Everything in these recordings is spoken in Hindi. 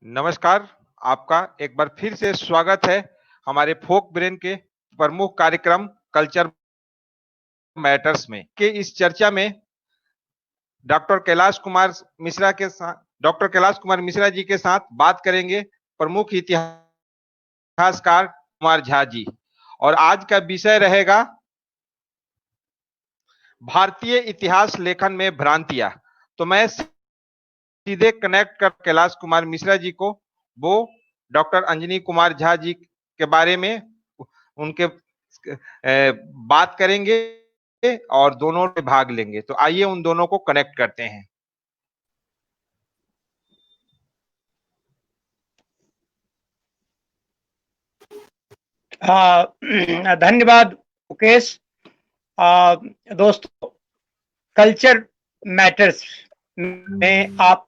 नमस्कार। आपका एक बार फिर से स्वागत है हमारे फोक ब्रेन के प्रमुख कार्यक्रम कल्चर मैटर्स में। इस चर्चा में डॉक्टर कैलाश कुमार डॉक्टर कैलाश कुमार मिश्रा जी के साथ बात करेंगे प्रमुख इतिहासकार कुमार झा जी। और आज का विषय रहेगा भारतीय इतिहास लेखन में भ्रांतियां। तो मैं सीधे कनेक्ट कर कैलाश कुमार मिश्रा जी को वो डॉक्टर अंजनी कुमार झा जी के बारे में उनके बात करेंगे और दोनों में भाग लेंगे। तो आइए उन दोनों को कनेक्ट करते हैं। धन्यवाद मुकेश। दोस्तों, कल्चर मैटर्स में आप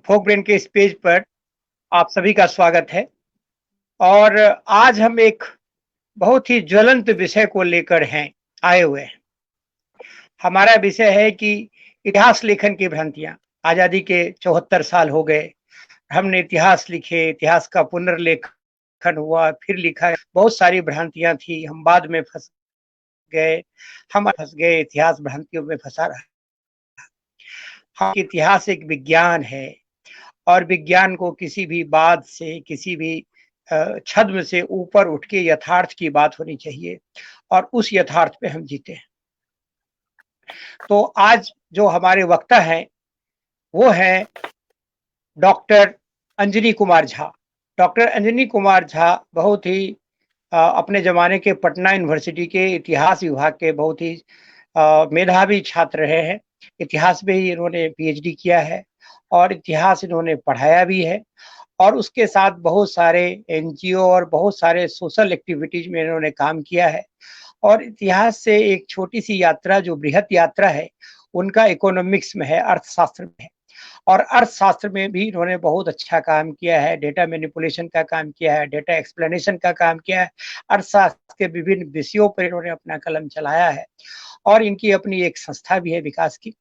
फोक ब्रेन के इस पेज पर आप सभी का स्वागत है। और आज हम एक बहुत ही ज्वलंत विषय को लेकर आए हुए हैं। हमारा विषय है कि इतिहास लेखन की भ्रांतियां। आजादी के 74 साल हो गए, हमने इतिहास लिखे, इतिहास का पुनर्लेखन हुआ, फिर लिखा। बहुत सारी भ्रांतियां थी, हम बाद में फंस गए, इतिहास भ्रांतियों में फंसा रहा। हाँ, इतिहास एक विज्ञान है और विज्ञान को किसी भी बात से, किसी भी छद्म से ऊपर उठ के यथार्थ की बात होनी चाहिए और उस यथार्थ पे हम जीते हैं। तो आज जो हमारे वक्ता हैं वो है डॉक्टर अंजनी कुमार झा। डॉक्टर अंजनी कुमार झा बहुत ही अपने जमाने के पटना यूनिवर्सिटी के इतिहास विभाग के बहुत ही मेधावी छात्र रहे हैं। इतिहास में ही इन्होंने पीएचडी किया है और इतिहास इन्होंने पढ़ाया भी है और उसके साथ बहुत सारे एनजीओ और बहुत सारे सोशल एक्टिविटीज में इन्होंने काम किया है। और इतिहास से एक छोटी सी यात्रा, जो बृहत यात्रा है, उनका इकोनॉमिक्स में है, अर्थशास्त्र में है। और अर्थशास्त्र में भी इन्होंने बहुत अच्छा काम किया है, डेटा मैनिपुलेशन का काम किया है, डेटा एक्सप्लेनेशन का काम किया है। अर्थशास्त्र के विभिन्न विषयों पर इन्होंने अपना कलम चलाया है और इनकी अपनी एक संस्था भी है विकास की।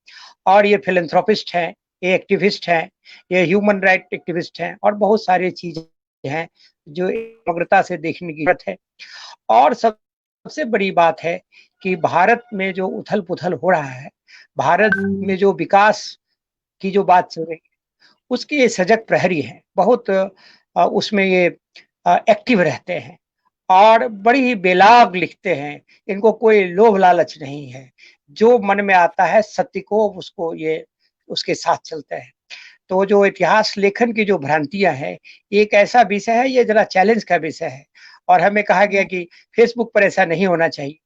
और ये फिलैंथ्रोपिस्ट हैं, ये एक्टिविस्ट हैं, ये ह्यूमन राइट एक्टिविस्ट हैं और बहुत सारी चीजें हैं जो समग्रता से देखने की जरूरत है। और सबसे बड़ी बात है कि भारत में जो उथल पुथल हो रहा है, भारत में जो विकास की जो बात चल रही है, उसके ये सजग प्रहरी हैं। बहुत उसमें ये एक्टिव रहते हैं और बड़ी ही बेलाग लिखते हैं। इनको कोई लोभ लालच नहीं है, जो मन में आता है सत्य को उसको ये उसके साथ चलते हैं। तो जो इतिहास लेखन की जो भ्रांतियां हैं, एक ऐसा विषय है, ये जरा चैलेंज का विषय है। और हमें कहा गया कि फेसबुक पर ऐसा नहीं होना चाहिए,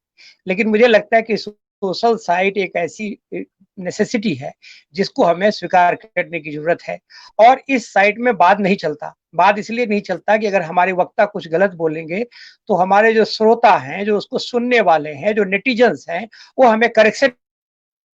लेकिन मुझे लगता है कि सोशल साइट एक ऐसी नेसेसिटी है जिसको हमें स्वीकार करने की जरूरत है। और इस साइट में बात नहीं चलता। बात इसलिए नहीं चलता कि अगर हमारे वक्ता कुछ गलत बोलेंगे तो हमारे जो श्रोता हैं, जो उसको सुनने वाले हैं, जो नेटिजन्स हैं, वो हमें करेक्शन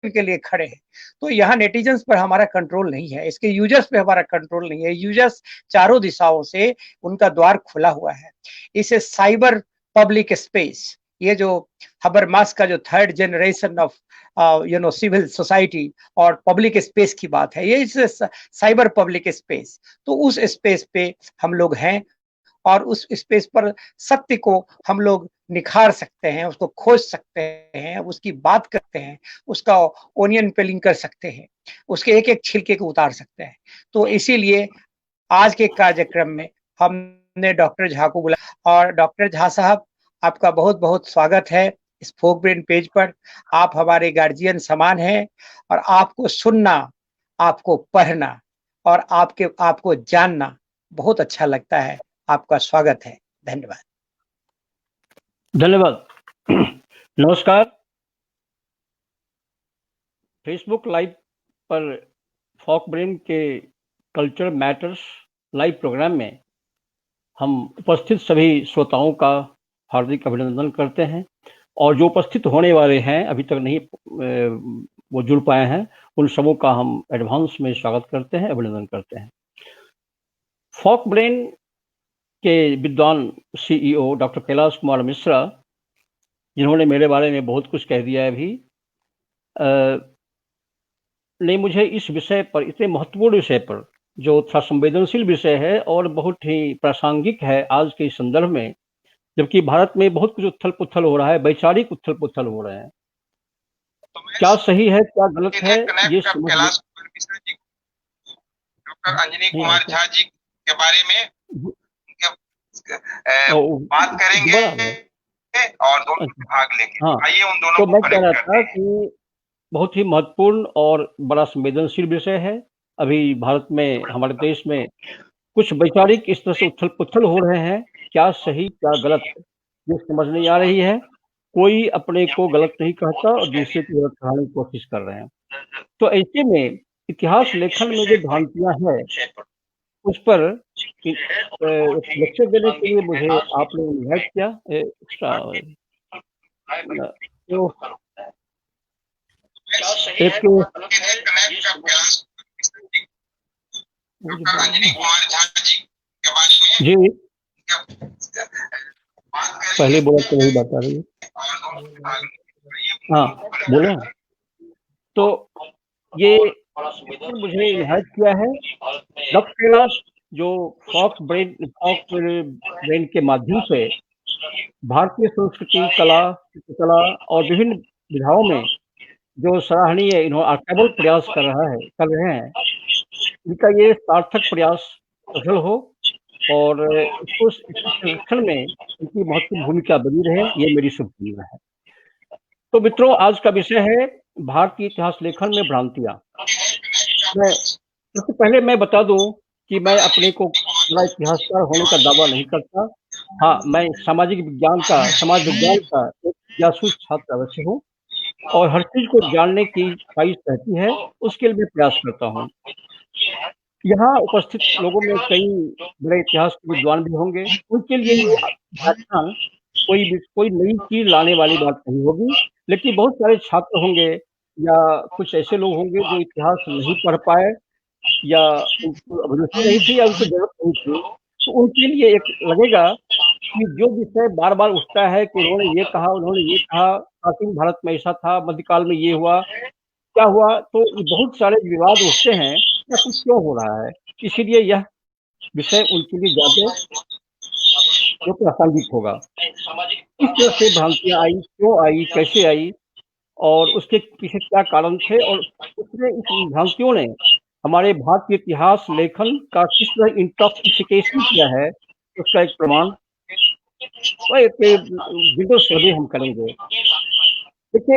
के लिए खड़े हैं। तो यहाँ नेटिजन्स पर हमारा कंट्रोल नहीं है, इसके यूजर्स पे हमारा कंट्रोल नहीं है। यूजर्स चारों दिशाओं से उनका द्वार खुला हुआ है। इसे साइबर पब्लिक स्पेस, ये जो हबरमास का जो third generation of civil society और पब्लिक स्पेस की बात है, ये इस साइबर पब्लिक स्पेस। तो उस स्पेस पे हम लोग हैं और उस स्पेस पर सत्य को हम लोग निखार सकते हैं, उसको खोज सकते हैं, उसकी बात करते हैं, उसका ओनियन पेलिंग कर सकते हैं, उसके एक एक छिलके को उतार सकते हैं। तो इसीलिए आज के कार्यक्रम में हमने डॉक्टर झा को बुलाया। और डॉक्टर झा साहब, आपका बहुत बहुत स्वागत है इस फोक ब्रेन पेज पर। आप हमारे गार्जियन समान हैं और आपको सुनना, आपको पढ़ना और आपको जानना बहुत अच्छा लगता है। आपका स्वागत है। धन्यवाद। धन्यवाद। नमस्कार। फेसबुक लाइव पर फोक ब्रेन के कल्चर मैटर्स लाइव प्रोग्राम में हम उपस्थित सभी श्रोताओं का हार्दिक अभिनंदन करते हैं और जो उपस्थित होने वाले हैं, अभी तक नहीं वो जुड़ पाए हैं, उन सबों का हम एडवांस में स्वागत करते हैं, अभिनंदन करते हैं। फोक ब्रेन के विद्वान सीईओ डॉक्टर कैलाश कुमार मिश्रा, जिन्होंने मेरे बारे में बहुत कुछ कह दिया है अभी, ने मुझे इस विषय पर, इतने महत्वपूर्ण विषय पर जो थोड़ा संवेदनशील विषय है और बहुत ही प्रासंगिक है आज के इस संदर्भ में, जबकि भारत में बहुत कुछ उथल-पुथल हो रहा है, वैचारिक उथल-पुथल हो रहे हैं। तो मैं क्या सही है, क्या गलत है, कनेक्ट ये कर समझ में कैलाश मिश्र जी, डॉक्टर अंजनी नहीं कुमार आता। झा जी के बारे में बात करेंगे दोबारा है। और दोनों अच्छा, भाग लेंगे। हाँ, आइए उन दोनों तो को मैं कह रहा कनेक्ट करते था हैं। कि बहुत ही महत्वपूर्ण और बड़ा संवेदनशील विषय है। अभी भारत में, हमारे देश में कुछ वैचारिक इस तरह से उथल-पुथल हो रहे हैं, क्या सही, क्या गलत, ये समझ नहीं आ रही है। कोई अपने को गलत नहीं कहता और दूसरे को गलत ठहराने की कोशिश कर रहे हैं। तो ऐसे में इतिहास लेखन में जो भ्रांतियाँ हैं, उस पर एक लेक्चर देने के लिए मुझे आपने इनवाइट किया। एक्स्ट्रा तो एक कनेक्ट कर कैलाश मिश्र जी, डॉक्टर अंजनी कुमार झा जी के बारे में जी, पहले बोला तो वही बात आ रही है। हाँ, बोले हैं। तो ये मुझे इनवाइट किया है डॉक्टर कैलाश, जो फॉक्स ब्रेन के माध्यम से भारतीय संस्कृति, कला, चित्रकला और विभिन्न विधाओं में जो सराहनीय इन्होंने आर्काइवल प्रयास कर रहे हैं, इनका ये सार्थक प्रयास सफल हो और इसको इसके संरक्षण में इनकी महत्वपूर्ण भूमिका बनी रहे, ये मेरी शुभकामना है। तो मित्रों, आज का विषय है भारतीय इतिहास लेखन में भ्रांतियाँ। सबसे पहले मैं बता दूं कि मैं अपने को बड़ा इतिहासकार होने का दावा नहीं करता। हाँ, मैं समाज विज्ञान का एक जिज्ञासु छात्र अवश्य हूँ और हर चीज को जानने की ख्वाहिश रहती है, उसके लिए मैं प्रयास करता हूँ। यहाँ उपस्थित लोगों में कई बड़े इतिहास के विद्वान भी होंगे, उनके लिए ये व्याख्यान कोई नई चीज लाने वाली बात नहीं होगी, लेकिन बहुत सारे छात्र होंगे या कुछ ऐसे लोग होंगे जो इतिहास नहीं पढ़ पाए या उनको अभिरुचि नहीं थी या उनको जरूरत नहीं थी, तो उनके लिए एक लगेगा कि जो विषय बार-बार उठता है कि उन्होंने ये कहा, प्राचीन भारत में ऐसा था, मध्यकाल में ये हुआ, क्या हुआ? तो ये बहुत सारे विवाद उठते हैं, ऐसा क्यों हो रहा है? इसीलिए यह विषय उनके लिए ज़्यादा जो प्रासंगिक होगा। किस तरह से भ्रांतियाँ आई, क्यों आई, कैसे आई और उसके पीछे क्या कारण थे और उसमें इस भ्रांतियों ने हमारे भारतीय इतिहास लेखन का किस तरह इंटॉक्सिफिकेशन किया है, उसका एक प्रमाण और एक विंडो सर्वे हम करेंगे। देखिए,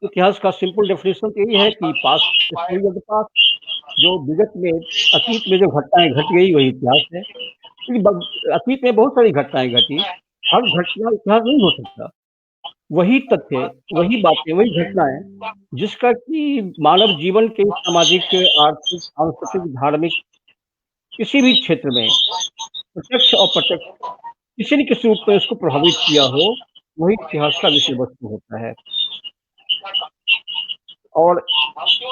इतिहास का सिंपल डेफिनेशन तो यही है कि past story of the past, जो विगत में, अतीत में जो घटनाएँ घट गई वही इतिहास है। क्योंकि अतीत में बहुत सारी घटनाएँ घटी, हर घटना इतिहास नहीं हो सकता। वही तथ्य, वही बातें, वही घटनाएँ जिसका कि मानव जीवन के सामाजिक, आर्थिक, सांस्कृतिक, धार्मिक किसी भी क्षेत्र में प्रत्यक्ष और अप्रत्यक्ष किसी न किसी रूप में उसको प्रभावित किया हो, वही इतिहास का विषय वस्तु होता है। और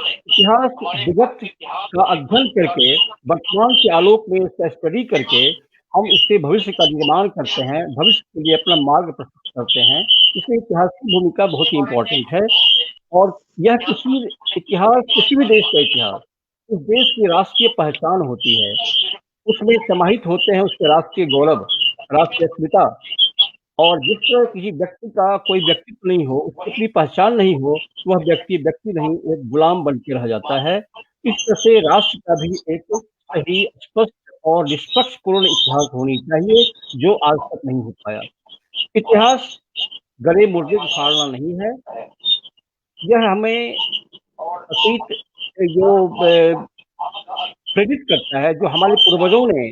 इतिहास विगत का अध्ययन करके, वर्तमान के आलोक में इसका स्टडी करके हम इससे भविष्य का निर्माण करते हैं, भविष्य के लिए अपना मार्ग प्रशस्त करते हैं। इसमें इतिहास की भूमिका बहुत ही इम्पोर्टेंट है और यह किसी भी देश का इतिहास, उस देश की राष्ट्रीय पहचान होती है। उसमें समाहित होते हैं उसके राष्ट्रीय गौरव, राष्ट्रीय अस्मिता और जिस तरह किसी व्यक्ति का कोई व्यक्तित्व नहीं हो, उसकी अपनी पहचान नहीं हो, वह व्यक्ति नहीं, एक गुलाम बन के रह जाता है। इस तरह से राष्ट्र का भी एक सही, स्पष्ट और निष्पक्षपूर्ण इतिहास होनी चाहिए, जो आज तक नहीं हो पाया। इतिहास गले मुर्दे उखाड़ना नहीं है, यह हमें अतीत जो प्रेरित करता है, जो हमारे पूर्वजों ने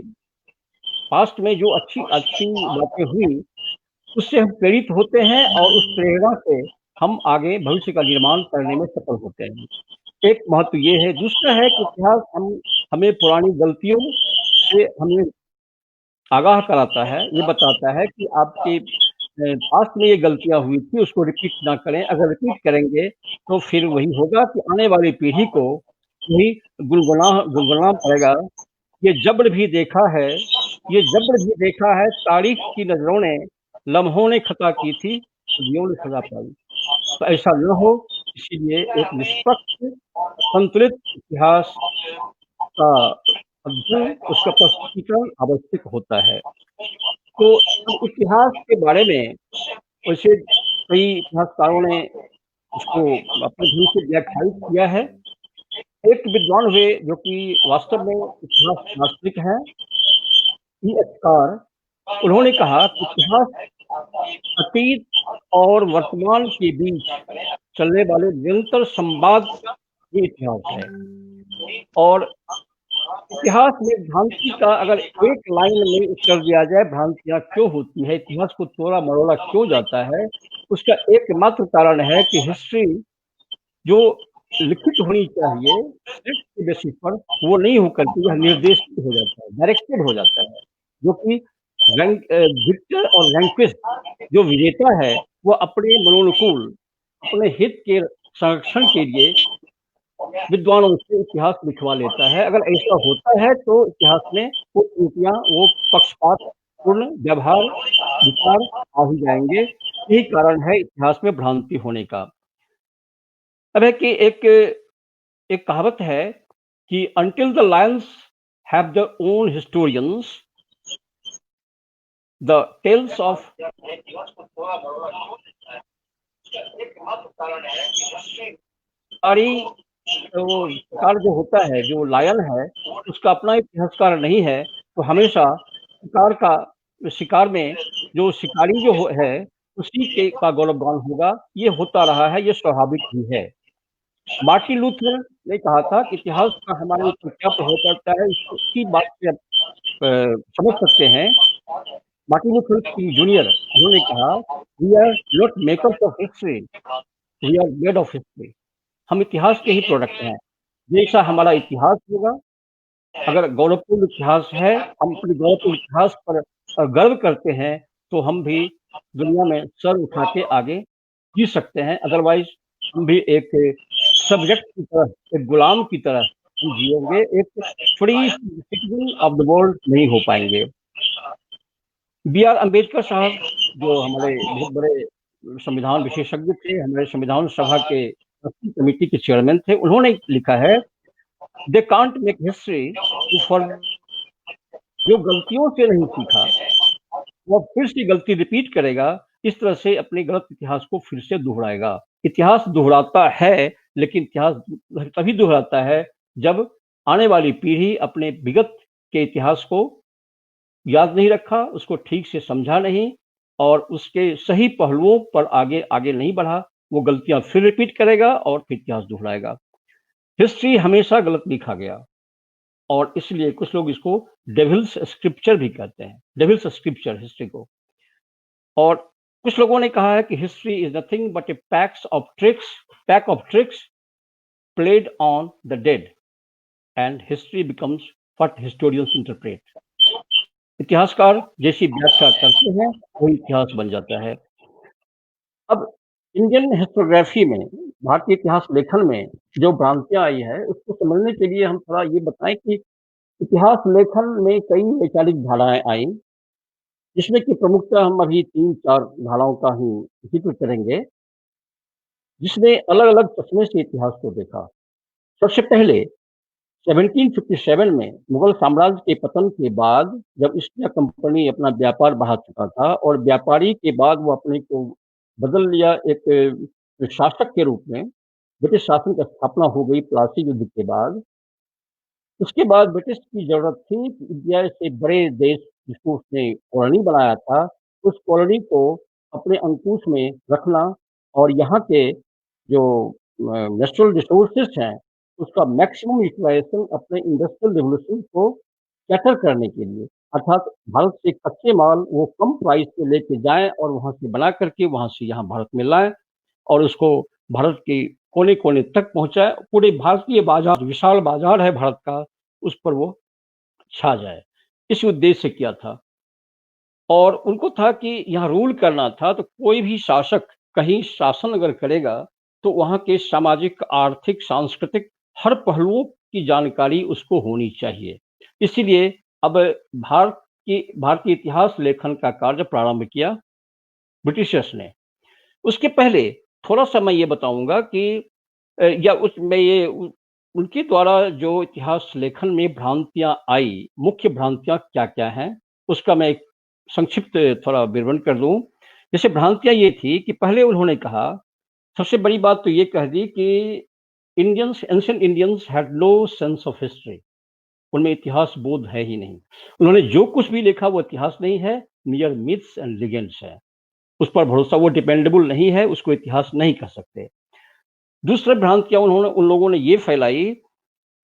पास्ट में जो अच्छी बातें हुई, उससे हम प्रेरित होते हैं और उस प्रेरणा से हम आगे भविष्य का निर्माण करने में सफल होते हैं। एक महत्व ये है। दूसरा है कि इतिहास हमें पुरानी गलतियों से हमें आगाह कराता है, ये बताता है कि आपके पास्ट में ये गलतियाँ हुई थी, उसको रिपीट ना करें। अगर रिपीट करेंगे तो फिर वही होगा कि आने वाली पीढ़ी को वही गुनगुनाना पड़ेगा। ये जब्र भी देखा है, तारीख की नज़रों ने, लम्हों ने खता की थी, सदियों ने सज़ा पाई। तो ऐसा न हो, इसीलिए एक निष्पक्ष संतुलित इतिहास का अध्ययन, उसका प्रस्तुतीकरण आवश्यक होता है। तो अब इतिहास के बारे में वैसे कई इतिहासकारों ने उसको अपने ढंग से व्याख्यायित किया है। एक विद्वान हुए जो कि वास्तव में इतिहास दार्शनिक हैं, कार, उन्होंने कहा कि इतिहास अतीत और वर्तमान के बीच चलने वाले निरंतर संवाद ये इतिहास है। और इतिहास में भ्रांति का अगर एक लाइन में उत्तर दिया जाए, भ्रांतियां क्यों होती है, इतिहास को तोड़ा मरोड़ा क्यों जाता है, उसका एकमात्र कारण है कि हिस्ट्री जो लिखित होनी चाहिए स्क्रिप्ट के बेसिस पर, वो नहीं होकर के यह निर्देशित हो जाता है, डायरेक्टेड हो जाता है, जो कि विक्टर और वैंक्विस्ट जो विजेता है वो अपने मनोनुकूल, अपने हित के संरक्षण के लिए विद्वानों से इतिहास लिखवा लेता है। अगर ऐसा होता है तो इतिहास में वो त्रुटियां, वो पक्षपात पूर्ण व्यवहार विचार आ ही जाएंगे। यही कारण है इतिहास में भ्रांति होने का। अब है कि एक कहावत है कि until the lions have their own historians, the tales of वो शिकार जो होता है, जो लायन है, उसका अपना इतिहासकार नहीं है, तो हमेशा शिकार में जो शिकारी जो है उसी के का गौरवगान होगा। ये होता रहा है, ये स्वाभाविक भी है। मार्टिन लूथर ने कहा था कि इतिहास का हमारे ऊपर क्या प्रभाव पड़ता है, इसकी बात से समझ सकते हैं। मार्टिन लूथर किंग जूनियर, उन्होंने कहा, we are not makers of history, we are made of history. हम इतिहास के ही प्रोडक्ट हैं। जैसा हमारा इतिहास होगा, अगर गौरवपूर्ण इतिहास है, हम अपने गौरवपूर्ण इतिहास पर गर्व करते हैं, तो हम भी दुनिया में सर उठा के आगे जी सकते हैं। अदरवाइज हम भी एक सब्जेक्ट की तरह, एक गुलाम की तरह हम जिएंगे, एक free citizen of the world नहीं हो पाएंगे। बी आर अम्बेडकर साहब, जो हमारे बहुत बड़े संविधान विशेषज्ञ थे, हमारे संविधान सभा के कमेटी के चेयरमैन थे, उन्होंने लिखा है, they can't make history for जो गलतियों से नहीं सीखा वो फिर से गलती रिपीट करेगा, इस तरह से अपने गलत इतिहास को फिर से दोहराएगा। इतिहास दोहराता है, लेकिन इतिहास तभी दोहराता है जब आने वाली पीढ़ी अपने विगत के इतिहास को याद नहीं रखा, उसको ठीक से समझा नहीं और उसके सही पहलुओं पर आगे नहीं बढ़ा, वो गलतियां फिर रिपीट करेगा और फिर इतिहास दोहराएगा। हिस्ट्री हमेशा गलत लिखा गया और इसलिए कुछ लोग इसको डेविल्स स्क्रिप्चर भी कहते हैं, डेविल्स स्क्रिप्चर हिस्ट्री को। और कुछ लोगों ने कहा है कि history is nothing but A pack of tricks played on the dead and history becomes what historians interpret. इतिहासकार जैसी व्याख्या करते हैं वही इतिहास बन जाता है। अब इंडियन हिस्टोग्राफी में, भारतीय इतिहास लेखन में जो भ्रांतियां आई है, उसको समझने के लिए हम थोड़ा ये बताएं कि इतिहास लेखन में कई वैचारिक धाराएं आई, जिसमें कि प्रमुखतः हम अभी 3-4 धाराओं का ही जिक्र करेंगे, जिसने अलग अलग चश्मे से इतिहास को देखा। सबसे पहले 1757 में मुगल साम्राज्य के पतन के बाद, जब ईस्ट इंडिया कंपनी अपना व्यापार बढ़ा चुका था और व्यापारी के बाद वो अपने को बदल लिया एक शासक के रूप में, ब्रिटिश शासन की स्थापना हो गई प्लासी युद्ध के बाद। उसके बाद ब्रिटिश की जरूरत थी कि इंडिया से बड़े देश जिसको उसने कॉलोनी बनाया था, उस कॉलोनी को अपने अंकुश में रखना और यहाँ के जो नेचुरल रिसोर्सेस हैं उसका मैक्सिमम यूटिलाइजेशन अपने इंडस्ट्रियल रिवोल्यूशन को कैटर करने के लिए, अर्थात भारत से कच्चे माल वो कम प्राइस पे लेके जाएं और वहां से बना करके वहां से यहाँ भारत में लाएं और उसको भारत के कोने कोने तक पहुंचाए। पूरे भारतीय बाजार, विशाल बाजार है भारत का, उस पर वो छा जाए, इस उद्देश्य से किया था। और उनको था कि यहाँ रूल करना था, तो कोई भी शासक कहीं शासन अगर करेगा तो वहाँ के सामाजिक, आर्थिक, सांस्कृतिक हर पहलुओं की जानकारी उसको होनी चाहिए। इसीलिए अब भारतीय इतिहास लेखन का कार्य प्रारंभ किया ब्रिटिशर्स ने। उसके पहले थोड़ा सा मैं ये बताऊंगा कि या उसमें ये उनके द्वारा जो इतिहास लेखन में भ्रांतियां आई, मुख्य भ्रांतियां क्या क्या हैं, उसका मैं एक संक्षिप्त थोड़ा विवरण कर दूं। जैसे भ्रांतियां ये थी कि पहले उन्होंने कहा, सबसे बड़ी बात तो ये कह दी कि ancient Indians had no sense of history, उनमें इतिहास बोध है ही नहीं। उन्होंने जो कुछ भी लिखा वो इतिहास नहीं है, मियर मिथ्स एंड लीजेंड्स है, उस पर भरोसा, वो डिपेंडेबल नहीं है, उसको इतिहास नहीं कह सकते। दूसरी भ्रांतियां उन लोगों ने ये फैलाई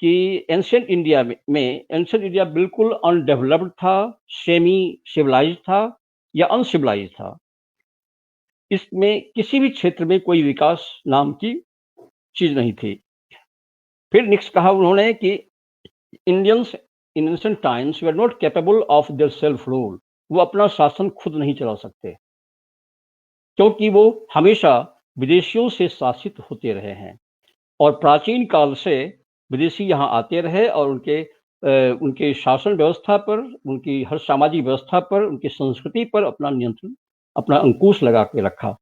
कि एंशिएंट इंडिया एंशिएंट इंडिया बिल्कुल अनडेवलप्ड था, सेमी सिविलाइज्ड था या अनसिविलाइज्ड था, इसमें किसी भी क्षेत्र में कोई विकास नाम की चीज नहीं थी। फिर नेक्स्ट कहा उन्होंने कि Indians in ancient times were not capable of their self rule, वो अपना शासन खुद नहीं चला सकते क्योंकि वो हमेशा विदेशियों से शासित होते रहे हैं और प्राचीन काल से विदेशी यहाँ आते रहे और उनके शासन व्यवस्था पर, उनकी हर सामाजिक व्यवस्था पर, उनकी संस्कृति पर अपना नियंत्रण, अपना अंकुश लगा के रखा,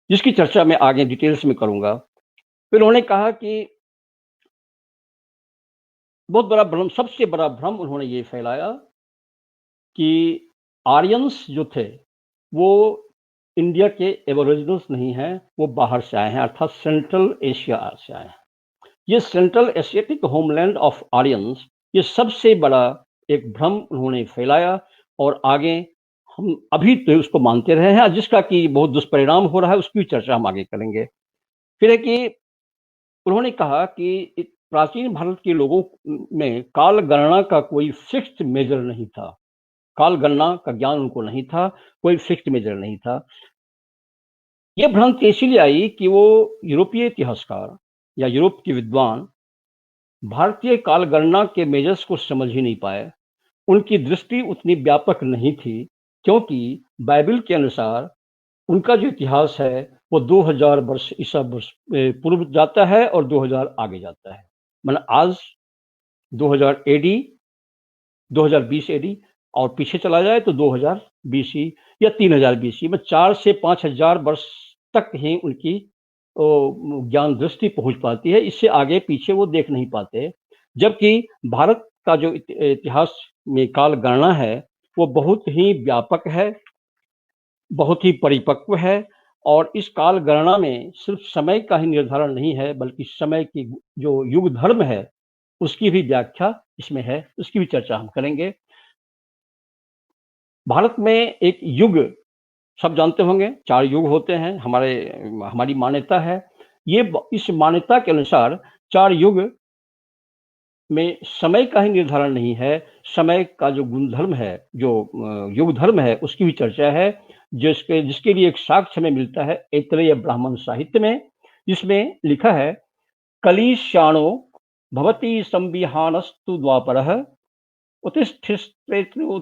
जिसकी चर्चा मैं आगे डिटेल्स में करूंगा। फिर उन्होंने कहा कि बहुत बड़ा भ्रम, सबसे बड़ा भ्रम उन्होंने ये फैलाया कि आर्यंस जो थे वो इंडिया के एबोरिजिनल्स नहीं हैं, वो बाहर से आए हैं, अर्थात सेंट्रल एशिया से आए हैं। ये central Asiatic homeland of Aryans, ये सबसे बड़ा एक भ्रम उन्होंने फैलाया और आगे हम अभी तो उसको मानते रहे हैं, जिसका कि बहुत दुष्परिणाम हो रहा है, उसकी चर्चा हम आगे करेंगे। फिर है कि उन्होंने कहा कि प्राचीन भारत के लोगों में काल गणना का कोई फिक्स्ड मेजर नहीं था, काल गणना का ज्ञान उनको नहीं था, कोई फिक्स्ड मेजर नहीं था। यह भ्रांति इसीलिए आई कि वो यूरोपीय इतिहासकार या यूरोप के विद्वान भारतीय काल गणना के मेजर्स को समझ ही नहीं पाए, उनकी दृष्टि उतनी व्यापक नहीं थी, क्योंकि बाइबल के अनुसार उनका जो इतिहास है वो 2000 वर्ष ईसा वर्ष पूर्व जाता है और 2000 आगे जाता है। मतलब आज 2000 एडी, 2020 एडी और पीछे चला जाए तो 2000 बीसी या 3000 बीसी में 4 से 5000 वर्ष तक ही उनकी ज्ञान दृष्टि पहुंच पाती है, इससे आगे पीछे वो देख नहीं पाते। जबकि भारत का जो इतिहास में काल गणना है वो बहुत ही व्यापक है, बहुत ही परिपक्व है और इस काल गणना में सिर्फ समय का ही निर्धारण नहीं है, बल्कि समय की जो युग धर्म है उसकी भी व्याख्या इसमें है, उसकी भी चर्चा हम करेंगे। भारत में एक युग, सब जानते होंगे 4 युग होते हैं, हमारी मान्यता है। ये इस मान्यता के अनुसार 4 युग में समय का ही निर्धारण नहीं है, समय का जो गुणधर्म है, जो युग धर्म है, उसकी भी चर्चा है, जिसके लिए एक साक्ष्य में मिलता है ऐतरेय ब्राह्मण साहित्य में, जिसमें लिखा है कलिश्याणो भवति संविहानस्तु द्वापरः उत्तिष्ठेतो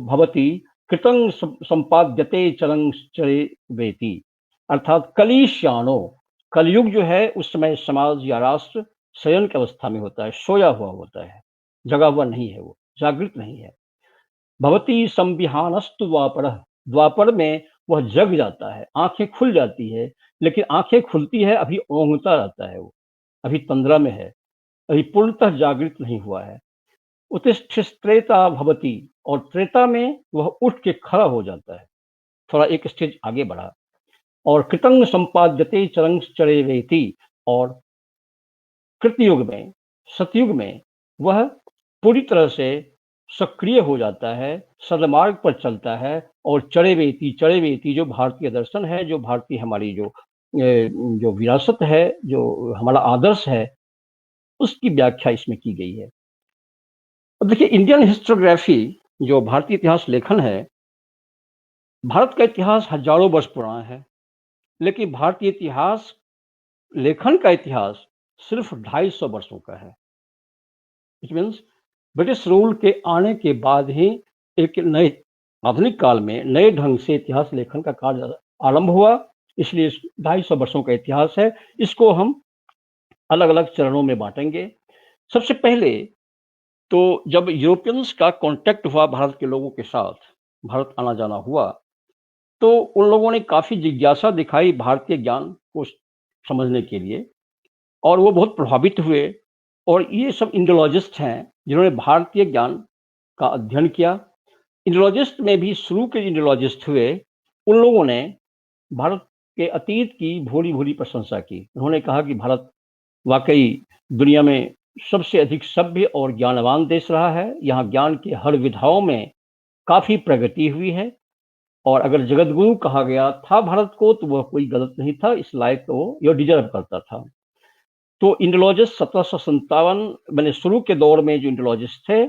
भवति कृतं संपाद्यते चलं चरेवेति। अर्थात कलिश्याणो, कलयुग जो है उस समय समाज या राष्ट्र शयन की अवस्था में होता है, सोया हुआ होता है, जगा हुआ नहीं है, वो जागृत नहीं है। भवति संविहानस्तु द्वापरः, द्वापर में वह जग जाता है, आंखें खुल जाती है, लेकिन आंखें खुलती है अभी ओंघता रहता है, वो अभी तंद्रा में है, अभी पूर्णतः जागृत नहीं हुआ है। उत्तिष्ठेता भवति, और त्रेता में वह उठ के खड़ा हो जाता है, थोड़ा एक स्टेज आगे बढ़ा। और कृतं संपाद्यते चरं चरेवेति, और कृतयुग में, सतयुग में वह पूरी तरह से सक्रिय हो जाता है, सदमार्ग पर चलता है और चरेवेति जो भारतीय दर्शन है, जो भारतीय हमारी जो विरासत है, जो हमारा आदर्श है, उसकी व्याख्या इसमें की गई है। अब देखिए, इंडियन हिस्टोग्राफी जो भारतीय इतिहास लेखन है, भारत का इतिहास हजारों वर्ष पुराना है, लेकिन भारतीय इतिहास लेखन का इतिहास सिर्फ 250 वर्षों का है। इट मीन्स ब्रिटिश रूल के आने के बाद ही एक नए आधुनिक काल में नए ढंग से इतिहास लेखन का कार्य आरंभ हुआ, इसलिए 250 वर्षों का इतिहास है। इसको हम अलग अलग चरणों में बांटेंगे। सबसे पहले तो जब यूरोपियंस का कांटेक्ट हुआ भारत के लोगों के साथ, भारत आना जाना हुआ, तो उन लोगों ने काफ़ी जिज्ञासा दिखाई भारतीय ज्ञान को समझने के लिए, और वो बहुत प्रभावित हुए। और ये सब इंडोलॉजिस्ट हैं जिन्होंने भारतीय ज्ञान का अध्ययन किया। इंडोलॉजिस्ट में भी शुरू के इंडोलॉजिस्ट हुए, उन लोगों ने भारत के अतीत की भूरी-भूरी प्रशंसा की। उन्होंने कहा कि भारत वाक़ई दुनिया में सबसे अधिक सभ्य और ज्ञानवान देश रहा है। यहाँ ज्ञान के हर विधाओं में काफ़ी प्रगति हुई है, और अगर जगत गुरु कहा गया था भारत को, तो वह कोई गलत नहीं था, इस लायक तो यह डिजर्व करता था। तो इंडोलॉजिस्ट 1757 मैंने शुरू के दौर में जो इंडोलॉजिस्ट थे,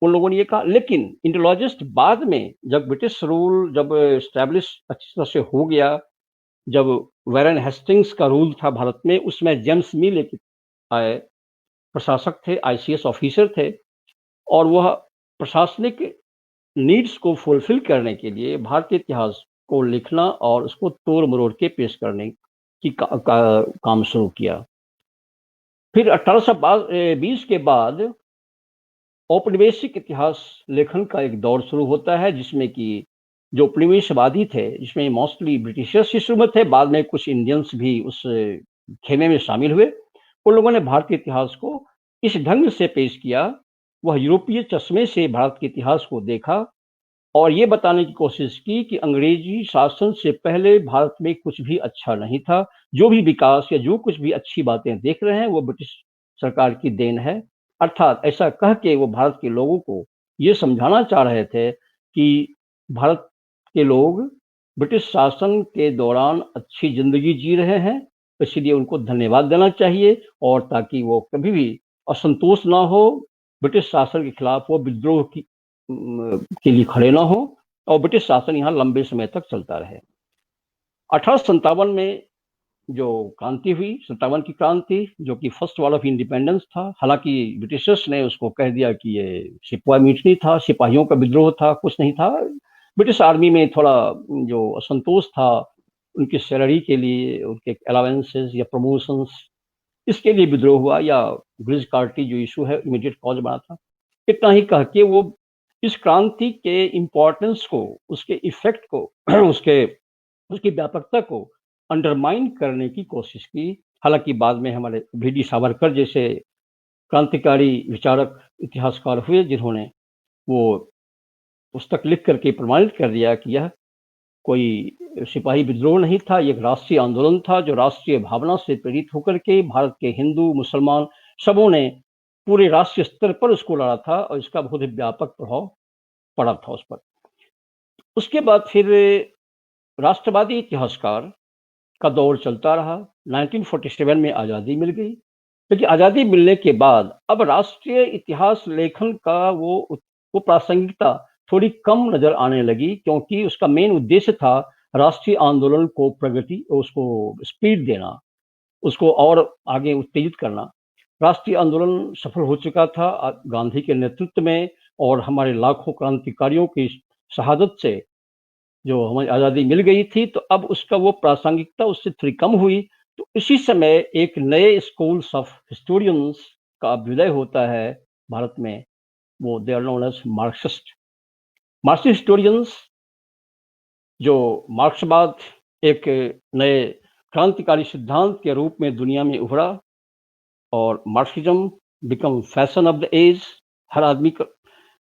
उन लोगों ने ये कहा। लेकिन इंडोलॉजिस्ट बाद में जब ब्रिटिश रूल जब एस्टैब्लिश अच्छी तरह से हो गया, जब वैरन हेस्टिंग्स का रूल था भारत में, उसमें जेम्स मिल एक आए, प्रशासक थे, आईसीएस ऑफिसर थे, और वह प्रशासनिक नीड्स को फुलफिल करने के लिए भारतीय इतिहास को लिखना और उसको तोड़ मरोड़ के पेश करने की काम शुरू किया। फिर 1820 के बाद औपनिवेशिक इतिहास लेखन का एक दौर शुरू होता है, जिसमें कि जो उपनिवेशवादी थे, जिसमें मोस्टली ब्रिटिशर्स ही शुरू में थे, बाद में कुछ इंडियंस भी उस खेमे में शामिल हुए। उन लोगों ने भारतीय इतिहास को इस ढंग से पेश किया, वह यूरोपीय चश्मे से भारत के इतिहास को देखा और ये बताने की कोशिश की कि अंग्रेजी शासन से पहले भारत में कुछ भी अच्छा नहीं था। जो भी विकास या जो कुछ भी अच्छी बातें देख रहे हैं, वो ब्रिटिश सरकार की देन है। अर्थात ऐसा कह के वो भारत के लोगों को ये समझाना चाह रहे थे कि भारत के लोग ब्रिटिश शासन के दौरान अच्छी ज़िंदगी जी रहे हैं, इसलिए उनको धन्यवाद देना चाहिए, और ताकि वो कभी भी असंतोष ना हो, ब्रिटिश शासन के खिलाफ वो विद्रोह के लिए खड़े ना हो, और ब्रिटिश शासन यहाँ लंबे समय तक चलता रहे। 1857 में जो क्रांति हुई, 57 की क्रांति, जो कि फर्स्ट वॉर ऑफ इंडिपेंडेंस था। हालांकि ब्रिटिशर्स ने उसको कह दिया कि ये सिपाही म्यूटनी था, सिपाहियों का विद्रोह था, कुछ नहीं था। ब्रिटिश आर्मी में थोड़ा जो असंतोष था उनकी सैलरी के लिए, उनके अलावेंसेस या प्रमोशंस, इसके लिए विद्रोह हुआ, या ब्रिज कार्टी जो इशू है इमीडिएट कॉज बना था। इतना ही कह के वो इस क्रांति के इम्पोर्टेंस को, उसके इफेक्ट को, उसकी व्यापकता को अंडरमाइन करने की कोशिश की। हालांकि बाद में हमारे वी.डी. सावरकर जैसे क्रांतिकारी विचारक इतिहासकार हुए, जिन्होंने वो पुस्तक लिख करके प्रमाणित कर दिया कि यह कोई सिपाही विद्रोह नहीं था, ये एक राष्ट्रीय आंदोलन था जो राष्ट्रीय भावना से प्रेरित होकर के भारत के हिंदू, मुसलमान सबों ने पूरे राष्ट्रीय स्तर पर उसको लड़ा था, और इसका बहुत ही व्यापक प्रभाव पड़ा था उस पर। उसके बाद फिर राष्ट्रवादी इतिहासकार का दौर चलता रहा। 1947 में आज़ादी मिल गई, लेकिन आज़ादी मिलने के बाद अब राष्ट्रीय इतिहास लेखन का वो प्रासंगिकता थोड़ी कम नजर आने लगी, क्योंकि उसका मेन उद्देश्य था राष्ट्रीय आंदोलन को प्रगति, उसको स्पीड देना, उसको और आगे उत्तेजित करना। राष्ट्रीय आंदोलन सफल हो चुका था गांधी के नेतृत्व में, और हमारे लाखों क्रांतिकारियों की शहादत से जो हमें आज़ादी मिल गई थी, तो अब उसका वो प्रासंगिकता उससे थोड़ी कम हुई। तो इसी समय एक नए स्कूल्स ऑफ हिस्टोरियंस का अभ्युदय होता है भारत में, वो they are known as Marxist historians. जो मार्क्सवाद एक नए क्रांतिकारी सिद्धांत के रूप में दुनिया में उभरा, और Marxism become fashion of the age. हर आदमी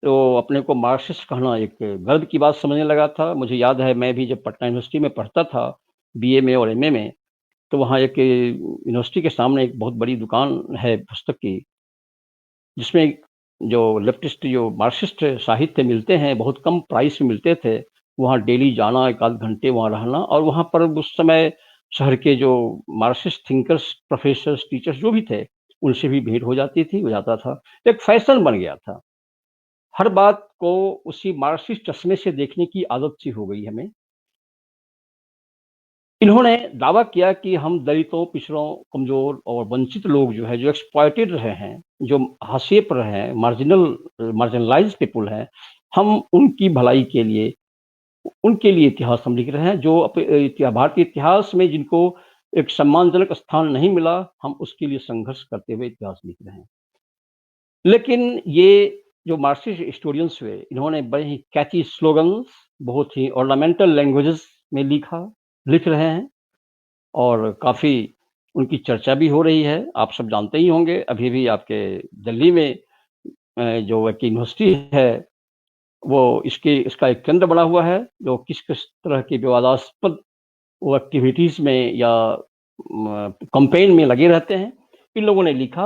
तो अपने को मार्क्सिस्ट कहना एक गर्व की बात समझने लगा था। मुझे याद है, मैं भी जब पटना यूनिवर्सिटी में पढ़ता था, बीए में और एमए में, तो वहाँ एक यूनिवर्सिटी के सामने एक बहुत बड़ी दुकान है पुस्तक की, जिसमें जो लेफ्टिस्ट जो मार्क्सिस्ट साहित्य मिलते हैं, बहुत कम प्राइस में मिलते थे। वहाँ डेली जाना, एक आध घंटे वहाँ रहना, और वहाँ पर उस समय शहर के जो मार्क्सिस्ट थिंकर्स, प्रोफेसर्स, टीचर्स जो भी थे, उनसे भी भेंट हो जाती थी, हो जाता था। एक फैशन बन गया था, हर बात को उसी मार्क्सिस्ट चश्मे से देखने की आदत सी हो गई हमें। इन्होंने दावा किया कि हम दलितों, पिछड़ों, कमजोर और वंचित लोग जो है, जो एक्सप्लॉइटेड रहे हैं, जो हाशिए पर हैं, मार्जिनलाइज्ड पीपल हैं, हम उनकी भलाई के लिए, उनके लिए इतिहास हम लिख रहे हैं। जो भारतीय इतिहास में जिनको एक सम्मानजनक स्थान नहीं मिला, हम उसके लिए संघर्ष करते हुए इतिहास लिख रहे हैं। लेकिन ये जो मार्क्सिस्ट हिस्टोरियंस हुए, इन्होंने बड़े ही कैची स्लोगन्स, बहुत ही ऑर्नामेंटल लैंग्वेजेस में लिख रहे हैं और काफ़ी उनकी चर्चा भी हो रही है। आप सब जानते ही होंगे, अभी भी आपके दिल्ली में जो एक यूनिवर्सिटी है, वो इसका एक केंद्र बना हुआ है, जो किस तरह की विवादास्पद वो एक्टिविटीज़ में या कैंपेन में लगे रहते हैं, इन लोगों ने लिखा।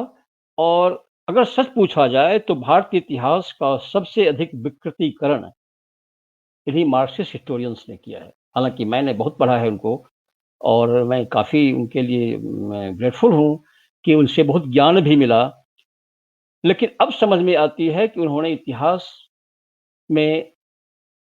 और अगर सच पूछा जाए तो भारतीय इतिहास का सबसे अधिक विकृतीकरण इन्हीं मार्क्सिस्ट हिस्टोरियंस ने किया है। हालांकि मैंने बहुत पढ़ा है उनको और मैं काफ़ी उनके लिए ग्रेटफुल हूँ कि उनसे बहुत ज्ञान भी मिला, लेकिन अब समझ में आती है कि उन्होंने इतिहास में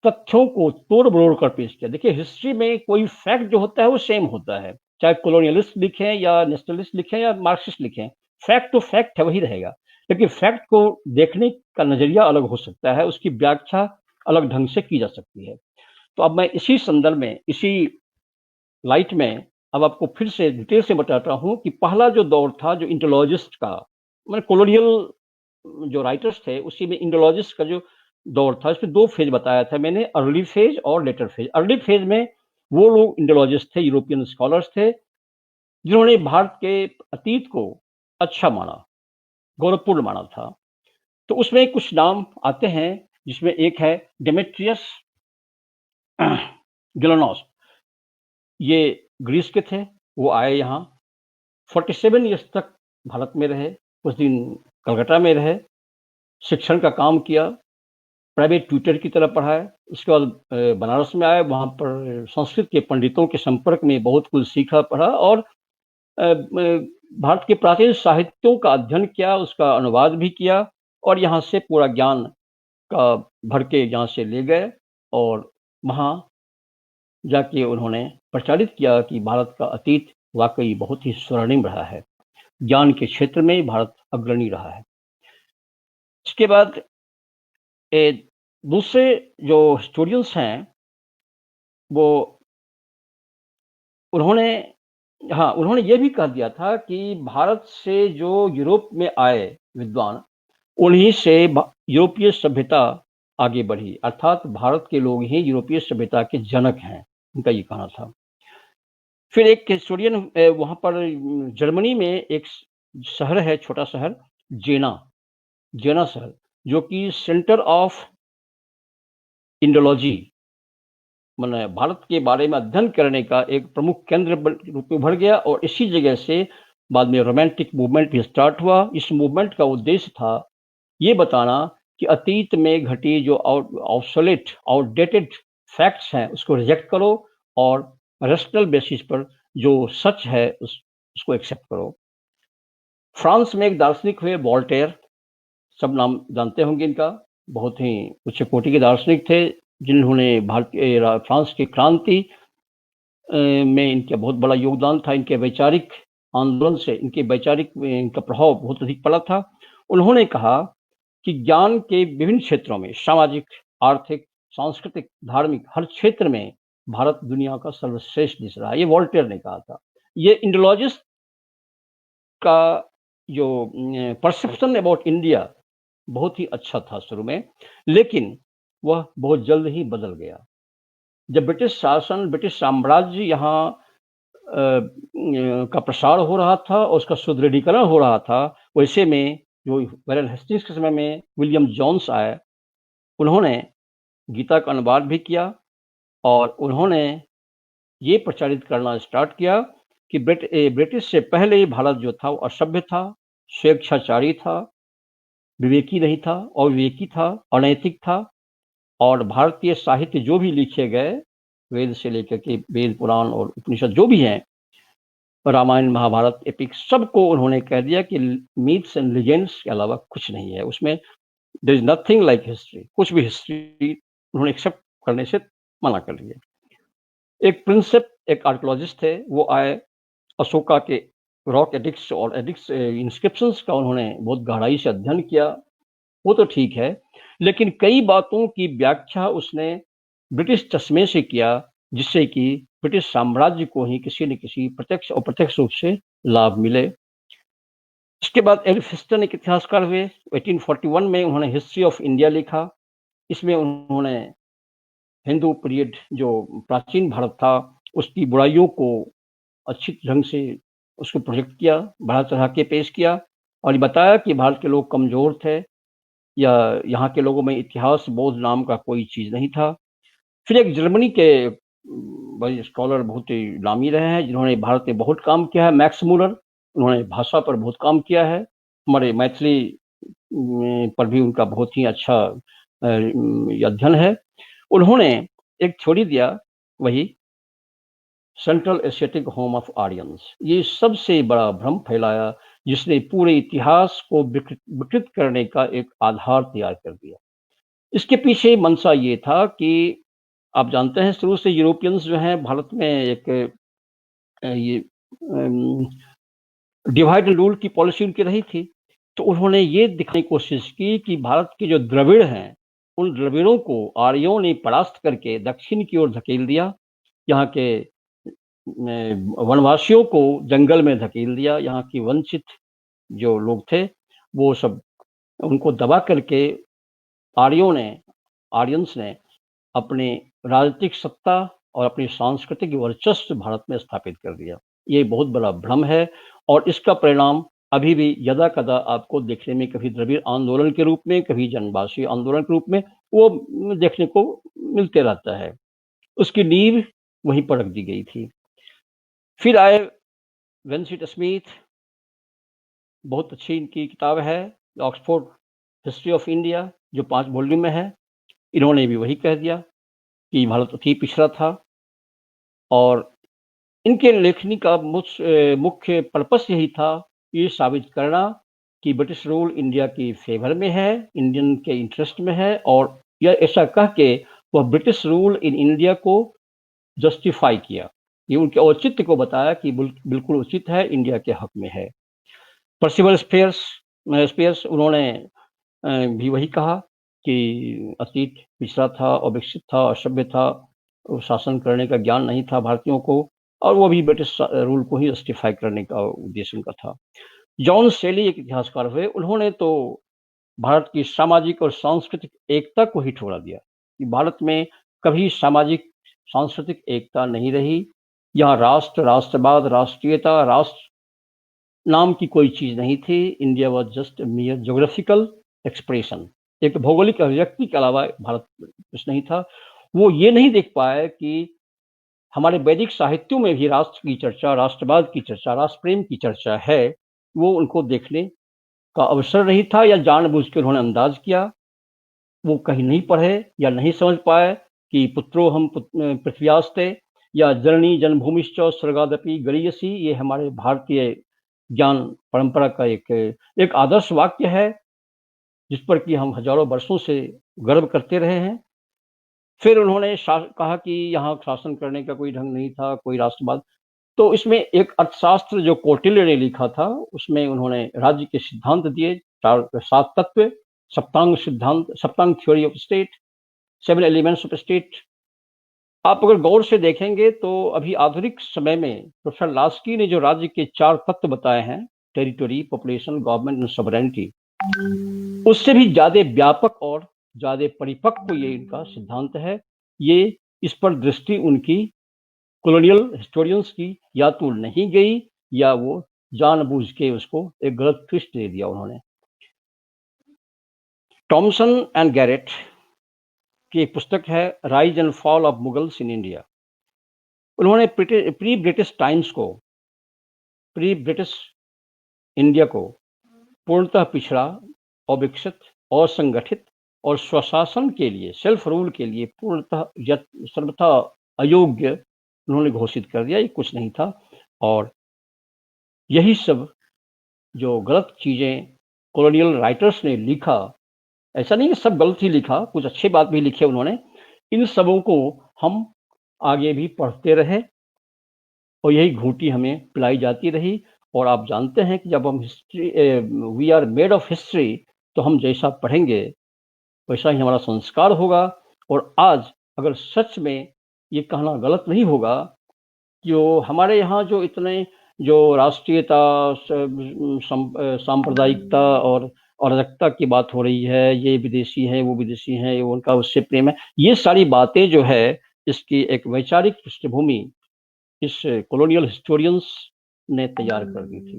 तथ्यों को तोड़-मरोड़ कर पेश किया। देखिए, हिस्ट्री में कोई फैक्ट जो होता है वो सेम होता है, चाहे कॉलोनियलिस्ट लिखें या नेशनलिस्ट लिखें या मार्क्सिस्ट लिखें, फैक्ट तो फैक्ट है, वही रहेगा। लेकिन फैक्ट को देखने का नज़रिया अलग हो सकता है, उसकी व्याख्या अलग ढंग से की जा सकती है। तो अब मैं इसी संदर्भ में, इसी लाइट में अब आपको फिर से डिटेल से बताता हूँ कि पहला जो दौर था, जो इंडोलॉजिस्ट का, मतलब कॉलोनियल जो राइटर्स थे, उसी में इंडोलॉजिस्ट का जो दौर था, इसमें 2 फेज बताया था मैंने, अर्ली फेज और लेटर फेज। अर्ली फेज में वो लोग इंडोलॉजिस्ट थे, यूरोपियन स्कॉलर्स थे, जिन्होंने भारत के अतीत को अच्छा माना, गौरवपूर्ण माना था। तो उसमें कुछ नाम आते हैं, जिसमें एक है डेमेट्रियस गिलानोस। ये ग्रीस के थे, वो आए यहाँ 47 ईयर्स तक भारत में रहे, कुछ दिन कलकत्ता में रहे, शिक्षण का काम किया, प्राइवेट ट्यूटर की तरह पढ़ाया। उसके बाद बनारस में आए, वहाँ पर संस्कृत के पंडितों के संपर्क में बहुत कुछ सीखा, पढ़ा और भारत के प्राचीन साहित्यों का अध्ययन किया, उसका अनुवाद भी किया और यहाँ से पूरा ज्ञान का भर के यहाँ से ले गए और वहाँ जाके उन्होंने प्रचारित किया कि भारत का अतीत वाकई बहुत ही स्वर्णिम रहा है, ज्ञान के क्षेत्र में भारत अग्रणी रहा है। इसके बाद दूसरे जो हिस्टोरियंस हैं, वो उन्होंने ये भी कह दिया था कि भारत से जो यूरोप में आए विद्वान, उन्हीं से यूरोपीय सभ्यता आगे बढ़ी, अर्थात भारत के लोग ही यूरोपीय सभ्यता के जनक हैं, उनका ये कहना था। फिर एक हिस्टोरियन वहाँ पर जर्मनी में एक शहर है, छोटा शहर जेना शहर, जो कि सेंटर ऑफ इंडोलॉजी, माने भारत के बारे में अध्ययन करने का एक प्रमुख केंद्र रूप में उभर गया और इसी जगह से बाद में रोमांटिक मूवमेंट भी स्टार्ट हुआ। इस मूवमेंट का उद्देश्य था ये बताना कि अतीत में घटी जो ऑब्सोलेट, आउटडेटेड फैक्ट्स हैं, उसको रिजेक्ट करो और रेशनल बेसिस पर जो सच है उसको एक्सेप्ट करो। फ्रांस में एक दार्शनिक हुए वोल्टेयर, सब नाम जानते होंगे इनका, बहुत ही उच्च कोटि के दार्शनिक थे, जिन्होंने फ्रांस की क्रांति में इनका बहुत बड़ा योगदान था। इनके वैचारिक आंदोलन से इनका प्रभाव बहुत अधिक पड़ा था। उन्होंने कहा कि ज्ञान के विभिन्न क्षेत्रों में, सामाजिक, आर्थिक, सांस्कृतिक, धार्मिक, हर क्षेत्र में भारत दुनिया का सर्वश्रेष्ठ दिख रहा है। ये वोल्टेयर ने कहा था। ये इंडोलॉजिस्ट का जो परसेप्शन अबाउट इंडिया बहुत ही अच्छा था शुरू में, लेकिन वह बहुत जल्द ही बदल गया। जब ब्रिटिश साम्राज्य यहाँ का प्रसार हो रहा था और उसका सुदृढ़ीकरण हो रहा था, वैसे में जो बैरन हेस्टिंग्स के समय में विलियम जोन्स आए, उन्होंने गीता का अनुवाद भी किया और उन्होंने ये प्रचारित करना स्टार्ट किया कि ब्रिटिश से पहले भारत जो था वो असभ्य था, स्वेच्छाचारी था, विवेकी नहीं था, अविवेकी था, अनैतिक था और भारतीय साहित्य जो भी लिखे गए, वेद से लेकर के वेद, पुराण और उपनिषद जो भी हैं, रामायण, महाभारत, एपिक, सबको उन्होंने कह दिया कि मिथ्स एंड लीजेंड्स के अलावा कुछ नहीं है, उसमें there is nothing like history, कुछ भी हिस्ट्री उन्होंने एक्सेप्ट करने से मना कर दिया। एक प्रिंसेप, एक आर्कियोलॉजिस्ट थे, वो आए, अशोका के रॉक एडिक्ट्स और एडिक्ट्स इंस्क्रिप्शंस का उन्होंने बहुत गहराई से अध्ययन किया, वो तो ठीक है, लेकिन कई बातों की व्याख्या उसने ब्रिटिश चश्मे से किया, जिससे कि ब्रिटिश साम्राज्य को ही किसी न किसी प्रत्यक्ष और अप्रत्यक्ष रूप से लाभ मिले। इसके बाद एल्फिस्टन एक इतिहासकार हुए। 1841 में उन्होंने हिस्ट्री ऑफ इंडिया लिखा। इसमें उन्होंने हिंदू पीरियड जो प्राचीन भारत था उसकी बुराइयों को अच्छी ढंग से उसको प्रोजेक्ट किया, बढ़ा चढ़ा के पेश किया और ये बताया कि भारत के लोग कमजोर थे या यहाँ के लोगों में इतिहास बोध नाम का कोई चीज नहीं था। फिर एक जर्मनी के बड़े स्कॉलर बहुत ही नामी रहे हैं जिन्होंने भारत में बहुत काम किया है, मैक्स मूलर। उन्होंने भाषा पर बहुत काम किया है, हमारे मैथिली पर भी उनका बहुत ही अच्छा अध्ययन है। उन्होंने एक थ्योरी दिया, वही central Asiatic home of Aryans. ये सबसे बड़ा भ्रम फैलाया जिसने पूरे इतिहास को विकृत करने का एक आधार तैयार कर दिया। इसके पीछे मंशा ये था कि आप जानते हैं शुरू से यूरोपियंस जो हैं भारत में एक ये डिवाइड एंड रूल की पॉलिसी उनकी रही थी। तो उन्होंने ये दिखाने की कोशिश की कि भारत के जो द्रविड़ हैं उन द्रविड़ों को आर्यों ने परास्त करके दक्षिण की ओर धकेल दिया, यहाँ के वनवासियों को जंगल में धकेल दिया, यहाँ की वंचित जो लोग थे वो सब उनको दबा करके आर्यंस ने अपने राजनीतिक सत्ता और अपनी सांस्कृतिक वर्चस्व भारत में स्थापित कर दिया। ये बहुत बड़ा भ्रम है और इसका परिणाम अभी भी यदा कदा आपको देखने में कभी द्रविड़ आंदोलन के रूप में, कभी जनवासी आंदोलन के रूप में वो देखने को मिलते रहता है। उसकी नींव वहीं पर रख दी गई थी। फिर आए विंसेंट स्मिथ, बहुत अच्छी इनकी किताब है ऑक्सफोर्ड हिस्ट्री ऑफ इंडिया जो 5 वॉल्यूम में है। इन्होंने भी वही कह दिया कि भारत अति पिछड़ा था और इनके लेखनी का मुख्य पर्पस यही था ये साबित करना कि ब्रिटिश रूल इंडिया की फेवर में है, इंडियन के इंटरेस्ट में है और यह ऐसा कह के वह ब्रिटिश रूल इन इंडिया को जस्टिफाई किया। ये उनके औचित्य को बताया कि बिल्कुल उचित है, इंडिया के हक में है। पर्सिवल स्पेयर्स उन्होंने भी वही कहा कि अतीत पिछड़ा था, अविकसित था, असभ्य था, शासन करने का ज्ञान नहीं था भारतीयों को और वो भी ब्रिटिश रूल को ही जस्टिफाई करने का उद्देश्य उनका था। जॉन सेली एक इतिहासकार हुए, उन्होंने तो भारत की सामाजिक और सांस्कृतिक एकता को ही ठुकरा दिया कि भारत में कभी सामाजिक सांस्कृतिक एकता नहीं रही। यहाँ राष्ट्र, राष्ट्रवाद, राष्ट्रीयता, राष्ट्र नाम की कोई चीज नहीं थी। India was just मियर geographical expression, एक भौगोलिक अभिव्यक्ति के अलावा भारत कुछ नहीं था। वो ये नहीं देख पाए कि हमारे वैदिक साहित्यों में भी राष्ट्र की चर्चा, राष्ट्रवाद की चर्चा, राष्ट्र प्रेम की चर्चा है। वो उनको देखने का अवसर नहीं था या जानबूझ के उन्होंने अंदाज किया। वो कहीं नहीं पढ़े या नहीं समझ पाए कि पुत्रो हम पृथ्व्यास्ते या जननी जन्मभूमिश्च स्वर्गादपि गरीयसी, ये हमारे भारतीय ज्ञान परंपरा का एक आदर्श वाक्य है जिस पर कि हम हजारों वर्षों से गर्व करते रहे हैं। फिर उन्होंने कहा कि यहाँ शासन करने का कोई ढंग नहीं था, कोई राष्ट्रवाद। तो इसमें एक अर्थशास्त्र जो कौटिल्य ने लिखा था उसमें उन्होंने राज्य के सिद्धांत दिए, 7 तत्व, सप्तांग सिद्धांत, सप्तांग theory of state, 7 elements of state. आप अगर गौर से देखेंगे तो अभी आधुनिक समय में प्रोफेसर लास्की ने जो राज्य के 4 तत्व बताए हैं, territory, population, government and sovereignty, उससे भी ज्यादा व्यापक और ज्यादा परिपक्व ये इनका सिद्धांत है। ये इस पर दृष्टि उनकी कॉलोनियल हिस्टोरियंस की या तो नहीं गई या वो जानबूझ के उसको एक गलत ट्विस्ट दे दिया उन्होंने। टॉमसन एंड गैरेट की एक पुस्तक है rise and fall of Mughals in India. उन्होंने प्री ब्रिटिश टाइम्स को, प्री ब्रिटिश इंडिया को पूर्णतः पिछड़ा, अविकसित, असंगठित और स्वशासन के लिए, सेल्फ रूल के लिए पूर्णतः सर्वथा अयोग्य उन्होंने घोषित कर दिया। ये कुछ नहीं था और यही सब जो गलत चीजें कॉलोनियल राइटर्स ने लिखा, ऐसा नहीं है सब गलत ही लिखा, कुछ अच्छी बात भी लिखे उन्होंने, इन सबों को हम आगे भी पढ़ते रहे और यही घूंटी हमें पिलाई जाती रही। और आप जानते हैं कि जब हम history, we are made of history, तो हम जैसा पढ़ेंगे वैसा ही हमारा संस्कार होगा। और आज अगर सच में ये कहना गलत नहीं होगा कि हमारे यहाँ जो इतने जो राष्ट्रीयता, सांप्रदायिकता और अराजकता की बात हो रही है, ये विदेशी हैं, वो विदेशी हैं, ये उनका उससे प्रेम है, ये सारी बातें जो है इसकी एक वैचारिक पृष्ठभूमि इस कॉलोनियल हिस्टोरियंस ने तैयार कर दी थी।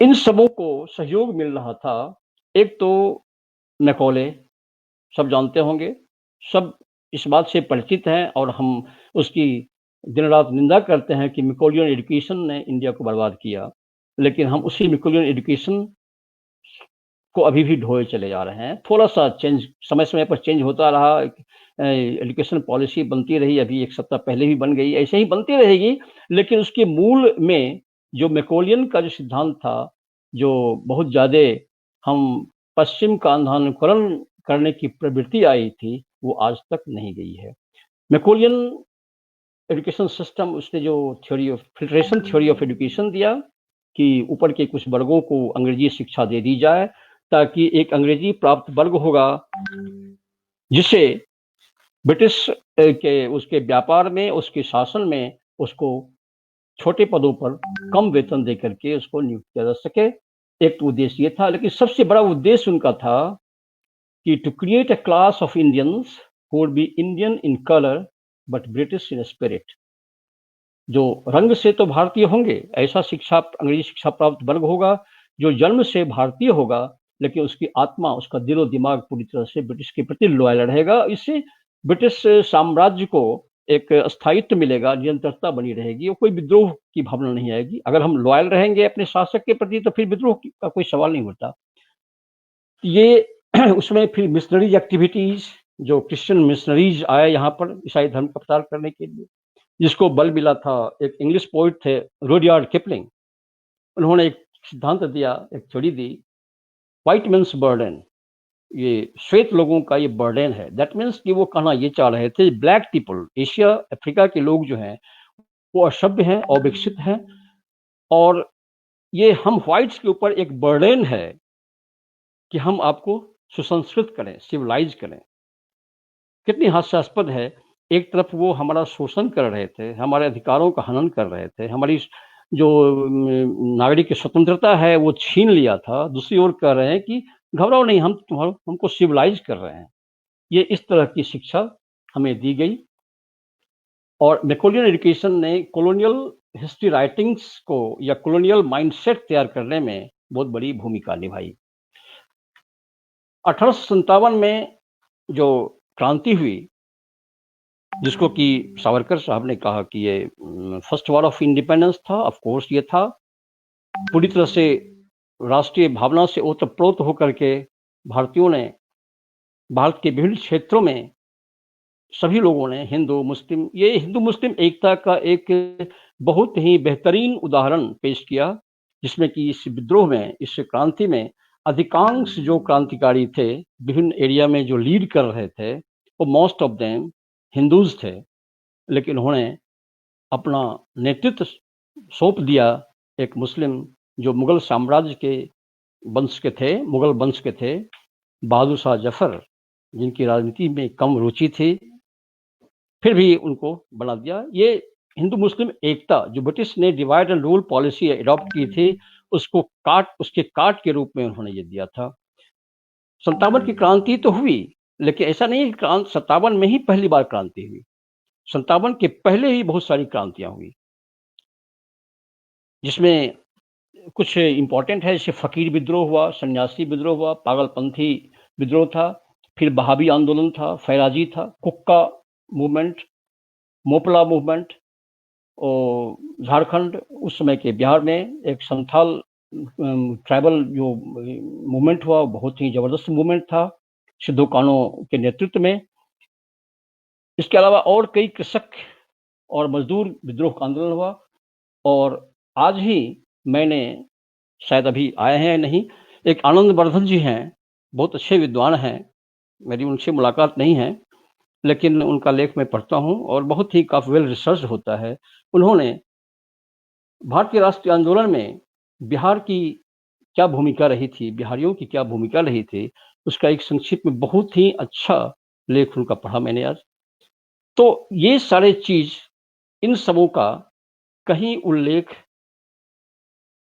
इन सबों को सहयोग मिल रहा था। एक तो मैकॉले, सब जानते होंगे, सब इस बात से परिचित हैं और हम उसकी दिन रात निंदा करते हैं कि मैकॉलियन एजुकेशन ने इंडिया को बर्बाद किया, लेकिन हम उसी मैकॉलियन एजुकेशन को अभी भी ढोए चले जा रहे हैं। थोड़ा सा चेंज समय समय पर चेंज होता रहा, एजुकेशन पॉलिसी बनती रही, अभी एक सप्ताह पहले भी बन गई, ऐसे ही बनती रहेगी, लेकिन उसके मूल में जो मैकॉलियन का जो सिद्धांत था, जो बहुत ज़्यादा हम पश्चिम का अंधानुकरण करने की प्रवृत्ति आई थी, वो आज तक नहीं गई है। मैकॉलियन एजुकेशन सिस्टम, उसने जो theory of filtration, theory of education दिया कि ऊपर के कुछ वर्गों को अंग्रेजी शिक्षा दे दी जाए, ताकि एक अंग्रेजी प्राप्त वर्ग होगा जिसे ब्रिटिश के उसके व्यापार में, उसके शासन में उसको छोटे पदों पर कम वेतन दे करके उसको नियुक्त किया जा सके। एक तो उद्देश्य ये था, लेकिन सबसे बड़ा उद्देश्य उनका था कि to create a class of Indians who would be Indian in colour but British in spirit. जो रंग से तो भारतीय होंगे, ऐसा शिक्षा, अंग्रेजी शिक्षा प्राप्त वर्ग होगा जो जन्म से भारतीय होगा, लेकिन उसकी आत्मा, उसका दिलो दिमाग पूरी तरह से ब्रिटिश के प्रति लॉयल रहेगा। इससे ब्रिटिश साम्राज्य को एक स्थायित्व मिलेगा, निरंतरता बनी रहेगी और कोई विद्रोह की भावना नहीं आएगी। अगर हम लॉयल रहेंगे अपने शासक के प्रति तो फिर विद्रोह का कोई सवाल नहीं होता। ये उसमें फिर मिशनरीज एक्टिविटीज, जो क्रिश्चियन मिशनरीज आए यहाँ पर ईसाई धर्म का प्रचार करने के लिए, जिसको बल मिला था, एक इंग्लिश पोइट थे रुडयार्ड किपलिंग, उन्होंने एक सिद्धांत दिया, एक थ्योरी दी, व्हाइट मैन्स बर्डन, ये श्वेत लोगों का ये बर्डन है। दैट मीन्स कि वो कहना ये चाह रहे थे ब्लैक पीपल, एशिया अफ्रीका के लोग जो हैं वो असभ्य हैं, अविकसित हैं, और ये हम व्हाइट्स के ऊपर एक बर्डन है कि हम आपको सुसंस्कृत करें, सिविलाइज करें। कितनी हास्यास्पद है, एक तरफ वो हमारा शोषण कर रहे थे, हमारे अधिकारों का हनन कर रहे थे, हमारी जो नागरिक की स्वतंत्रता है वो छीन लिया था, दूसरी ओर कह रहे हैं कि घबराओ नहीं, हम हमको सिविलाइज कर रहे हैं। ये इस तरह की शिक्षा हमें दी गई और मैकॉलियन एजुकेशन ने कॉलोनियल हिस्ट्री राइटिंग्स को या कॉलोनियल माइंडसेट तैयार करने में बहुत बड़ी भूमिका निभाई। 1857 में जो क्रांति हुई, जिसको कि सावरकर साहब ने कहा कि ये फर्स्ट वॉर ऑफ इंडिपेंडेंस था, ऑफ कोर्स ये था, पूरी तरह से राष्ट्रीय भावना से ओतप्रोत होकर के भारतीयों ने भारत के विभिन्न क्षेत्रों में सभी लोगों ने, हिंदू मुस्लिम, ये हिंदू मुस्लिम एकता का एक बहुत ही बेहतरीन उदाहरण पेश किया, जिसमें कि इस विद्रोह में, इस क्रांति में अधिकांश जो क्रांतिकारी थे विभिन्न एरिया में जो लीड कर रहे थे, वो मोस्ट ऑफ देम हिंदूज थे, लेकिन उन्होंने अपना नेतृत्व सौंप दिया एक मुस्लिम जो मुगल साम्राज्य के वंश के थे, मुगल वंश के थे, बहादुर शाह जफर, जिनकी राजनीति में कम रुचि थी, फिर भी उनको बना दिया। ये हिंदू मुस्लिम एकता जो ब्रिटिश ने divide and rule policy adopt की थी, उसको उसके काट के रूप में उन्होंने ये दिया था। 57 की क्रांति तो हुई, लेकिन ऐसा नहीं कि 57 में ही पहली बार क्रांति हुई, 57 के पहले ही बहुत सारी क्रांतियां हुई, जिसमें कुछ इंपॉर्टेंट है, जैसे फकीर विद्रोह हुआ, सन्यासी विद्रोह हुआ, पागलपंथी विद्रोह था, फिर बहावी आंदोलन था, फैराजी था, कुक्का मूवमेंट, मोपला मूवमेंट, और झारखंड उस समय के बिहार में एक संथाल ट्राइबल जो मूवमेंट हुआ, बहुत ही जबरदस्त मूवमेंट था सिद्धू कानो के नेतृत्व में। इसके अलावा और कई कृषक और मजदूर विद्रोह का आंदोलन हुआ, और आज ही मैंने, शायद अभी आए हैं नहीं, एक आनंद वर्धन जी हैं, बहुत अच्छे विद्वान हैं, मेरी उनसे मुलाकात नहीं है, लेकिन उनका लेख मैं पढ़ता हूँ और बहुत ही काफी वेल रिसर्च होता है। उन्होंने भारतीय राष्ट्रीय आंदोलन में बिहार की क्या भूमिका रही थी, बिहारियों की क्या भूमिका रही थी, उसका एक संक्षिप्त में बहुत ही अच्छा लेख उनका पढ़ा मैंने आज। तो ये सारे चीज, इन सबों का कहीं उल्लेख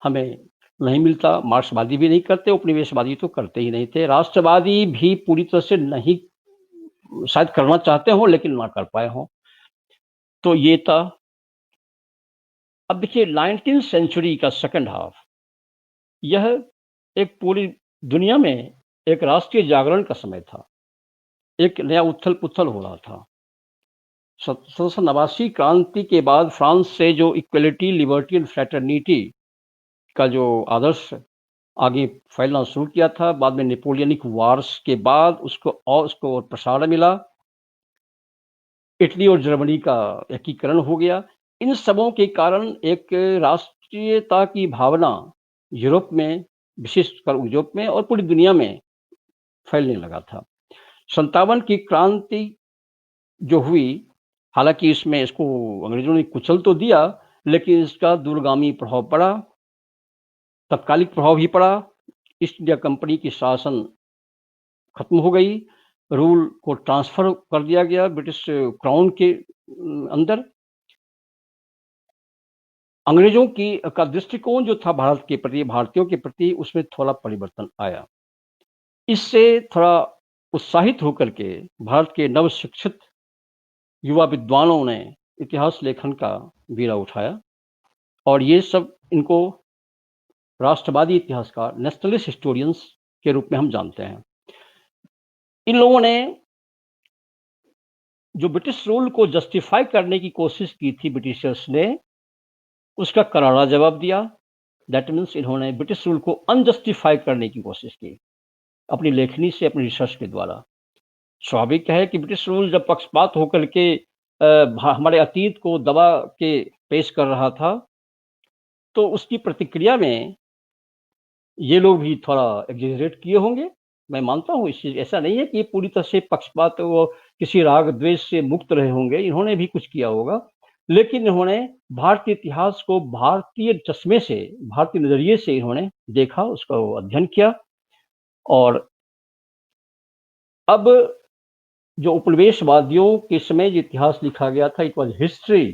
हमें नहीं मिलता। मार्क्सवादी भी नहीं करते, उपनिवेशवादी तो करते ही नहीं थे, राष्ट्रवादी भी पूरी तरह से नहीं शायद करना चाहते हो लेकिन ना कर पाए हो। तो ये था। अब देखिए 19th सेंचुरी का सेकंड हाफ, यह एक पूरी दुनिया में एक राष्ट्रीय जागरण का समय था। एक नया उथल पुथल हो रहा था। 1789 क्रांति के बाद फ्रांस से जो इक्वलिटी, लिबर्टी एंड फ्रेटर्निटी का जो आदर्श आगे फैलना शुरू किया था, बाद में नेपोलियनिक वार्स के बाद उसको प्रसार मिला। इटली और जर्मनी का एकीकरण हो गया। इन सबों के कारण एक राष्ट्रीयता की भावना यूरोप में, विशेषकर यूरोप में और पूरी दुनिया में फैलने लगा था। 57 की क्रांति जो हुई, हालांकि इसमें इसको अंग्रेजों ने कुचल तो दिया, लेकिन इसका दूरगामी प्रभाव पड़ा, तत्कालिक प्रभाव भी पड़ा। ईस्ट इंडिया कंपनी की शासन खत्म हो गई, रूल को ट्रांसफर कर दिया गया ब्रिटिश क्राउन के अंदर। अंग्रेजों का दृष्टिकोण जो था भारत के प्रति, भारतीयों के प्रति, उसमें थोड़ा परिवर्तन आया। इससे थोड़ा उत्साहित होकर के भारत के नव शिक्षित युवा विद्वानों ने इतिहास लेखन का बीड़ा उठाया और ये सब इनको राष्ट्रवादी इतिहासकार, नेशनलिस्ट हिस्टोरियंस के रूप में हम जानते हैं। इन लोगों ने जो ब्रिटिश रूल को जस्टिफाई करने की कोशिश की थी ब्रिटिशर्स ने, उसका करारा जवाब दिया। दैट मीन्स इन्होंने ब्रिटिश रूल को अनजस्टिफाई करने की कोशिश की अपनी लेखनी से, अपनी रिसर्च के द्वारा। स्वाभाविक है कि ब्रिटिश रूल जब पक्षपात होकर के हमारे अतीत को दबा के पेश कर रहा था, तो उसकी प्रतिक्रिया में ये लोग भी थोड़ा एग्जेजरेट किए होंगे। मैं मानता हूँ इस चीज, ऐसा नहीं है कि ये पूरी तरह से पक्षपात वो किसी राग द्वेष से मुक्त रहे होंगे, इन्होंने भी कुछ किया होगा, लेकिन इन्होंने भारतीय इतिहास को भारतीय चश्मे से, भारतीय नजरिए से इन्होंने देखा, उसका अध्ययन किया। और अब जो उपनिवेशवादियों के समय जो इतिहास लिखा गया था, it was history.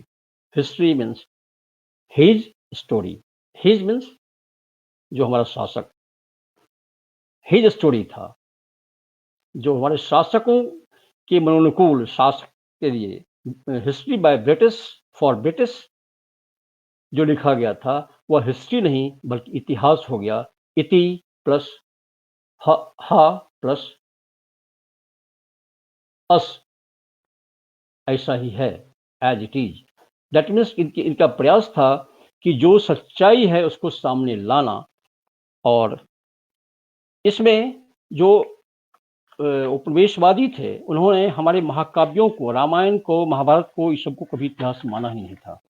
History means his story. His means जो हमारा शासक, हिज स्टोरी था, जो हमारे शासकों के मनोनुकूल शासक के लिए, history by British for British जो लिखा गया था, वह हिस्ट्री नहीं बल्कि इतिहास हो गया। इति प्लस हा प्लस अस, ऐसा ही है, as it is. That means इनका प्रयास था कि जो सच्चाई है उसको सामने लाना। और इसमें जो उपनिवेशवादी थे, उन्होंने हमारे महाकाव्यों को, रामायण को, महाभारत को, इस सबको कभी इतिहास माना ही नहीं था।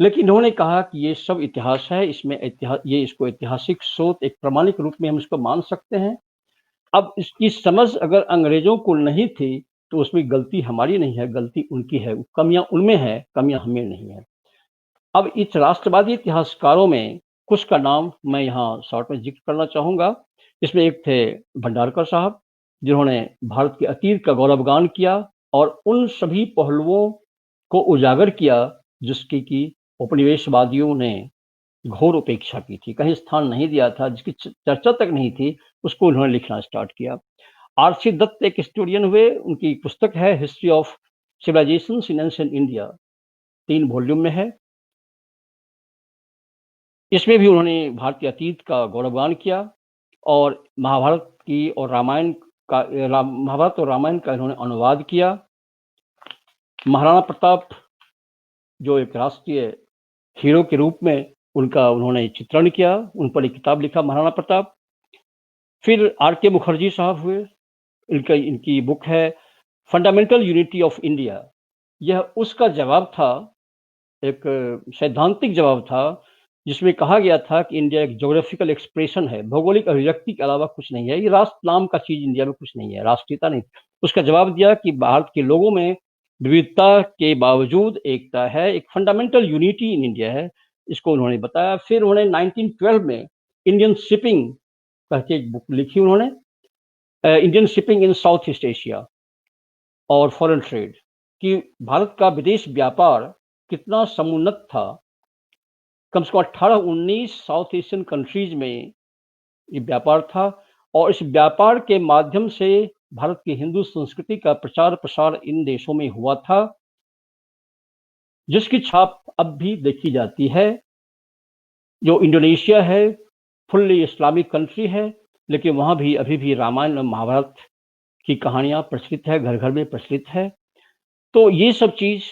लेकिन इन्होंने कहा कि ये सब इतिहास है, इसमें इतिहास, ये इसको ऐतिहासिक स्रोत, एक प्रमाणिक रूप में हम इसको मान सकते हैं। अब इसकी समझ अगर अंग्रेजों को नहीं थी तो उसमें गलती हमारी नहीं है, गलती उनकी है, कमियां उनमें है, कमियां हमें नहीं है। अब इस राष्ट्रवादी इतिहासकारों में कुछ का नाम मैं यहाँ शॉर्ट में जिक्र करना चाहूंगा। इसमें एक थे भंडारकर साहब, जिन्होंने भारत के अतीत का गौरवगान किया और उन सभी पहलुओं को उजागर किया जिसकी कि उपनिवेशवादियों ने घोर उपेक्षा की थी, कहीं स्थान नहीं दिया था, जिसकी चर्चा तक नहीं थी, उसको उन्होंने लिखना स्टार्ट किया। आर.सी. दत्त एक हिस्टोरियन हुए, उनकी पुस्तक है history of civilisations in ancient India, 3 volume में है। इसमें भी उन्होंने भारतीय अतीत का गौरवगान किया और महाभारत की और रामायण का, महाभारत और रामायण का इन्होंने अनुवाद किया। महाराणा प्रताप जो एक राष्ट्रीय हीरो के रूप में उनका उन्होंने चित्रण किया, उन पर एक किताब लिखा, महाराणा प्रताप। फिर आर.के. मुखर्जी साहब हुए, इनकी बुक है फंडामेंटल यूनिटी ऑफ इंडिया। यह उसका जवाब था, एक सैद्धांतिक जवाब था, जिसमें कहा गया था कि इंडिया एक ज्योग्राफिकल एक्सप्रेशन है, भौगोलिक अभिव्यक्ति के अलावा कुछ नहीं है, ये राष्ट्र नाम का चीज इंडिया में कुछ नहीं है, राष्ट्रीयता नहीं। उसका जवाब दिया कि भारत के लोगों में विविधता के बावजूद एकता है, एक फंडामेंटल यूनिटी इन इंडिया है, इसको उन्होंने बताया। फिर उन्होंने 1912 में इंडियन शिपिंग कहकर एक बुक लिखी उन्होंने, Indian shipping in south east Asia और फॉरेन ट्रेड, कि भारत का विदेश व्यापार कितना समुन्नत था, कम से कम 18-19 साउथ एशियन कंट्रीज में ये व्यापार था, और इस व्यापार के माध्यम से भारत की हिंदू संस्कृति का प्रचार प्रसार इन देशों में हुआ था, जिसकी छाप अब भी देखी जाती है। जो इंडोनेशिया है, फुल्ली इस्लामिक कंट्री है, लेकिन वहाँ भी अभी भी रामायण और महाभारत की कहानियाँ प्रचलित है, घर घर में प्रचलित है। तो ये सब चीज़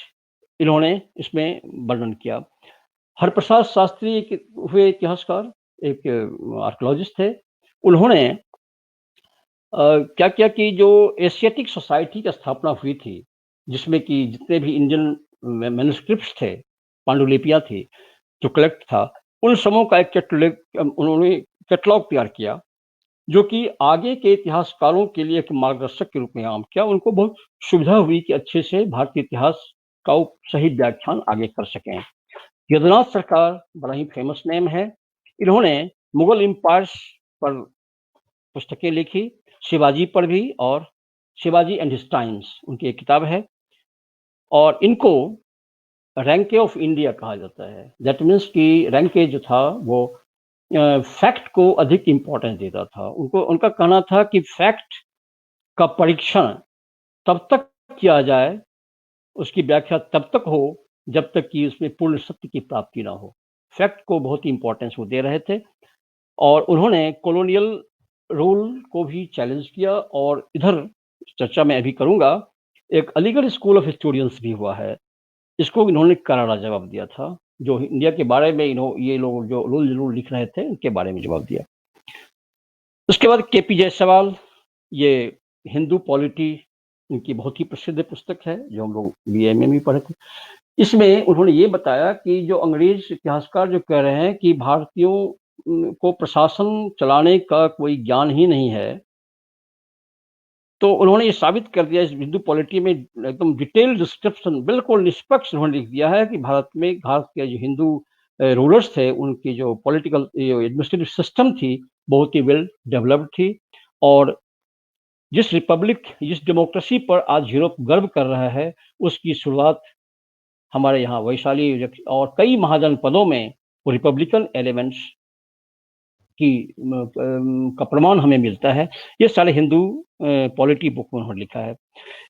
इन्होंने इसमें वर्णन किया। हरप्रसाद शास्त्री एक हुए इतिहासकार, एक आर्कियोलॉजिस्ट थे। उन्होंने क्या किया कि जो एशियाटिक सोसाइटी की स्थापना हुई थी, जिसमें कि जितने भी इंडियन मैन्युस्क्रिप्ट्स थे, पांडुलिपियाँ थी, जो कलेक्ट था, उन सबों का एक उन्होंने कैटलॉग तैयार किया, जो कि आगे के इतिहासकारों के लिए एक मार्गदर्शक के रूप में काम किया। उनको बहुत सुविधा हुई कि अच्छे से भारतीय इतिहास का सही व्याख्यान आगे कर सकें। यदुनाथ सरकार बड़ा ही फेमस नेम है। इन्होंने मुगल एम्पायर्स पर पुस्तकें लिखी, शिवाजी पर भी, और शिवाजी एंड हिज टाइम्स उनकी एक किताब है, और इनको रैंके ऑफ इंडिया कहा जाता है। दैट मीन्स कि रैंके जो था वो फैक्ट को अधिक इम्पोर्टेंस देता था। उनका कहना था कि फैक्ट का परीक्षण तब तक किया जाए, उसकी व्याख्या तब तक हो जब तक कि उसमें पूर्ण सत्य की प्राप्ति ना हो। फैक्ट को बहुत ही इम्पोर्टेंस वो दे रहे थे, और उन्होंने कॉलोनियल रूल को भी चैलेंज किया। और इधर चर्चा मैं अभी करूंगा, एक अलीगढ़ स्कूल ऑफ हिस्टोरियंस भी हुआ है, इसको इन्होंने करारा जवाब दिया था। जो इंडिया के बारे में ये लोग जो रूल लिख रहे थे, उनके बारे में जवाब दिया। उसके बाद केपी जायसवाल, ये हिंदू पॉलिटी, इनकी बहुत ही प्रसिद्ध पुस्तक है, जो हम लोग BA में भी पढ़े थे। इसमें उन्होंने ये बताया कि जो अंग्रेज इतिहासकार जो कह रहे हैं कि भारतीयों को प्रशासन चलाने का कोई ज्ञान ही नहीं है, तो उन्होंने ये साबित कर दिया इस हिंदू पॉलिटी में, एकदम डिटेल डिस्क्रिप्शन, बिल्कुल निष्पक्ष उन्होंने लिख दिया है कि भारत के जो हिंदू रूलर्स थे, उनकी जो पॉलिटिकल एडमिनिस्ट्रेटिव सिस्टम थी, बहुत ही वेल डेवलप्ड थी। और जिस रिपब्लिक, जिस डेमोक्रेसी पर आज यूरोप गर्व कर रहा है, उसकी शुरुआत हमारे यहाँ वैशाली और कई महाजनपदों में वो रिपब्लिकन एलिमेंट्स की का प्रमाण हमें मिलता है। ये सारे हिंदू पॉलिटी बुक में उन्होंने लिखा है।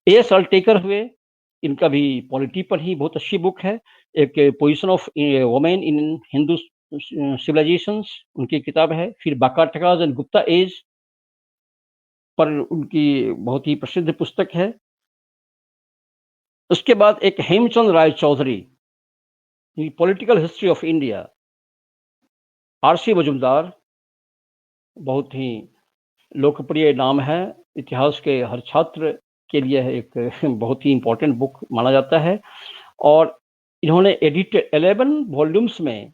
A.S. अल्टेकर हुए, इनका भी पॉलिटी पर ही बहुत अच्छी बुक है, एक position of women in Hindu civilisations उनकी किताब है। फिर बाकाटकाज एंड गुप्ता एज पर उनकी बहुत ही प्रसिद्ध पुस्तक है। उसके बाद एक Hemchand Rai Chaudhuri, political history of India. R.C. Majumdar बहुत ही लोकप्रिय नाम है, इतिहास के हर छात्र के लिए एक बहुत ही इम्पोर्टेंट बुक माना जाता है। और इन्होंने एडिटेड 11 वॉल्यूम्स में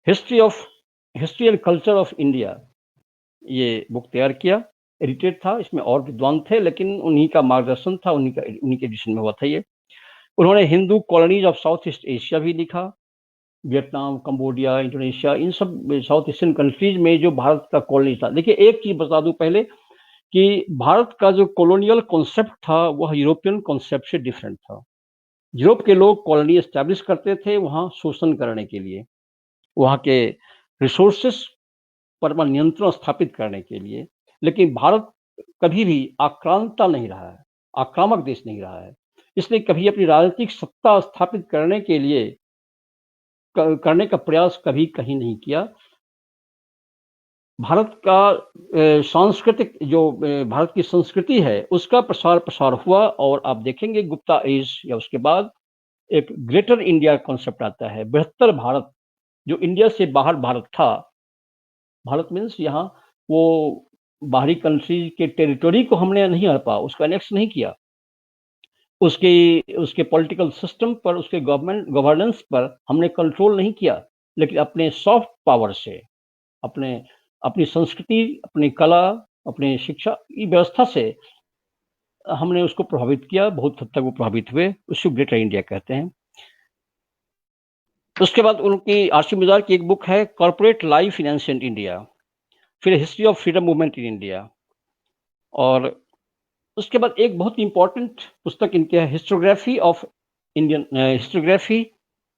history and culture of India ये बुक तैयार किया, एडिटेड था। इसमें और विद्वान थे, लेकिन उन्हीं का मार्गदर्शन था, उन्हीं के एडिशन में हुआ था ये। उन्होंने Hindu colonies of south east Asia भी लिखा, वियतनाम, कंबोडिया, इंडोनेशिया, इन सब साउथ एशियन कंट्रीज में जो भारत का कॉलोनी था। देखिए, एक चीज बता दूं पहले कि भारत का जो कॉलोनियल कॉन्सेप्ट था वह यूरोपियन कॉन्सेप्ट से डिफरेंट था। यूरोप के लोग कॉलोनी एस्टैब्लिश करते थे वहाँ शोषण करने के लिए, वहाँ के रिसोर्सेस पर नियंत्रण स्थापित करने के लिए। लेकिन भारत कभी भी आक्रांता नहीं रहा है, आक्रामक देश नहीं रहा है। इसने कभी अपनी राजनीतिक सत्ता स्थापित करने के लिए करने का प्रयास कभी कहीं नहीं किया। भारत का सांस्कृतिक जो भारत की संस्कृति है उसका प्रसार हुआ। और आप देखेंगे गुप्ता एज या उसके बाद एक ग्रेटर इंडिया कॉन्सेप्ट आता है, बृहत्तर भारत। जो इंडिया से बाहर भारत था, भारत मीन्स यहाँ वो बाहरी कंट्री के टेरिटोरी को हमने नहीं हड़पा, उसको एनेक्स नहीं किया, उसके पॉलिटिकल सिस्टम पर, उसके गवर्नेंस पर हमने कंट्रोल नहीं किया, लेकिन अपने सॉफ्ट पावर से, अपनी संस्कृति, अपनी कला, अपनी शिक्षा की व्यवस्था से हमने उसको प्रभावित किया। बहुत हद तक वो प्रभावित हुए, उसको ग्रेटर इंडिया कहते हैं। उसके बाद उनकी R.C. मजुमदार की एक बुक है corporate life in ancient India, फिर history of freedom movement in India. और उसके बाद एक बहुत इंपॉर्टेंट पुस्तक इनकी है हिस्टोग्राफी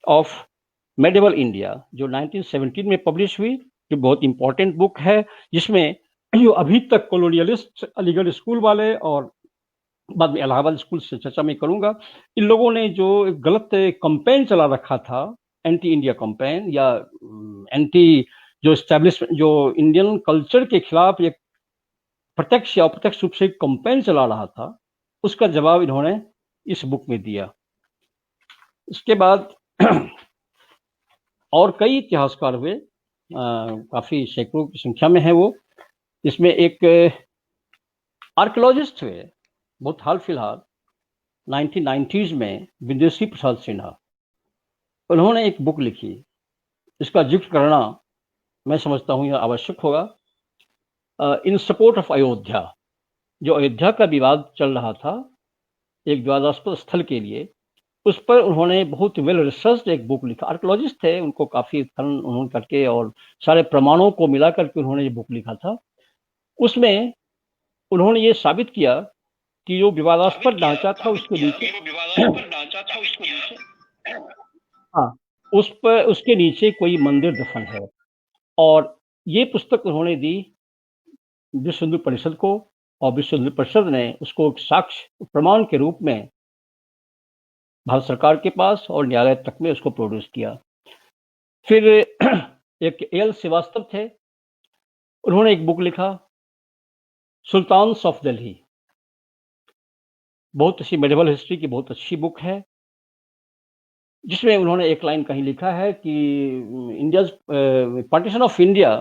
ऑफ मेडिवल इंडिया, जो 1917 में पब्लिश हुई, जो बहुत इंपॉर्टेंट बुक है, जिसमें जो अभी तक कॉलोनियलिस्ट अलीगढ़ स्कूल वाले और बाद में इलाहाबाद स्कूल से चर्चा मैं करूंगा, इन लोगों ने जो एक गलत कंपेन चला रखा था, एंटी इंडिया कंपेन या एंटी जो एस्टैब्लिशमेंट, जो इंडियन कल्चर के खिलाफ एक प्रत्यक्ष या अप्रत्यक्ष रूप से कंपेन चला रहा था, उसका जवाब इन्होंने इस बुक में दिया। इसके बाद और कई इतिहासकार हुए, काफी सैकड़ों की संख्या में है वो। इसमें एक आर्कियोलॉजिस्ट हुए बहुत हाल फिलहाल 1990s में, विदेशी प्रसाद सिन्हा। उन्होंने एक बुक लिखी, इसका जिक्र करना मैं समझता हूँ यह आवश्यक होगा, इन सपोर्ट ऑफ अयोध्या। जो अयोध्या का विवाद चल रहा था एक विवादास्पद स्थल के लिए, उस पर उन्होंने बहुत वेल रिसर्च एक बुक लिखा। आर्कियोलॉजिस्ट थे, उनको काफी खनन उन्होंने करके और सारे प्रमाणों को मिला करके उन्होंने ये बुक लिखा था। उसमें उन्होंने ये साबित किया कि जो विवादास्पद ढांचा था उसके नीचे हाँ, उस पर उसके नीचे कोई मंदिर दफन है। और ये पुस्तक उन्होंने दी विश्व हिंदू परिषद को, और विश्व हिंदू परिषद ने उसको एक साक्ष्य प्रमाण के रूप में भारत सरकार के पास और न्यायालय तक में उसको प्रोड्यूस किया। फिर एक एल श्रीवास्तव थे, उन्होंने एक बुक लिखा सुल्तान्स ऑफ दिल्ली, बहुत अच्छी मेडिवल हिस्ट्री की बहुत अच्छी बुक है, जिसमें उन्होंने एक लाइन कहीं लिखा है कि India partition of India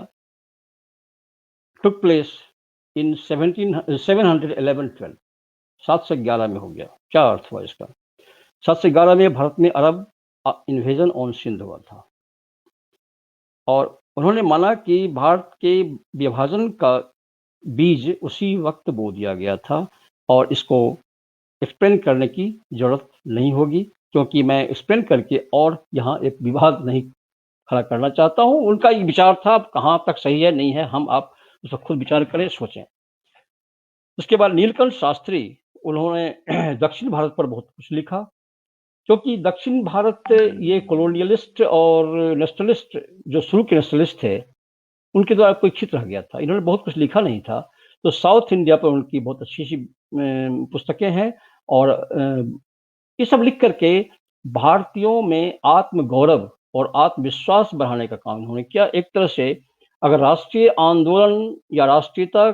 took place in 711-12, 7 से 11 में हो गया। क्या अर्थ हुआ इसका? 7 से 11 में भारत में अरब इन्वेजन ऑन सिंध हुआ था, और उन्होंने माना कि भारत के विभाजन का बीज उसी वक्त बो दिया गया था, और इसको एक्सप्लेन करने की जरूरत नहीं होगी, क्योंकि मैं एक्सप्लेन करके और यहाँ एक विवाद नहीं खड़ा करना चाहता हूँ। उनका एक विचार था, अब कहाँ तक सही है नहीं है हम आप उस पर खुद विचार करें, सोचें। उसके बाद नीलकंठ शास्त्री, उन्होंने दक्षिण भारत पर बहुत कुछ लिखा, क्योंकि दक्षिण भारत ये कॉलोनियलिस्ट और नेशनलिस्ट, जो शुरू के नेशनलिस्ट थे, उनके द्वारा कोई चित्र रह गया था। इन्होंने बहुत कुछ लिखा नहीं था, तो साउथ इंडिया पर उनकी बहुत अच्छी सी पुस्तकें हैं, और ये सब लिख करके भारतीयों में आत्मगौरव और आत्मविश्वास बढ़ाने का काम उन्होंने किया। एक तरह से अगर राष्ट्रीय आंदोलन या राष्ट्रीयता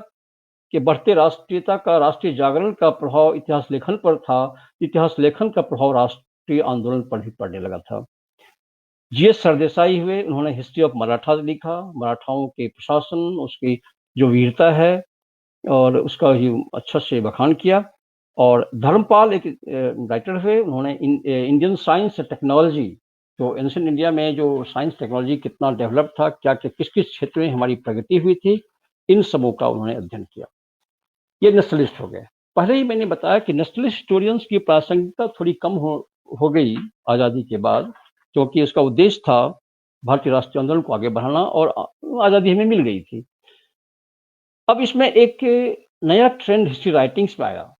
के बढ़ते राष्ट्रीयता का, राष्ट्रीय जागरण का प्रभाव इतिहास लेखन पर था, इतिहास लेखन का प्रभाव राष्ट्रीय आंदोलन पर भी पड़ने लगा था। जीएस सरदेसाई हुए, उन्होंने हिस्ट्री ऑफ मराठा लिखा, मराठाओं के प्रशासन, उसकी जो वीरता है और उसका ही अच्छा से बखान किया। और धर्मपाल एक राइटर हुए, उन्होंने इंडियन साइंस टेक्नोलॉजी, जो एंशिएंट इंडिया में जो साइंस टेक्नोलॉजी कितना डेवलप था, क्या क्या किस किस क्षेत्र में हमारी प्रगति हुई थी, इन सबों का उन्होंने अध्ययन किया। ये नेशनलिस्ट हो गए। पहले ही मैंने बताया कि नेशनलिस्ट हिस्टोरियंस की प्रासंगिकता थोड़ी कम हो गई आज़ादी के बाद, क्योंकि उसका उद्देश्य था भारतीय राष्ट्रीय आंदोलन को आगे बढ़ाना, और आज़ादी हमें मिल गई थी। अब इसमें एक नया ट्रेंड हिस्ट्री राइटिंग्स में आया।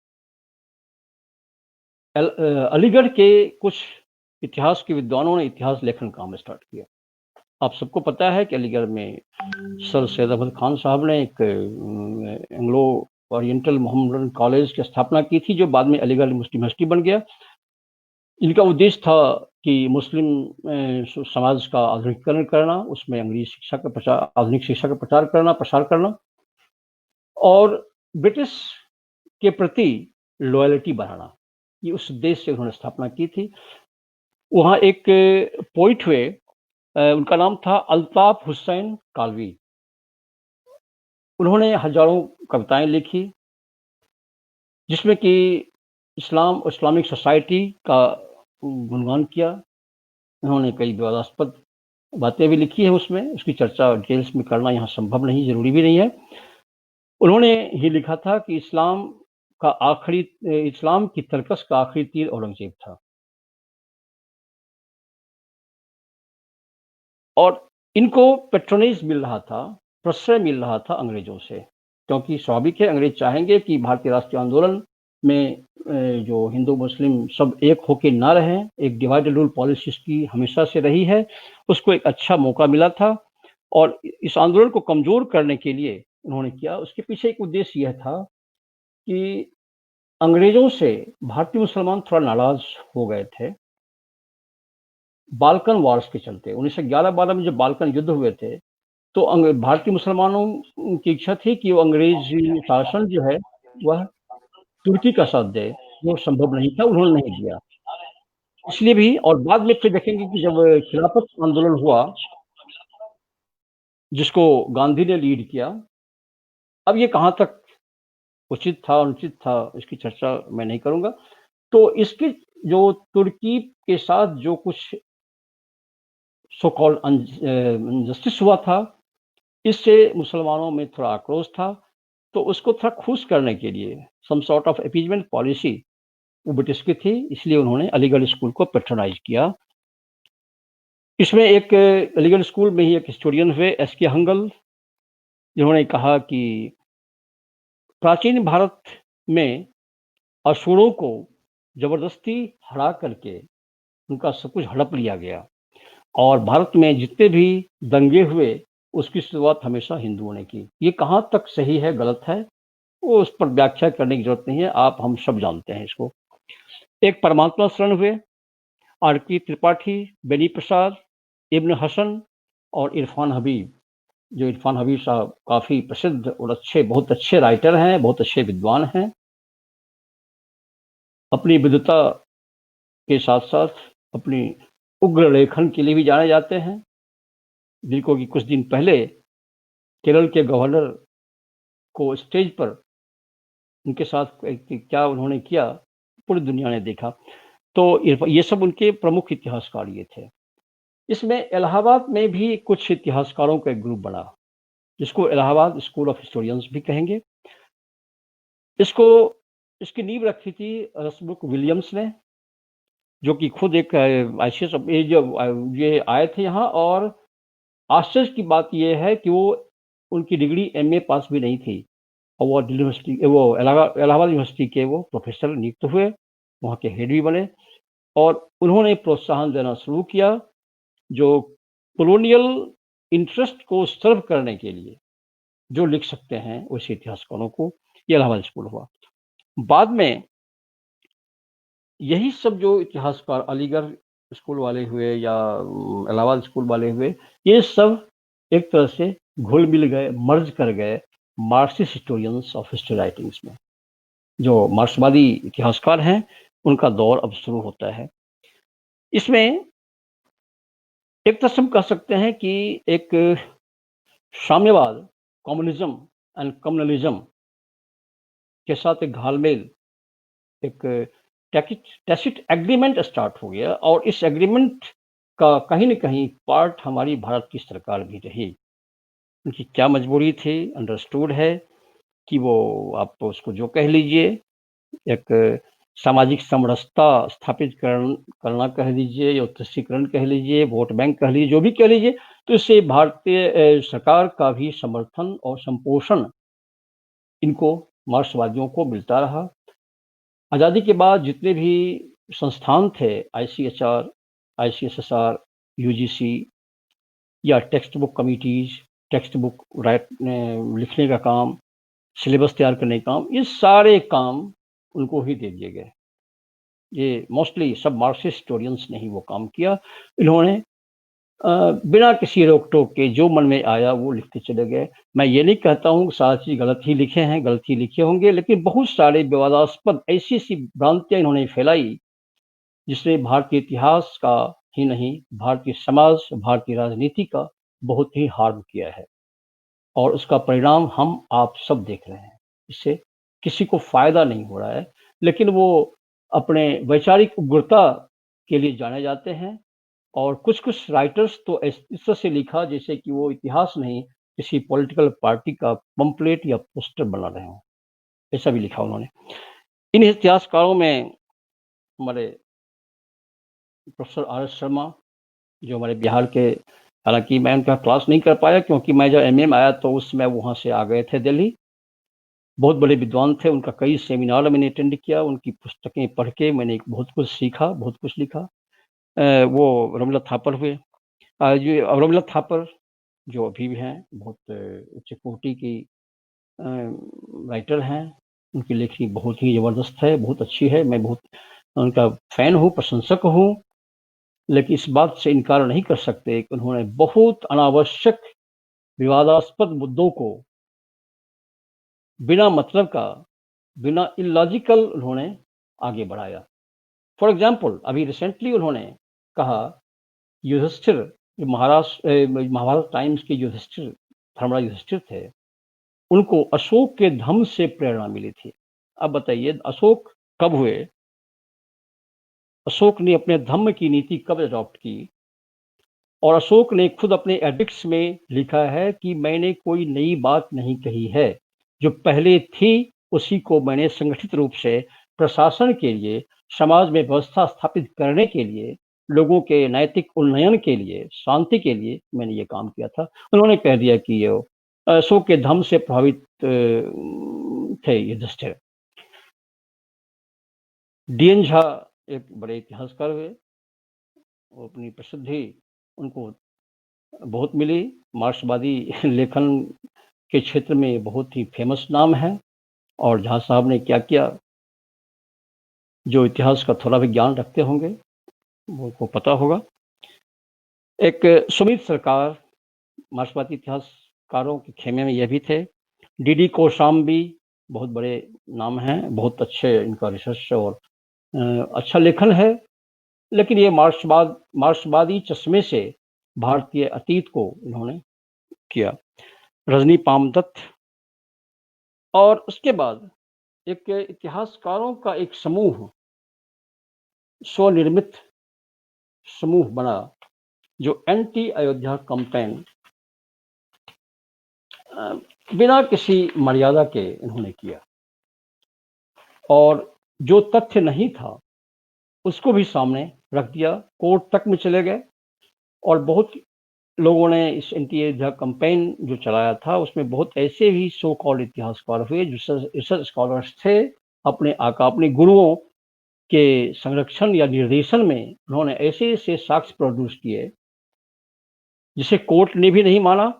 अलीगढ़ के कुछ इतिहास के विद्वानों ने इतिहास लेखन काम स्टार्ट किया। आप सबको पता है कि अलीगढ़ में सर सैयद अहमद खान साहब ने एक एंग्लो ओरिएंटल मोहम्मदन कॉलेज की स्थापना की थी, जो बाद में अलीगढ़ मुस्लिम यूनिवर्सिटी बन गया। इनका उद्देश्य था कि मुस्लिम समाज का आधुनिकीकरण करना, उसमें अंग्रेजी शिक्षा का प्रचार, आधुनिक शिक्षा का प्रसार करना, और ब्रिटिश के प्रति लॉयल्टी बढ़ाना। ये उस उद्देश्य से उन्होंने स्थापना की थी। वहाँ एक पोइट हुए, उनका नाम था अल्ताफ हुसैन कालवी। उन्होंने हजारों कविताएं लिखी, जिसमें कि इस्लामिक सोसाइटी का गुणगान किया। उन्होंने कई विवादास्पद बातें भी लिखी है उसमें, उसकी चर्चा डिटेल्स में करना यहाँ संभव नहीं, जरूरी भी नहीं है। उन्होंने ही लिखा था कि इस्लाम की तरकस का आखिरी तीर औरंगजेब था, और इनको पेट्रोनेज मिल रहा था, प्रश्रय मिल रहा था अंग्रेजों से, क्योंकि स्वाभाविक है अंग्रेज चाहेंगे कि भारतीय राष्ट्रीय आंदोलन में जो हिंदू मुस्लिम सब एक होके ना रहें, एक डिवाइड एंड रूल पॉलिसी की हमेशा से रही है, उसको एक अच्छा मौका मिला था और इस आंदोलन को कमजोर करने के लिए उन्होंने किया। उसके पीछे एक उद्देश्य यह था कि अंग्रेजों से भारतीय मुसलमान थोड़ा नाराज हो गए थे बाल्कन वॉर्स के चलते। 1911-12 में जब बाल्कन युद्ध हुए थे तो भारतीय मुसलमानों की इच्छा थी कि वो अंग्रेजी शासन जो है वह तुर्की का साथ दे, वो संभव नहीं था, उन्होंने नहीं दिया। इसलिए भी और बाद में फिर देखेंगे कि जब खिलाफत आंदोलन हुआ जिसको गांधी ने लीड किया, अब ये कहाँ तक उचित था अनुचित था इसकी चर्चा मैं नहीं करूंगा। तो इसके जो तुर्की के साथ जो कुछ सो कॉल्ड इनजस्टिस हुआ था, इससे मुसलमानों में थोड़ा आक्रोश था, तो उसको थोड़ा खुश करने के लिए some sort of appeasement policy वो ब्रिटिश की थी, इसलिए उन्होंने अलीगढ़ स्कूल को पैट्रोनाइज किया। इसमें एक अलीगढ़ स्कूल में ही एक हिस्टोरियन हुए एस.के. हंगल, जिन्होंने कहा कि प्राचीन भारत में असुरों को जबरदस्ती हरा करके उनका सब कुछ हड़प लिया गया और भारत में जितने भी दंगे हुए उसकी शुरुआत हमेशा हिंदुओं ने की। ये कहाँ तक सही है गलत है वो उस पर व्याख्या करने की जरूरत नहीं है, आप हम सब जानते हैं इसको। एक परमात्मा शरण हुए आर.के. त्रिपाठी, बेनी प्रसाद, इब्न हसन और इरफान हबीब। जो इरफान हबीब साहब काफी प्रसिद्ध और अच्छे, बहुत अच्छे राइटर हैं, बहुत अच्छे विद्वान हैं, अपनी विद्वता के साथ साथ अपनी उग्र लेखन के लिए भी जाने जाते हैं, जिनको कि कुछ दिन पहले केरल के गवर्नर को स्टेज पर उनके साथ क्या उन्होंने किया पूरी दुनिया ने देखा। तो ये सब उनके प्रमुख इतिहासकार ये थे। इसमें इलाहाबाद में भी कुछ इतिहासकारों का एक ग्रुप बना जिसको इलाहाबाद स्कूल ऑफ हिस्टोरियंस भी कहेंगे। इसकी नींव रखी थी रसब्रुक विलियम्स ने, जो कि खुद एक ICS ये आए थे यहाँ, और आश्चर्य की बात यह है कि वो उनकी डिग्री MA पास भी नहीं थी और वो इलाहाबाद यूनिवर्सिटी के वो प्रोफेसर नियुक्त हुए, वहाँ के हेड भी बने और उन्होंने प्रोत्साहन देना शुरू किया जो कॉलोनियल इंटरेस्ट को सर्व करने के लिए जो लिख सकते हैं उस इतिहासकारों को, ये इलाहाबाद स्कूल हुआ। बाद में यही सब जो इतिहासकार अलीगढ़ स्कूल वाले हुए या इलाहाबाद स्कूल वाले हुए, ये सब एक तरह से घुल मिल गए, मर्ज कर गए Marxist historians of history writings में। जो मार्क्सवादी इतिहासकार हैं उनका दौर अब शुरू होता है। इसमें एक तरह से हम कह सकते हैं कि एक साम्यवाद, कम्युनिज्म एंड कम्युनलिज्म के साथ एक घालमेल, एक टैसिट एग्रीमेंट स्टार्ट हो गया और इस एग्रीमेंट का कहीं न कहीं पार्ट हमारी भारत की सरकार भी रही। उनकी क्या मजबूरी थी अंडरस्टूड है कि वो आप उसको जो कह लीजिए एक सामाजिक समरसता स्थापित करना कह लीजिए या तुष्टीकरण कह लीजिए, वोट बैंक कह लीजिए, जो भी कह लीजिए, तो इससे भारतीय सरकार का भी समर्थन और संपोषण इनको मार्क्सवादियों को मिलता रहा। आज़ादी के बाद जितने भी संस्थान थे ICHR, ICSSR, UGC या text book committees, text book लिखने का काम, सिलेबस तैयार करने का काम, ये सारे काम उनको ही दे दिए गए। ये मोस्टली सब मार्क्सिस्ट हिस्टोरियंस ने ही वो काम किया। इन्होंने बिना किसी रोक टोक के जो मन में आया वो लिखते चले गए। मैं ये नहीं कहता हूँ सारी चीज गलत ही लिखे हैं, गलत ही लिखे होंगे, लेकिन बहुत सारे विवादास्पद ऐसी ऐसी भ्रांतियां इन्होंने फैलाई जिसने भारतीय इतिहास का ही नहीं, भारतीय समाज, भारतीय राजनीति का बहुत ही हार्म किया है और उसका परिणाम हम आप सब देख रहे हैं। इससे किसी को फायदा नहीं हो रहा है, लेकिन वो अपने वैचारिक उग्रता के लिए जाने जाते हैं और कुछ राइटर्स तो इस तरह से लिखा जैसे कि वो इतिहास नहीं, किसी पॉलिटिकल पार्टी का पंपलेट या पोस्टर बना रहे हो, ऐसा भी लिखा उन्होंने। इन इतिहासकारों में हमारे प्रोफेसर R.S. शर्मा, जो हमारे बिहार के, हालांकि मैं उनका क्लास नहीं कर पाया क्योंकि मैं जब MM आया तो उस समय वहाँ से आ गए थे दिल्ली। बहुत बड़े विद्वान थे, उनका कई सेमिनार मैंने अटेंड किया, उनकी पुस्तकें पढ़ के मैंने बहुत कुछ सीखा, बहुत कुछ लिखा। वो रमला थापर हुए। जो रमला थापर जो अभी भी हैं, बहुत उच्च कोटि की राइटर हैं, उनकी लेखनी बहुत ही ज़बरदस्त है, बहुत अच्छी है, मैं बहुत उनका फ़ैन हूँ, प्रशंसक हूँ। लेकिन इस बात से इनकार नहीं कर सकते कि उन्होंने बहुत अनावश्यक विवादास्पद मुद्दों को बिना मतलब का, बिना इलॉजिकल उन्होंने आगे बढ़ाया। फॉर एग्जाम्पल, अभी रिसेंटली उन्होंने कहा, युधिष्ठिर, महाभारत टाइम्स के युधिष्ठिर, धर्मराज युधिष्ठिर थे, उनको अशोक के धम्म से प्रेरणा मिली थी। अब बताइए, अशोक कब हुए? अशोक ने अपने धम्म की नीति कब अडॉप्ट की? और अशोक ने खुद अपने एडिक्ट्स में लिखा है कि मैंने कोई नई बात नहीं कही है, जो पहले थी उसी को मैंने संगठित रूप से प्रशासन के लिए, समाज में व्यवस्था स्थापित करने के लिए, लोगों के नैतिक उन्नयन के लिए, शांति के लिए मैंने ये काम किया था। उन्होंने कह दिया कि ये अशोक के धम्म से प्रभावित थे युधिष्ठिर। डीएन झा एक बड़े इतिहासकार हुए, वो अपनी प्रसिद्धि उनको बहुत मिली, मार्क्सवादी लेखन के क्षेत्र में बहुत ही फेमस नाम है। और झा साहब ने क्या किया, जो इतिहास का थोड़ा भी ज्ञान रखते होंगे वो उनको पता होगा। एक सुमित सरकार मार्क्सवादी इतिहासकारों के खेमे में ये भी थे। डीडी कोशाम्बी बहुत बड़े नाम हैं, बहुत अच्छे इनका रिसर्च और अच्छा लेखन है। लेकिन ये मार्क्सवादी चश्मे से भारतीय अतीत को इन्होंने किया। रजनी पामदत्त, और उसके बाद एक इतिहासकारों का एक समूह, स्वनिर्मित समूह बना, जो एंटी अयोध्या कैंपेन बिना किसी मर्यादा के इन्होंने किया, और जो तथ्य नहीं था उसको भी सामने रख दिया, कोर्ट तक में चले गए। और बहुत लोगों ने इस एंटी अयोध्या कैंपेन जो चलाया था, उसमें बहुत ऐसे भी सो कॉल्ड इतिहासकार हुए जो रिसर्च स्कॉलर्स थे, अपने गुरुओं के संरक्षण या निर्देशन में उन्होंने ऐसे ऐसे साक्ष्य प्रोड्यूस किए जिसे कोर्ट ने भी नहीं माना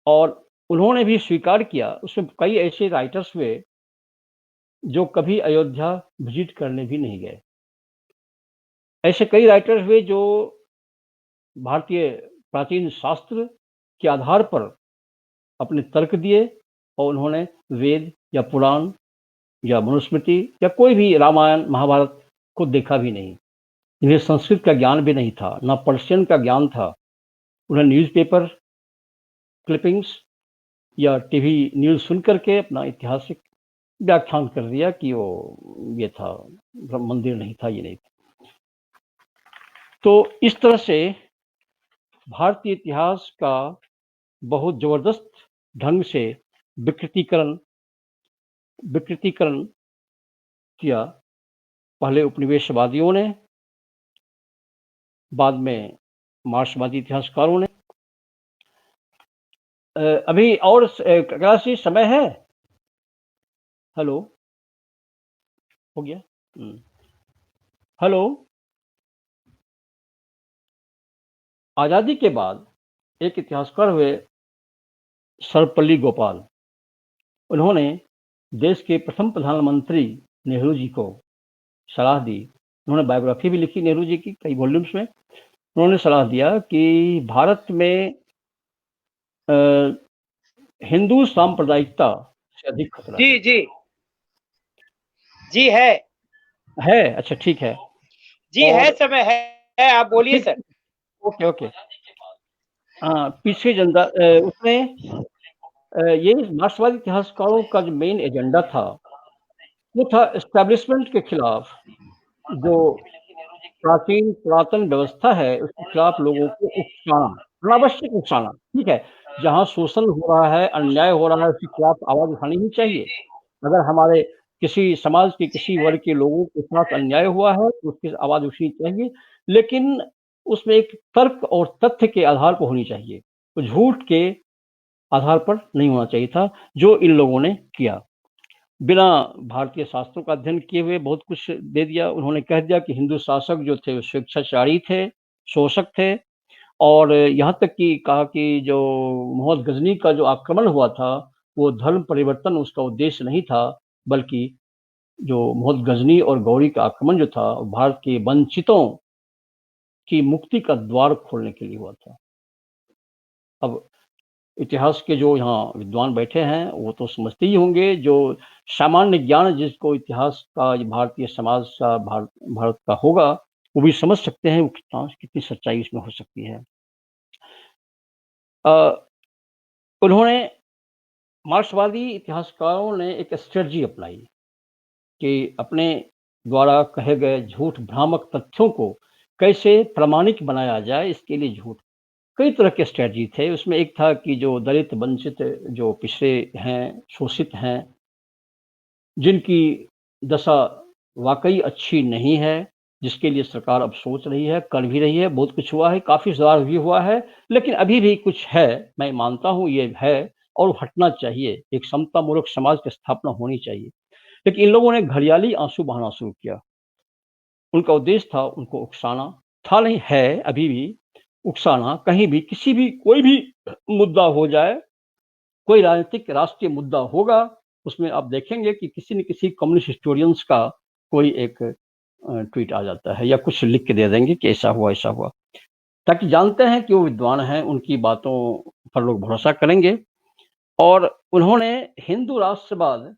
और उन्होंने भी स्वीकार किया। उसमें कई ऐसे राइटर्स हुए जो कभी अयोध्या विजिट करने भी नहीं गए। ऐसे कई राइटर्स हुए जो भारतीय प्राचीन शास्त्र के आधार पर अपने तर्क दिए, और उन्होंने वेद या पुराण या मनुस्मृति या कोई भी रामायण महाभारत को देखा भी नहीं। इन्हें संस्कृत का ज्ञान भी नहीं था, ना पर्शियन का ज्ञान था। उन्हें न्यूज़पेपर क्लिपिंग्स या टीवी न्यूज़ सुन करके अपना ऐतिहासिक व्याख्यान कर दिया कि वो ये था, मंदिर नहीं था, ये नहीं था। तो इस तरह से भारतीय इतिहास का बहुत जबरदस्त ढंग से विकृतीकरण किया, पहले उपनिवेशवादियों ने, बाद में मार्क्सवादी इतिहासकारों ने। अभी और क्लास समय है? हेलो, हो गया? हेलो। आज़ादी के बाद एक इतिहासकार हुए सर्वपल्ली गोपाल। उन्होंने देश के प्रथम प्रधानमंत्री नेहरू जी को सलाह दी। उन्होंने बायोग्राफी भी लिखी नेहरू जी की कई वॉल्यूम्स में। उन्होंने सलाह दिया कि भारत में हिंदू सांप्रदायिकता से अधिक खतरा जी जी जी है। अच्छा, ठीक है जी, है समय है, आप बोलिए सर। ओके। पीछे जनता उसमें ये मार्क्सवादी इतिहासकारों का जो मेन एजेंडा था वो था एस्टैब्लिशमेंट के खिलाफ, जो पुरातन व्यवस्था है उसके खिलाफ लोगों को उकसाना, अनावश्यक उकसाना। ठीक है, जहाँ शोषण हो रहा है, अन्याय हो रहा है, उसके खिलाफ आवाज उठानी ही चाहिए। अगर हमारे किसी समाज के किसी वर्ग के लोगों के साथ अन्याय हुआ है तो उसकी आवाज उठनी चाहिए, लेकिन उसमें एक तर्क और तथ्य के आधार पर होनी चाहिए, तो झूठ के आधार पर नहीं होना चाहिए था, जो इन लोगों ने किया। बिना भारतीय शास्त्रों का अध्ययन किए हुए बहुत कुछ दे दिया। उन्होंने कह दिया कि हिंदू शासक जो थे वो स्वेच्छाचारी थे, शोषक थे, और यहाँ तक कि कहा कि जो मोहम्मद गजनी का जो आक्रमण हुआ था वो धर्म परिवर्तन उसका उद्देश्य नहीं था, बल्कि जो मोहम्मद गजनी और गौरी का आक्रमण जो था भारत के वंचितों की मुक्ति का द्वार खोलने के लिए हुआ था। अब इतिहास के जो यहाँ विद्वान बैठे हैं वो तो समझते ही होंगे, जो सामान्य ज्ञान जिसको इतिहास का, भारतीय समाज का, भारत का होगा, वो भी समझ सकते हैं वो कितनी सच्चाई इसमें हो सकती है। उन्होंने, मार्क्सवादी इतिहासकारों ने एक स्ट्रेटजी अपनाई कि अपने द्वारा कहे गए झूठ भ्रामक तथ्यों को कैसे प्रामाणिक बनाया जाए, इसके लिए झूठ कई तरह के स्ट्रेटजी थे। उसमें एक था कि जो दलित, वंचित, जो पिछड़े हैं, शोषित हैं, जिनकी दशा वाकई अच्छी नहीं है, जिसके लिए सरकार अब सोच रही है, कर भी रही है, बहुत कुछ हुआ है, काफ़ी सुधार भी हुआ है, लेकिन अभी भी कुछ है, मैं मानता हूँ ये है और हटना चाहिए। एक समतामूलक समाज की स्थापना होनी चाहिए। लेकिन इन लोगों ने घड़ियाली आंसू बहाना शुरू किया। उनका उद्देश्य था उनको उकसाना, था नहीं, है अभी भी उकसाना। कहीं भी किसी भी कोई भी मुद्दा हो जाए, कोई राजनीतिक राष्ट्रीय मुद्दा होगा, उसमें आप देखेंगे कि किसी न किसी कम्युनिस्ट हिस्टोरियंस का कोई एक ट्वीट आ जाता है या कुछ लिख के दे देंगे कि ऐसा हुआ, ऐसा हुआ, ताकि जानते हैं कि वो विद्वान हैं, उनकी बातों पर लोग भरोसा करेंगे। और उन्होंने हिंदू राष्ट्रवाद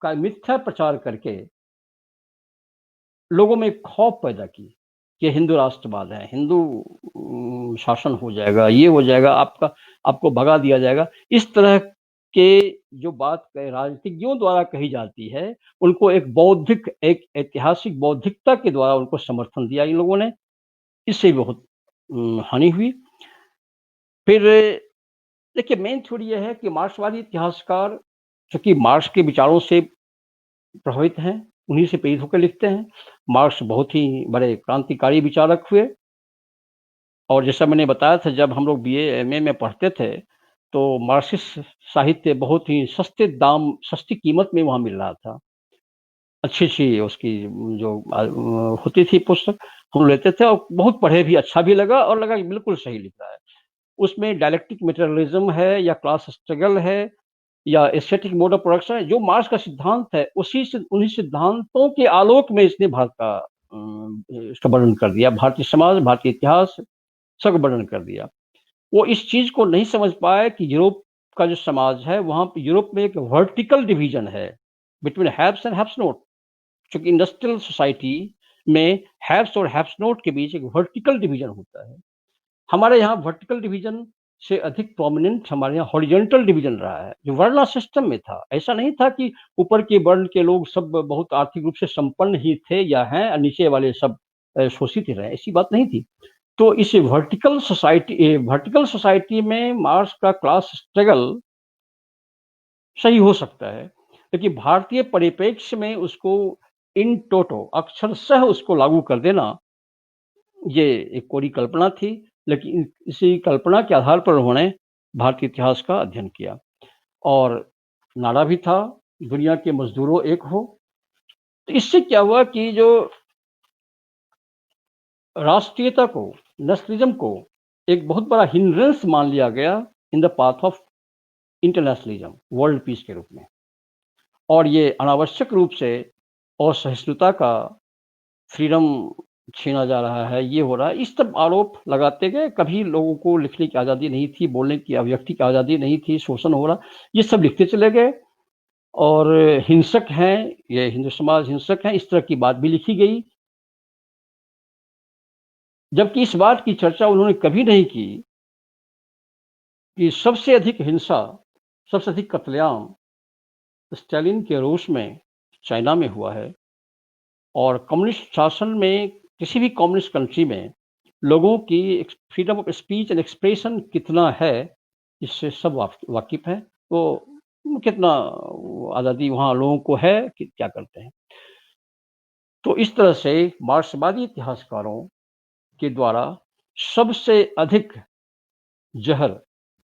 का मिथ्या प्रचार करके लोगों में खौफ पैदा की कि हिंदू राष्ट्रवाद है, हिंदू शासन हो जाएगा, ये हो जाएगा, आपको भगा दिया जाएगा। इस तरह के जो बात राजनीतिज्ञों द्वारा कही जाती है, उनको एक बौद्धिक, एक ऐतिहासिक बौद्धिकता के द्वारा उनको समर्थन दिया इन लोगों ने। इससे बहुत हानि हुई। फिर देखिए, मेन थ्योरी यह है कि मार्क्सवादी इतिहासकार, चूंकि मार्क्स के विचारों से प्रभावित हैं, उन्हीं से प्रेरित होकर लिखते हैं। मार्क्स बहुत ही बड़े क्रांतिकारी विचारक हुए, और जैसा मैंने बताया था, जब हम लोग बीए एमए में पढ़ते थे तो मार्क्सिस्ट साहित्य बहुत ही सस्ते दाम, सस्ती कीमत में वहाँ मिल रहा था। अच्छी उसकी जो होती थी पुस्तक, हम लेते थे और बहुत पढ़े भी, अच्छा भी लगा, और लगा कि बिल्कुल सही लिख रहा है। उसमें डायलेक्टिक मटेरियलिज्म है या क्लास स्ट्रगल है या एस्थेटिक मोड ऑफ प्रोडक्शन है, जो मार्क्स का सिद्धांत है, उन्हीं सिद्धांतों के आलोक में इसने भारत का इसका वर्णन कर दिया, भारतीय समाज, भारतीय इतिहास सब वर्णन कर दिया। वो इस चीज को नहीं समझ पाए कि यूरोप का जो समाज है, वहां पे यूरोप में एक वर्टिकल डिवीजन है between haves and haves not. क्योंकि इंडस्ट्रियल सोसाइटी में हैव्स और हैव्स नॉट के बीच एक वर्टिकल डिवीजन होता है। हमारे यहाँ वर्टिकल डिवीजन से अधिक प्रोमिनेंट हमारे यहाँ हॉरिजॉन्टल डिवीजन रहा है, जो वर्णा सिस्टम में था। ऐसा नहीं था कि ऊपर के वर्ण के लोग सब बहुत आर्थिक रूप से संपन्न ही थे या हैं, और नीचे वाले सब शोषित ही रहे, ऐसी बात नहीं थी। तो इस वर्टिकल सोसाइटी में मार्क्स का क्लास स्ट्रगल सही हो सकता है, लेकिन भारतीय परिप्रेक्ष्य में उसको इन टोटो, अक्षरशः उसको लागू कर देना, ये एक कोरी कल्पना थी। लेकिन इसी कल्पना के आधार पर उन्होंने भारतीय इतिहास का अध्ययन किया, और नारा भी था, दुनिया के मजदूरों एक हो। तो इससे क्या हुआ कि जो राष्ट्रीयता को, नेशनलिज्म को एक बहुत बड़ा हिंड्रेंस मान लिया गया in the path of internationalism, world peace के रूप में, और ये अनावश्यक रूप से असहिष्णुता का, फ्रीडम छीना जा रहा है, ये हो रहा है, इस सब आरोप लगाते गए। कभी लोगों को लिखने की आज़ादी नहीं थी, बोलने की, अभिव्यक्ति की आज़ादी नहीं थी, शोषण हो रहा, ये सब लिखते चले गए, और हिंसक हैं, ये हिंदू समाज हिंसक है, इस तरह की बात भी लिखी गई। जबकि इस बात की चर्चा उन्होंने कभी नहीं की कि सबसे अधिक हिंसा, सबसे अधिक कत्लेआम स्टालिन के रूस में, चाइना में हुआ है, और कम्युनिस्ट शासन में, किसी भी कम्युनिस्ट कंट्री में लोगों की freedom of speech and expression कितना है, इससे सब वाकिफ है। तो कितना आज़ादी वहाँ लोगों को है कि क्या करते हैं। तो इस तरह से मार्क्सवादी इतिहासकारों के द्वारा सबसे अधिक जहर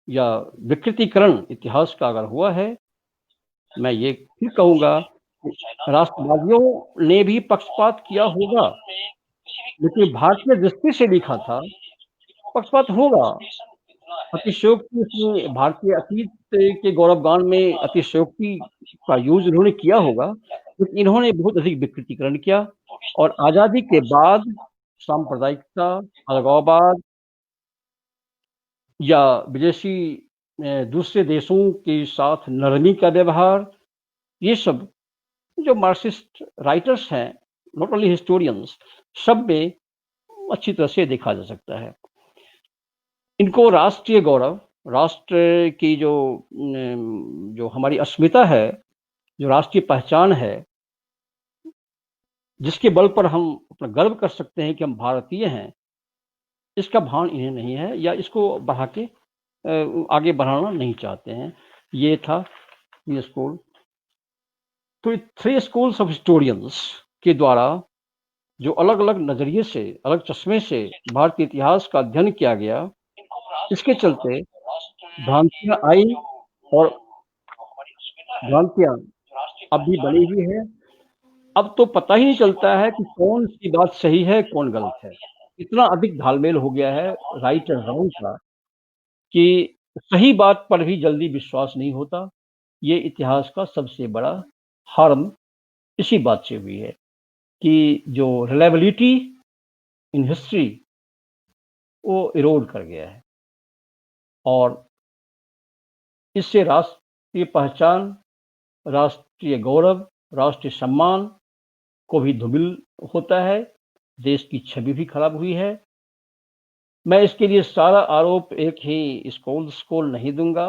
या विकृतीकरण इतिहास का अगर हुआ है, मैं ये फिर कहूंगा कि राष्ट्रवादियों ने भी पक्षपात किया होगा, लेकिन भारतीय दृष्टि से लिखा था, पक्षपात होगा। अतिशयोक्ति उसमें भारतीय अतीत के गौरवगान में अतिशयोक्ति का यूज उन्होंने किया होगा, लेकिन इन्होंने बहुत अधिक विकृतीकरण किया और आजादी के बाद सांप्रदायिकता, अलगाववाद या विदेशी दूसरे देशों के साथ नरमी का व्यवहार, ये सब जो मार्क्सिस्ट राइटर्स हैं, नॉट ओनली हिस्टोरियंस, सब में अच्छी तरह से देखा जा सकता है। इनको राष्ट्रीय गौरव, राष्ट्र की जो हमारी अस्मिता है, जो राष्ट्रीय पहचान है, जिसके बल पर हम अपना गर्व कर सकते हैं कि हम भारतीय हैं, इसका भान इन्हें नहीं है या इसको बढ़ा के आगे बढ़ाना नहीं चाहते हैं। ये था ये स्कूल। तो 3 स्कूल्स ऑफ हिस्टोरियंस के द्वारा जो अलग अलग नजरिए से, अलग चश्मे से भारतीय इतिहास का अध्ययन किया गया, इसके चलते भ्रांतियां आई और भ्रांतियां अब भी बनी हुई है। अब तो पता ही नहीं चलता है कि कौन सी बात सही है, कौन गलत है। इतना अधिक घालमेल हो गया है राइट एंड रॉन्ग का कि सही बात पर भी जल्दी विश्वास नहीं होता। ये इतिहास का सबसे बड़ा हार्म इसी बात से हुई है कि जो रिलायबिलिटी इन हिस्ट्री वो इरोड कर गया है और इससे राष्ट्रीय पहचान, राष्ट्रीय गौरव, राष्ट्रीय सम्मान को भी धूमिल होता है, देश की छवि भी खराब हुई है। मैं इसके लिए सारा आरोप एक ही स्कॉल्स को नहीं दूंगा।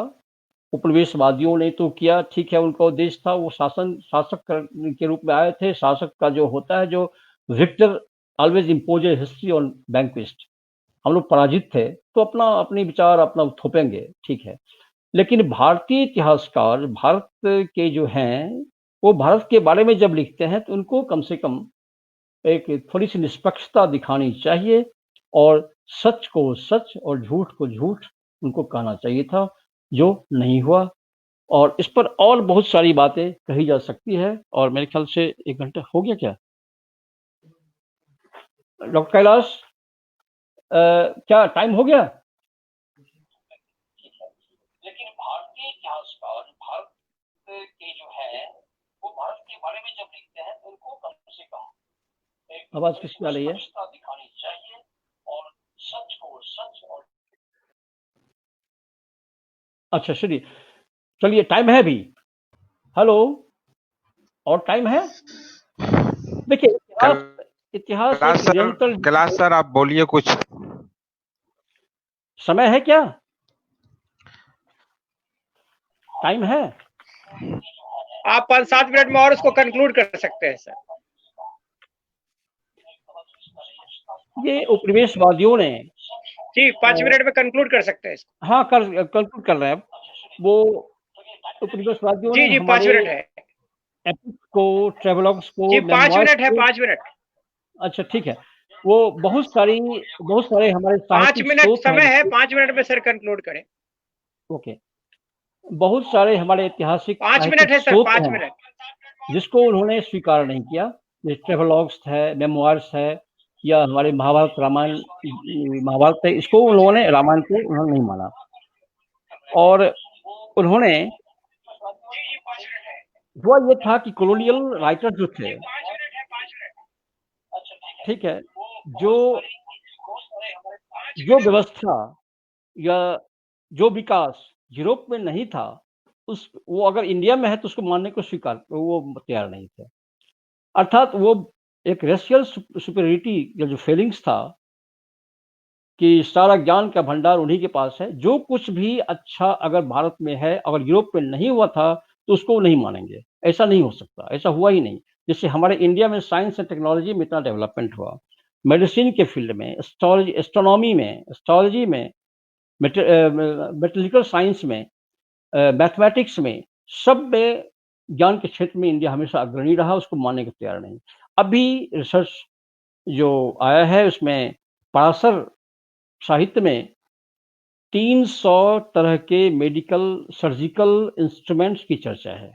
उपनिवेशवादियों ने तो किया, ठीक है, उनका उद्देश्य था, वो शासक के रूप में आए थे। शासक का जो होता है, जो victor always impose history on vanquished. हम लोग पराजित थे तो अपने विचार अपना थोपेंगे, ठीक है, लेकिन भारतीय इतिहासकार भारत के जो हैं, वो भारत के बारे में जब लिखते हैं तो उनको कम से कम एक थोड़ी सी निष्पक्षता दिखानी चाहिए और सच को सच और झूठ को झूठ उनको कहना चाहिए था, जो नहीं हुआ। और इस पर और बहुत सारी बातें कही जा सकती है और मेरे ख्याल से 1 घंटा हो गया क्या? डॉक्टर कैलाश, क्या टाइम हो गया? लेकिन भारतीय इतिहासकार भारत के जो है, वो भारत के बारे में जब लिखते हैं तो उनको कम से कम एक आवाज किसकी आ रही है? दिखानी चाहिए और सच को सच और अच्छा चलिए टाइम है अभी। हेलो, और टाइम है? देखिए इतिहास कैलाश सर आप बोलिए कुछ। समय है क्या? टाइम है? आप 5-7 मिनट में और उसको कंक्लूड कर सकते हैं सर। ये उपनिवेशवादियों ने जी 5 मिनट में कंक्लूड कर सकते हैं इसको। हाँ, कंक्लूड कर रहे हैं। वो उपनिवेशवादियों ने जी 5 मिनट है। एपिक को, ट्रेवलॉग्स को, जी 5 मिनट है, 5 मिनट। अच्छा ठीक है। वो बहुत सारे हमारे 5 मिनट समय है, 5 मिनट में सर कंक्लूड करें। ओके, बहुत सारे हमारे ऐतिहासिक 5 मिनट है सर, 5 मिनट, जिसको उन्होंने स्वीकार नहीं किया। ये ट्रेवलॉग्स है, मेमोइर्स है, या हमारे महाभारत रामायण, महाभारत है, इसको उन्होंने, रामायण को उन्होंने नहीं माना। और उन्होंने, हुआ ये था कि कॉलोनियल राइटर जो थे, ठीक है, जो व्यवस्था या जो विकास यूरोप में नहीं था, वो अगर इंडिया में है तो उसको मानने को स्वीकार वो तैयार नहीं थे। अर्थात वो एक रेशियल सुपीरियरिटी या जो फीलिंग्स था कि सारा ज्ञान का भंडार उन्हीं के पास है, जो कुछ भी अच्छा अगर भारत में है, अगर यूरोप में नहीं हुआ था तो उसको नहीं मानेंगे। ऐसा नहीं हो सकता, ऐसा हुआ ही नहीं। जैसे हमारे इंडिया में साइंस एंड टेक्नोलॉजी में इतना डेवलपमेंट हुआ, मेडिसिन के फील्ड में, एस्ट्रोनॉमी में, एस्ट्रोलॉजी में, मेटेरिकल साइंस में, मैथमेटिक्स में, सब में ज्ञान के क्षेत्र में इंडिया हमेशा अग्रणी रहा, उसको मानने को तैयार नहीं। अभी रिसर्च जो आया है उसमें पराशर साहित्य में 300 तरह के मेडिकल सर्जिकल इंस्ट्रूमेंट्स की चर्चा है।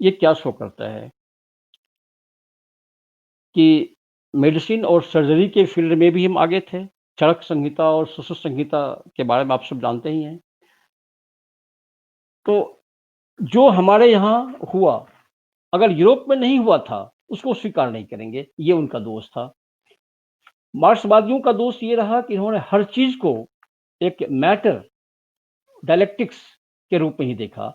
ये क्या शो करता है कि मेडिसिन और सर्जरी के फील्ड में भी हम आगे थे। चरक संहिता और सुश्रुत संहिता के बारे में आप सब जानते ही हैं। तो जो हमारे यहाँ हुआ, अगर यूरोप में नहीं हुआ था, उसको स्वीकार नहीं करेंगे, ये उनका दोष था। मार्क्सवादियों का दोष ये रहा कि इन्होंने हर चीज को एक मैटर डायलेक्टिक्स के रूप में ही देखा,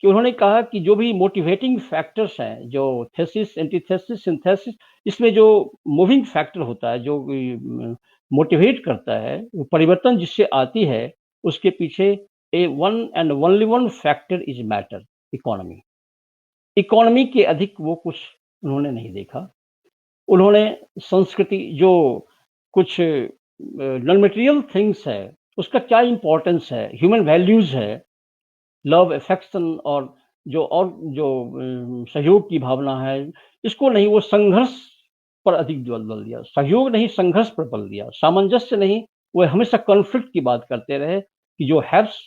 कि उन्होंने कहा कि जो भी मोटिवेटिंग फैक्टर्स हैं, जो थेसिस, एंटीथेसिस, सिंथेसिस, इसमें जो मूविंग फैक्टर होता है, जो मोटिवेट करता है, वो परिवर्तन जिससे आती है, उसके पीछे a one and only one factor is matter, economy. Economy के अधिक वो कुछ उन्होंने नहीं देखा। उन्होंने संस्कृति, जो कुछ नॉन मटेरियल थिंग्स है, उसका क्या इंपॉर्टेंस है, ह्यूमन वैल्यूज है, लव, अफेक्शन और जो सहयोग की भावना है, इसको नहीं, वो संघर्ष पर अधिक बल दिया। सहयोग नहीं, संघर्ष पर बल दिया। सामंजस्य नहीं, वो हमेशा कॉन्फ्लिक्ट की बात करते रहे कि जो हैव्स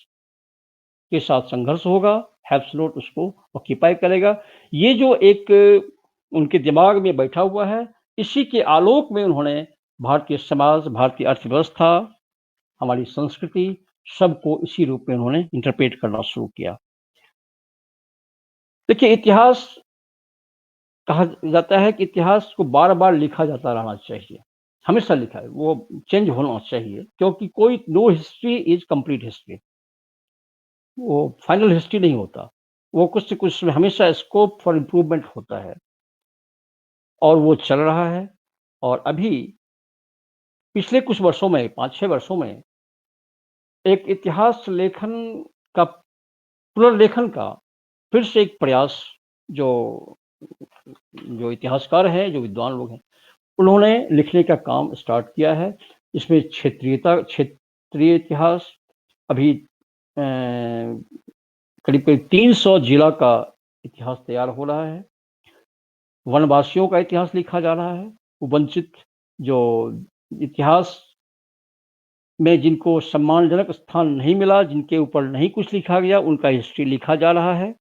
के साथ संघर्ष होगा, हैव्स नॉट उसको ऑक्यूपाई करेगा। ये जो एक उनके दिमाग में बैठा हुआ है, इसी के आलोक में उन्होंने भारतीय समाज, भारतीय अर्थव्यवस्था, हमारी संस्कृति, सबको इसी रूप में उन्होंने इंटरप्रेट करना शुरू किया। देखिए, इतिहास कहा जाता है कि इतिहास को बार बार लिखा जाता रहना चाहिए, हमेशा लिखा है, वो चेंज होना चाहिए, क्योंकि कोई no history is complete history, वो फाइनल हिस्ट्री नहीं होता, वो कुछ से कुछ हमेशा स्कोप फॉर इम्प्रूवमेंट होता है, और वो चल रहा है। और अभी पिछले कुछ वर्षों में, 5-6 वर्षों में, एक इतिहास लेखन का, पुनर्लेखन का फिर से एक प्रयास, जो इतिहासकार हैं, जो विद्वान लोग हैं, उन्होंने लिखने का काम स्टार्ट किया है। इसमें क्षेत्रीय इतिहास, अभी करीब 300 जिला का इतिहास तैयार हो रहा है। वनवासियों का इतिहास लिखा जा रहा है, वंचित जो इतिहास में जिनको सम्मानजनक स्थान नहीं मिला, जिनके ऊपर नहीं कुछ लिखा गया, उनका हिस्ट्री लिखा जा रहा है,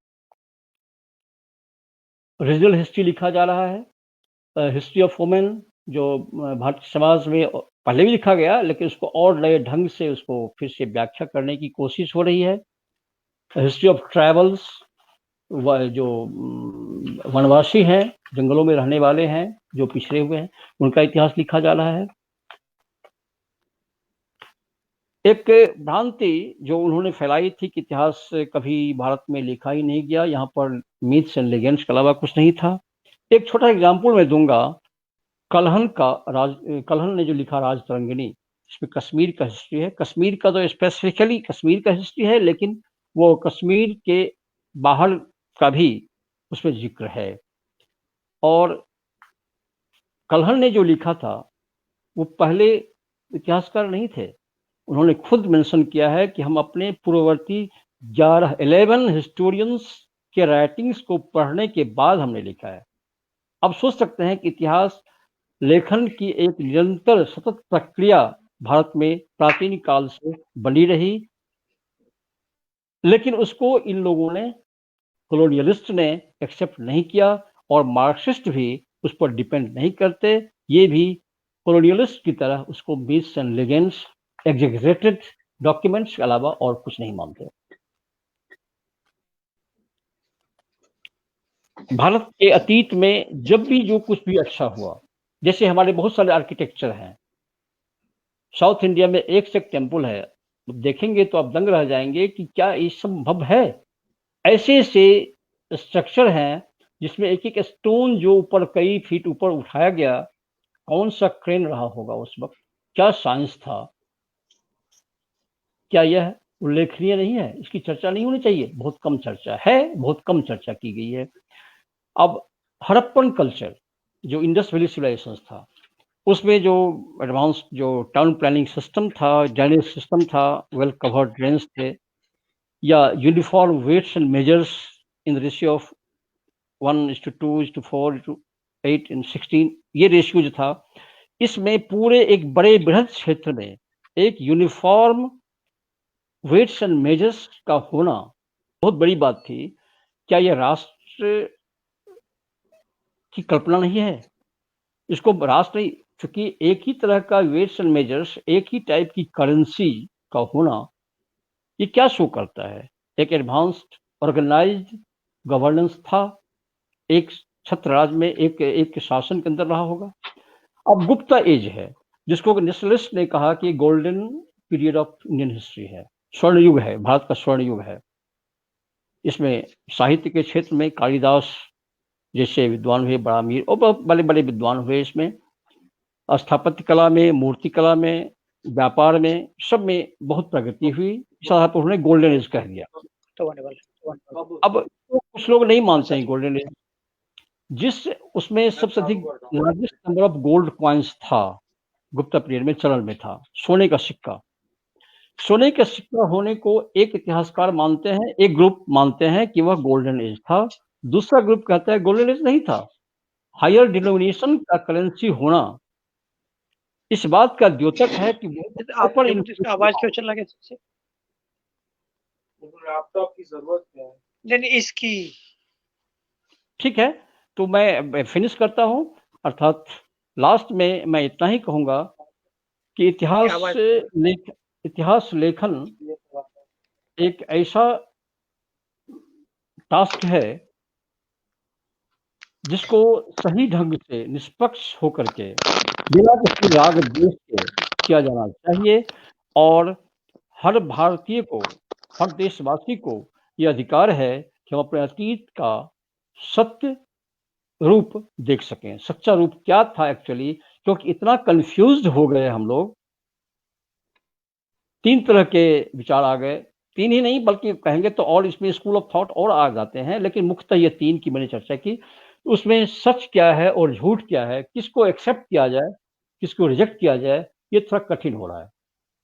रीजनल हिस्ट्री लिखा जा रहा है। हिस्ट्री ऑफ वुमेन, जो भारतीय समाज में पहले भी लिखा गया, लेकिन उसको और नए ढंग से उसको फिर से व्याख्या करने की कोशिश हो रही है। हिस्ट्री ऑफ ट्रैवल्स, जो वनवासी हैं, जंगलों में रहने वाले हैं, जो पिछड़े हुए हैं, उनका इतिहास लिखा जा रहा है। एक भ्रांति जो उन्होंने फैलाई थी कि इतिहास कभी भारत में लिखा ही नहीं गया, यहाँ पर मिथ्स एंड लेजेंड्स के अलावा कुछ नहीं था। एक छोटा एग्जाम्पल मैं दूंगा, कल्हण ने जो लिखा राजतरंगिणी, इसमें कश्मीर का हिस्ट्री है। कश्मीर का तो स्पेसिफिकली कश्मीर का हिस्ट्री है, लेकिन वो कश्मीर के बाहर का भी उसमें जिक्र है। और कल्हण ने जो लिखा था, वो पहले इतिहासकार नहीं थे, उन्होंने खुद मेंशन किया है कि हम अपने पूर्ववर्ती 11 हिस्टोरियंस के राइटिंग्स को पढ़ने के बाद हमने लिखा है। अब सोच सकते हैं कि इतिहास लेखन की एक निरंतर सतत प्रक्रिया भारत में प्राचीन काल से बनी रही, लेकिन उसको इन लोगों ने, कॉलोनियलिस्ट ने एक्सेप्ट नहीं किया, और मार्क्सिस्ट भी उस पर डिपेंड नहीं करते। ये भी कॉलोनियलिस्ट की तरह उसको मिथ्स एंड लेजेंड्स, एग्जेगरेटेड डॉक्यूमेंट्स के अलावा और कुछ नहीं मानते। भारत के अतीत में जब भी जो कुछ भी अच्छा हुआ, जैसे हमारे बहुत सारे आर्किटेक्चर हैं, साउथ इंडिया में एक से एक टेम्पल है, देखेंगे तो आप दंग रह जाएंगे कि क्या ये संभव है। ऐसे ऐसे स्ट्रक्चर हैं जिसमें एक एक स्टोन जो ऊपर कई फीट ऊपर उठाया गया, कौन सा क्रेन रहा होगा उस वक्त, क्या साइंस था, क्या यह उल्लेखनीय नहीं है? इसकी चर्चा नहीं होनी चाहिए? बहुत कम चर्चा है, बहुत कम चर्चा की गई है। अब हड़प्पन कल्चर, जो इंडस वैली सिविलाइजेशन था, उसमें जो एडवांस जो टाउन प्लानिंग सिस्टम था, ड्रेनेज सिस्टम था, वेल कवर्ड ड्रेन्स थे, या uniform weights and measures in ratio of 1:2:4:8:16, ये रेशियो जो था, इसमें पूरे एक बड़े बृहद क्षेत्र में एक यूनिफॉर्म वेट्स एंड मेजर्स का होना बहुत बड़ी बात थी। क्या यह राष्ट्र राष्ट्र की कल्पना नहीं है, इसको राष्ट्र नहीं, क्योंकि एक ही तरह का वेट्स एंड मेजर्स, एक ही टाइप की करेंसी का होना, ये क्या शो करता है? एक एडवांस्ड ऑर्गेनाइज्ड गवर्नेंस था, एक छत्र राज में एक शासन के अंदर रहा होगा। अब गुप्ता एज है, जिसको नेशनलिस्ट ने कहा कि golden period of Indian history है, स्वर्ण युग है, भारत का स्वर्ण युग है। इसमें साहित्य के क्षेत्र में कालिदास जैसे विद्वान हुए, बड़ा अमीर और बहुत बड़े बड़े विद्वान हुए। इसमें स्थापत्य कला में, मूर्ति कला में, व्यापार में, सब में बहुत प्रगति हुई। इस आधार पर उन्होंने गोल्डन एज कह दिया। अब तो कुछ लोग नहीं मानते हैं गोल्डन एज, जिस उसमें सबसे अधिक largest number of gold coins था गुप्ता पीरियड में, चलन में था सोने का सिक्का। सोने का सिक्का होने को एक इतिहासकार मानते हैं, एक ग्रुप मानते हैं कि वह गोल्डन एज था, दूसरा ग्रुप कहता है गोल्डन एज नहीं था। हायर डिनोमिनेशन का करेंसी होना इस बात का द्योतक है कि आवाज क्यों चल रहा है? लैपटॉप की जरूरत है, नहीं इसकी। ठीक है, तो मैं फिनिश करता हूं। अर्थात लास्ट में मैं इतना ही कहूंगा कि इतिहास लेखन एक ऐसा टास्क है जिसको सही ढंग से निष्पक्ष होकर के बिना किसी राग द्वेष के किया जाना चाहिए, और हर भारतीय को, हर देशवासी को यह अधिकार है कि हम अपने अतीत का सत्य रूप देख सकें। सच्चा रूप क्या था एक्चुअली, क्योंकि इतना कंफ्यूज्ड हो गए हम लोग। तीन तरह के विचार आ गए, तीन ही नहीं बल्कि कहेंगे तो और इसमें स्कूल ऑफ थॉट और आ जाते हैं, लेकिन मुख्यतः ये तीन की मैंने चर्चा की। उसमें सच क्या है और झूठ क्या है, किसको एक्सेप्ट किया जाए, किसको रिजेक्ट किया जाए, ये थोड़ा कठिन हो रहा है।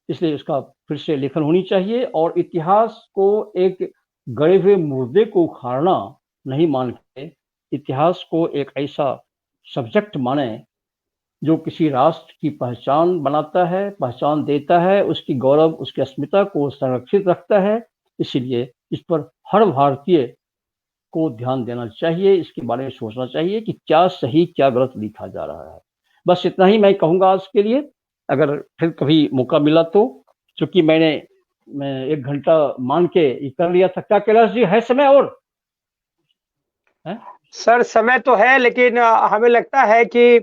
इसलिए इसका फिर से लेखन होनी चाहिए, और इतिहास को एक गड़े हुए मुर्दे को उखाड़ना नहीं मान के इतिहास को एक ऐसा सब्जेक्ट माने जो किसी राष्ट्र की पहचान बनाता है, पहचान देता है, उसकी गौरव, उसकी अस्मिता को संरक्षित रखता है। इसीलिए इस पर हर भारतीय को ध्यान देना चाहिए, इसके बारे में सोचना चाहिए कि क्या सही क्या गलत लिखा जा रहा है। बस इतना ही मैं कहूँगा आज के लिए। अगर फिर कभी मौका मिला तो, चूंकि मैं 1 घंटा मान के कर लिया था। क्या कैलाश जी है समय और है? सर समय तो है, लेकिन हमें लगता है कि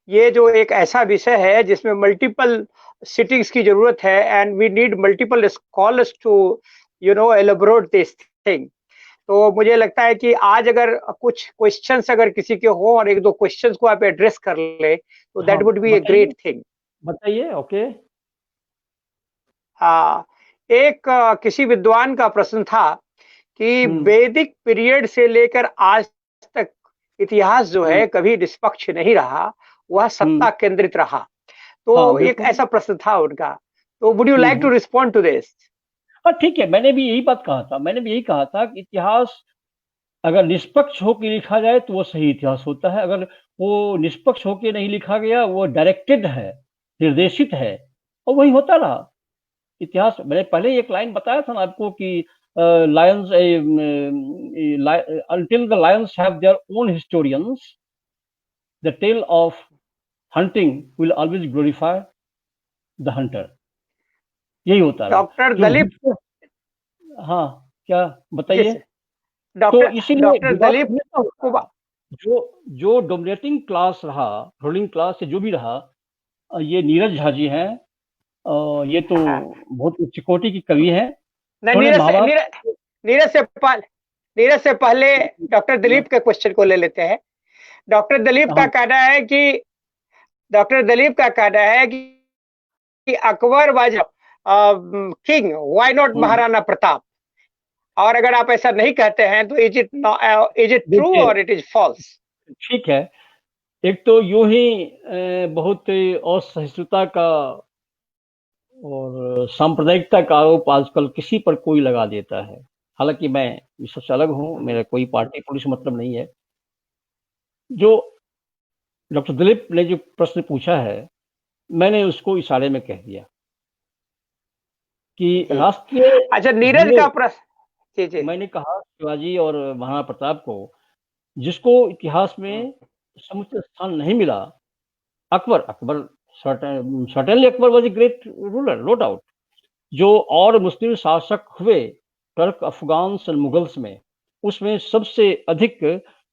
ये जो एक ऐसा विषय है जिसमें मल्टीपल सिटिंग्स की जरूरत है, and we need multiple scholars to elaborate this thing. तो मुझे लगता है कि आज अगर कुछ क्वेश्चंस अगर किसी के हो और 1-2 क्वेश्चंस को आप एड्रेस कर ले तो that would be a great thing. बताइए। ओके। हाँ, एक किसी विद्वान का प्रश्न था कि वैदिक पीरियड से लेकर आज तक इतिहास जो है कभी निष्पक्ष नहीं रहा, वह सत्ता केंद्रित रहा। तो एक ऐसा प्रश्न था उनका, तो would you like to respond to this? ठीक है, मैंने भी यही बात कहा था। मैंने भी यही कहा था कि इतिहास अगर निष्पक्ष होकर लिखा जाए तो वो सही इतिहास होता है। अगर वो निष्पक्ष होकर नहीं लिखा गया, वो डायरेक्टेड है, निर्देशित है, और वही होता रहा इतिहास। मैंने पहले एक लाइन बताया था ना आपको कि lions until the lions have their own historians, the tale of hunting will always glorify the hunter। यही होता है डॉक्टर दलीप। हाँ, क्या बताइए? तो इसीलिए डॉक्टर दलीप जो डोमिनेटिंग क्लास रहा, रूलिंग क्लास से जो भी रहा, ये नीरज झा जी हैं। ये तो बहुत उच्च कोटि की कवि हैं। नीरज से पहले डॉक्टर दिलीप के क्वेश्चन को ले लेते हैं। डॉक्टर दिलीप का कहना है कि Akbar was king, why not Maharana Pratap? और अगर आप ऐसा नहीं कहते हैं तो इज इट ट्रू और इट इज फॉल्स? ठीक है, एक तो यूं ही बहुत असहिष्णुता का और सांप्रदायिकता का आरोप आजकल किसी पर कोई लगा देता है। हालांकि मैं इससे अलग हूं, मेरा कोई पार्टी पुलिस मतलब नहीं है। जो डॉक्टर दिलीप ने जो प्रश्न पूछा है, मैंने उसको इशारे में कह दिया कि राष्ट्रीय। अच्छा, नीरज का प्रश्न। मैंने कहा शिवाजी और महाराणा प्रताप को जिसको इतिहास में समुचित स्थान नहीं मिला। Akbar certainly Akbar was a great ruler, no doubt. जो और मुस्लिम शासक हुए टर्क, अफगान्स और मुगल्स में, उसमें सबसे अधिक,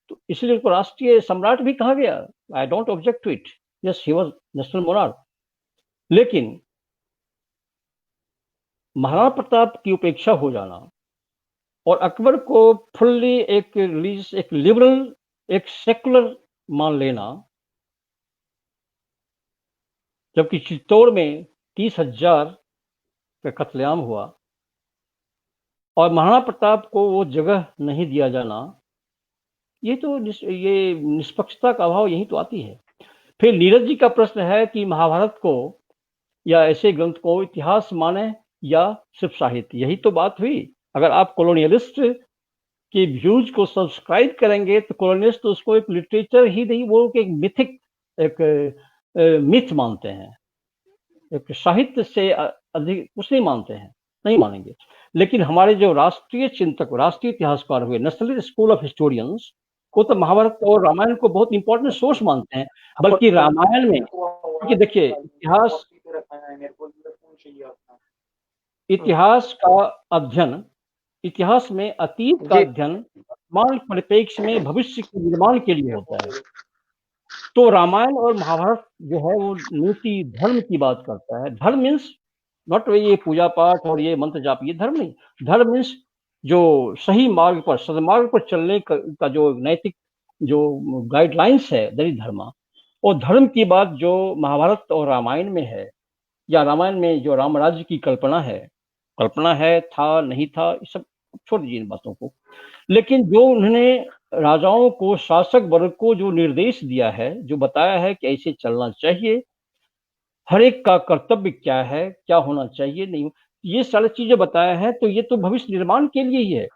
तो इसलिए उसको राष्ट्रीय सम्राट भी कहा गया। I don't object to it, yes he was national monarch. लेकिन महाराणा प्रताप की उपेक्षा हो जाना और अकबर को फुल्ली एक लिबरल, एक सेकुलर मान लेना, जबकि चित्तौड़ में 30,000 का कत्लेआम हुआ और महाराणा प्रताप को वो जगह नहीं दिया जाना, ये निष्पक्षता का अभाव यही तो आती है। फिर नीरज जी का प्रश्न है कि महाभारत को या ऐसे ग्रंथ को इतिहास माने या सिर्फ साहित्य। यही तो बात हुई। अगर आप कॉलोनियलिस्ट के व्यूज को सब्सक्राइब करेंगे तो कॉलोनियलिस्ट तो उसको एक लिटरेचर ही नहीं, वो एक मिथिक, एक मिथ मानते हैं, एक साहित्य से अधिक कुछ नहीं मानते हैं, नहीं मानेंगे। लेकिन हमारे जो राष्ट्रीय चिंतक, राष्ट्रीय इतिहासकार हुए, नेशनल स्कूल ऑफ हिस्टोरियंस, को तो महाभारत और रामायण को बहुत इंपॉर्टेंट सोर्स मानते हैं। बल्कि रामायण में, क्योंकि देखिए इतिहास का अध्ययन, इतिहास में अतीत का अध्ययन वर्तमान परिप्रेक्ष्य में भविष्य के निर्माण के लिए होता है। तो रामायण और महाभारत जो है वो नीति धर्म की बात करता है। धर्म मीन्स नॉट ये पूजा पाठ और ये मंत्र जाप, ये धर्म नहीं। धर्म मीन्स जो सही मार्ग पर, सदमार्ग पर चलने का जो नैतिक जो गाइडलाइंस है, दैट इज धर्म। और धर्म की बात जो महाभारत और रामायण में है, या रामायण में जो राम राज्य की कल्पना है, था नहीं था, ये सब छोड़ दीजिए इन बातों को। लेकिन जो उन्होंने राजाओं को, शासक वर्ग को जो निर्देश दिया है, जो बताया है कि ऐसे चलना चाहिए, हर एक का कर्तव्य क्या है, क्या होना चाहिए, नहीं, ये सारी चीजें बताया है, तो ये तो भविष्य निर्माण के लिए ही है।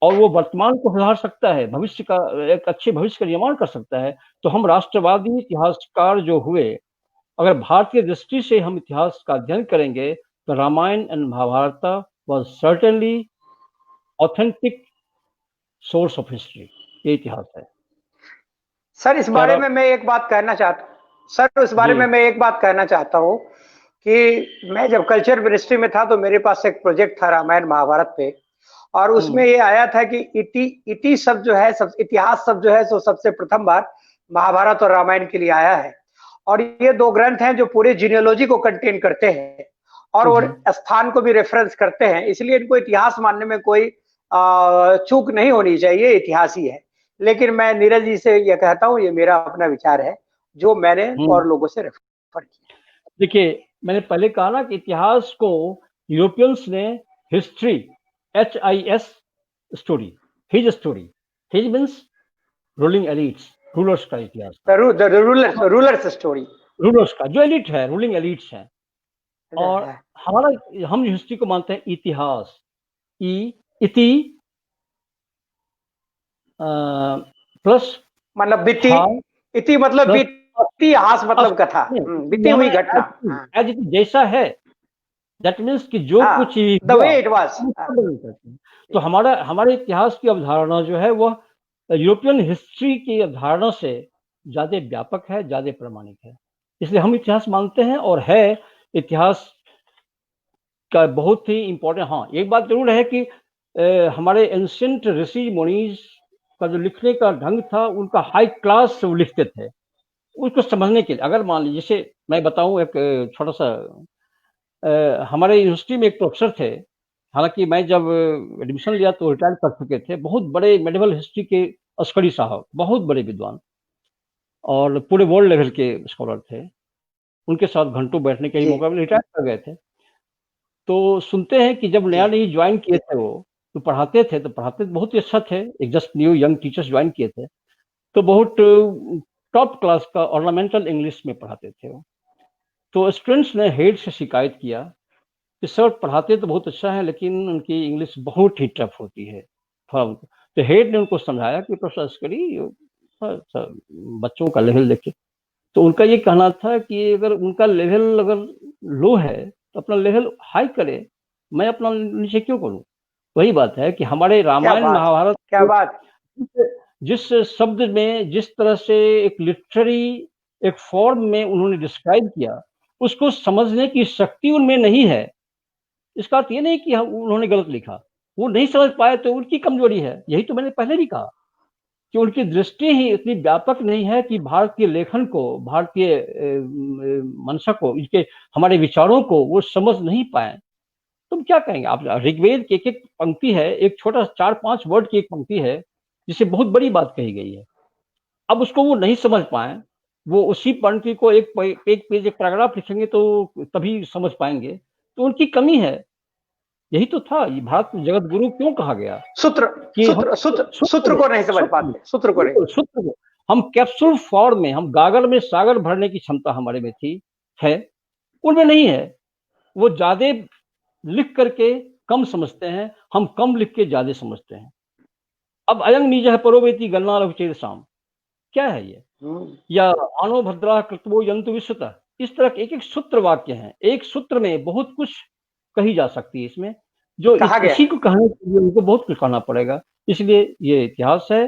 और वो वर्तमान को सुधार सकता है, भविष्य का, एक अच्छे भविष्य का निर्माण कर सकता है। तो हम राष्ट्रवादी इतिहासकार जो हुए, अगर भारतीय दृष्टि से हम इतिहास का अध्ययन करेंगे तो Ramayana and Mahabharata was certainly authentic source of history. ये इतिहास है। सर इस बारे में मैं एक बात कहना चाहता हूँ कि मैं जब कल्चर मिनिस्ट्री में था तो मेरे पास एक प्रोजेक्ट था रामायण महाभारत पे, और उसमें ये आया था कि इति शब्द जो है, इतिहास शब्द जो है सो सबसे प्रथम बार महाभारत और रामायण के लिए आया है। और ये दो ग्रंथ हैं जो पूरे जीनियोलॉजी को कंटेन करते हैं और स्थान को भी रेफरेंस करते हैं, इसलिए इनको इतिहास मानने में कोई चूक नहीं होनी चाहिए, इतिहास ही है। लेकिन मैं नीरज जी से यह कहता हूँ, ये मेरा अपना विचार है जो मैंने और लोगों से रेफर किया। देखिए, मैंने पहले कहा ना कि इतिहास को यूरोपियंस ने history, HIS story, his story, his means ruling elites, rulers का इतिहास, रूलर्स स्टोरी, रूलर्स का जो एलिट है, रूलिंग एलिट्स है। और हम हिस्ट्री को मानते हैं इतिहास, इति प्लस मतलब बीती, इति मतलब बीती, हास मतलब कथा, बीती हुई घटना, एज इट जैसा है, दैट मीन्स कि जो कुछ द वे इट वाज। तो हमारे इतिहास की अवधारणा जो है वह यूरोपियन हिस्ट्री की अवधारणा से ज्यादा व्यापक है, ज्यादा प्रामाणिक है। इसलिए हम इतिहास मानते हैं और है इतिहास का बहुत ही इंपॉर्टेंट। हाँ, एक बात जरूर है कि हमारे एंशिएंट ऋषि मुनीज का जो लिखने का ढंग था, उनका हाई क्लास से वो लिखते थे। उसको समझने के लिए अगर मान लीजिए, जैसे मैं बताऊं एक छोटा सा, हमारे यूनिवर्सिटी में एक प्रोफेसर थे, हालांकि मैं जब एडमिशन लिया तो रिटायर कर चुके थे, बहुत बड़े मेडिवल हिस्ट्री के अस्करी साहब, बहुत बड़े विद्वान और पूरे वर्ल्ड लेवल के स्कॉलर थे। उनके साथ घंटों बैठने के मौका मिला, रिटायर कर गए थे। तो सुनते हैं कि जब नया नहीं ज्वाइन किए थे वो, तो पढ़ाते बहुत ही अच्छा थे। एक just new young teachers join किए थे, तो बहुत टॉप क्लास का ऑर्नामेंटल इंग्लिश में पढ़ाते थे वो। तो स्टूडेंट्स ने हेड से शिकायत किया कि सर पढ़ाते तो बहुत अच्छा है, लेकिन उनकी इंग्लिश बहुत ही टफ होती है। तो हेड ने उनको समझाया कि प्रोफेसर अस्करी, बच्चों का लेवल देखे। तो उनका ये कहना था कि अगर उनका लेवल अगर लो है तो अपना लेवल हाई करे, मैं अपना नीचे क्यों करूं। वही बात है कि हमारे रामायण महाभारत, क्या बात, जिस शब्द में, जिस तरह से एक लिटरेरी एक फॉर्म में उन्होंने डिस्क्राइब किया, उसको समझने की शक्ति उनमें नहीं है। इसका अर्थ ये नहीं कि उन्होंने गलत लिखा, वो नहीं समझ पाए तो उनकी कमजोरी है। यही तो मैंने पहले भी कहा कि उनकी दृष्टि ही इतनी व्यापक नहीं है कि भारतीय लेखन को, भारतीय मंशा को, इसके हमारे विचारों को वो समझ नहीं पाए। तुम क्या कहेंगे आप? ऋग्वेद की एक पंक्ति है, एक छोटा 4-5 वर्ड की एक पंक्ति है जिसे बहुत बड़ी बात कही गई है। अब उसको वो नहीं समझ पाए, वो उसी पंक्ति को एक पेज एक पैराग्राफ लिखेंगे तो तभी समझ पाएंगे, तो उनकी कमी है। यही तो था, ये भारत जगत गुरु क्यों कहा गया? सूत्र को नहीं समझ पाते, सूत्र को हम कैप्सूल फॉर्म में, हम गागर में सागर भरने की क्षमता हमारे में थी, है, उनमें नहीं है। वो ज्यादा लिख करके कम समझते हैं, हम कम लिख के ज्यादा समझते हैं। अब अयंग निजः परोवेति गणना रघुचेर साम, क्या है ये? या आनो भद्रा कृतवो यंतु विश्वतः, इस तरह के एक सूत्र वाक्य हैं। एक सूत्र में बहुत कुछ कही जा सकती है, इसमें जो इसी को कहने के लिए उनको बहुत कुछ कहना पड़ेगा। इसलिए ये इतिहास है,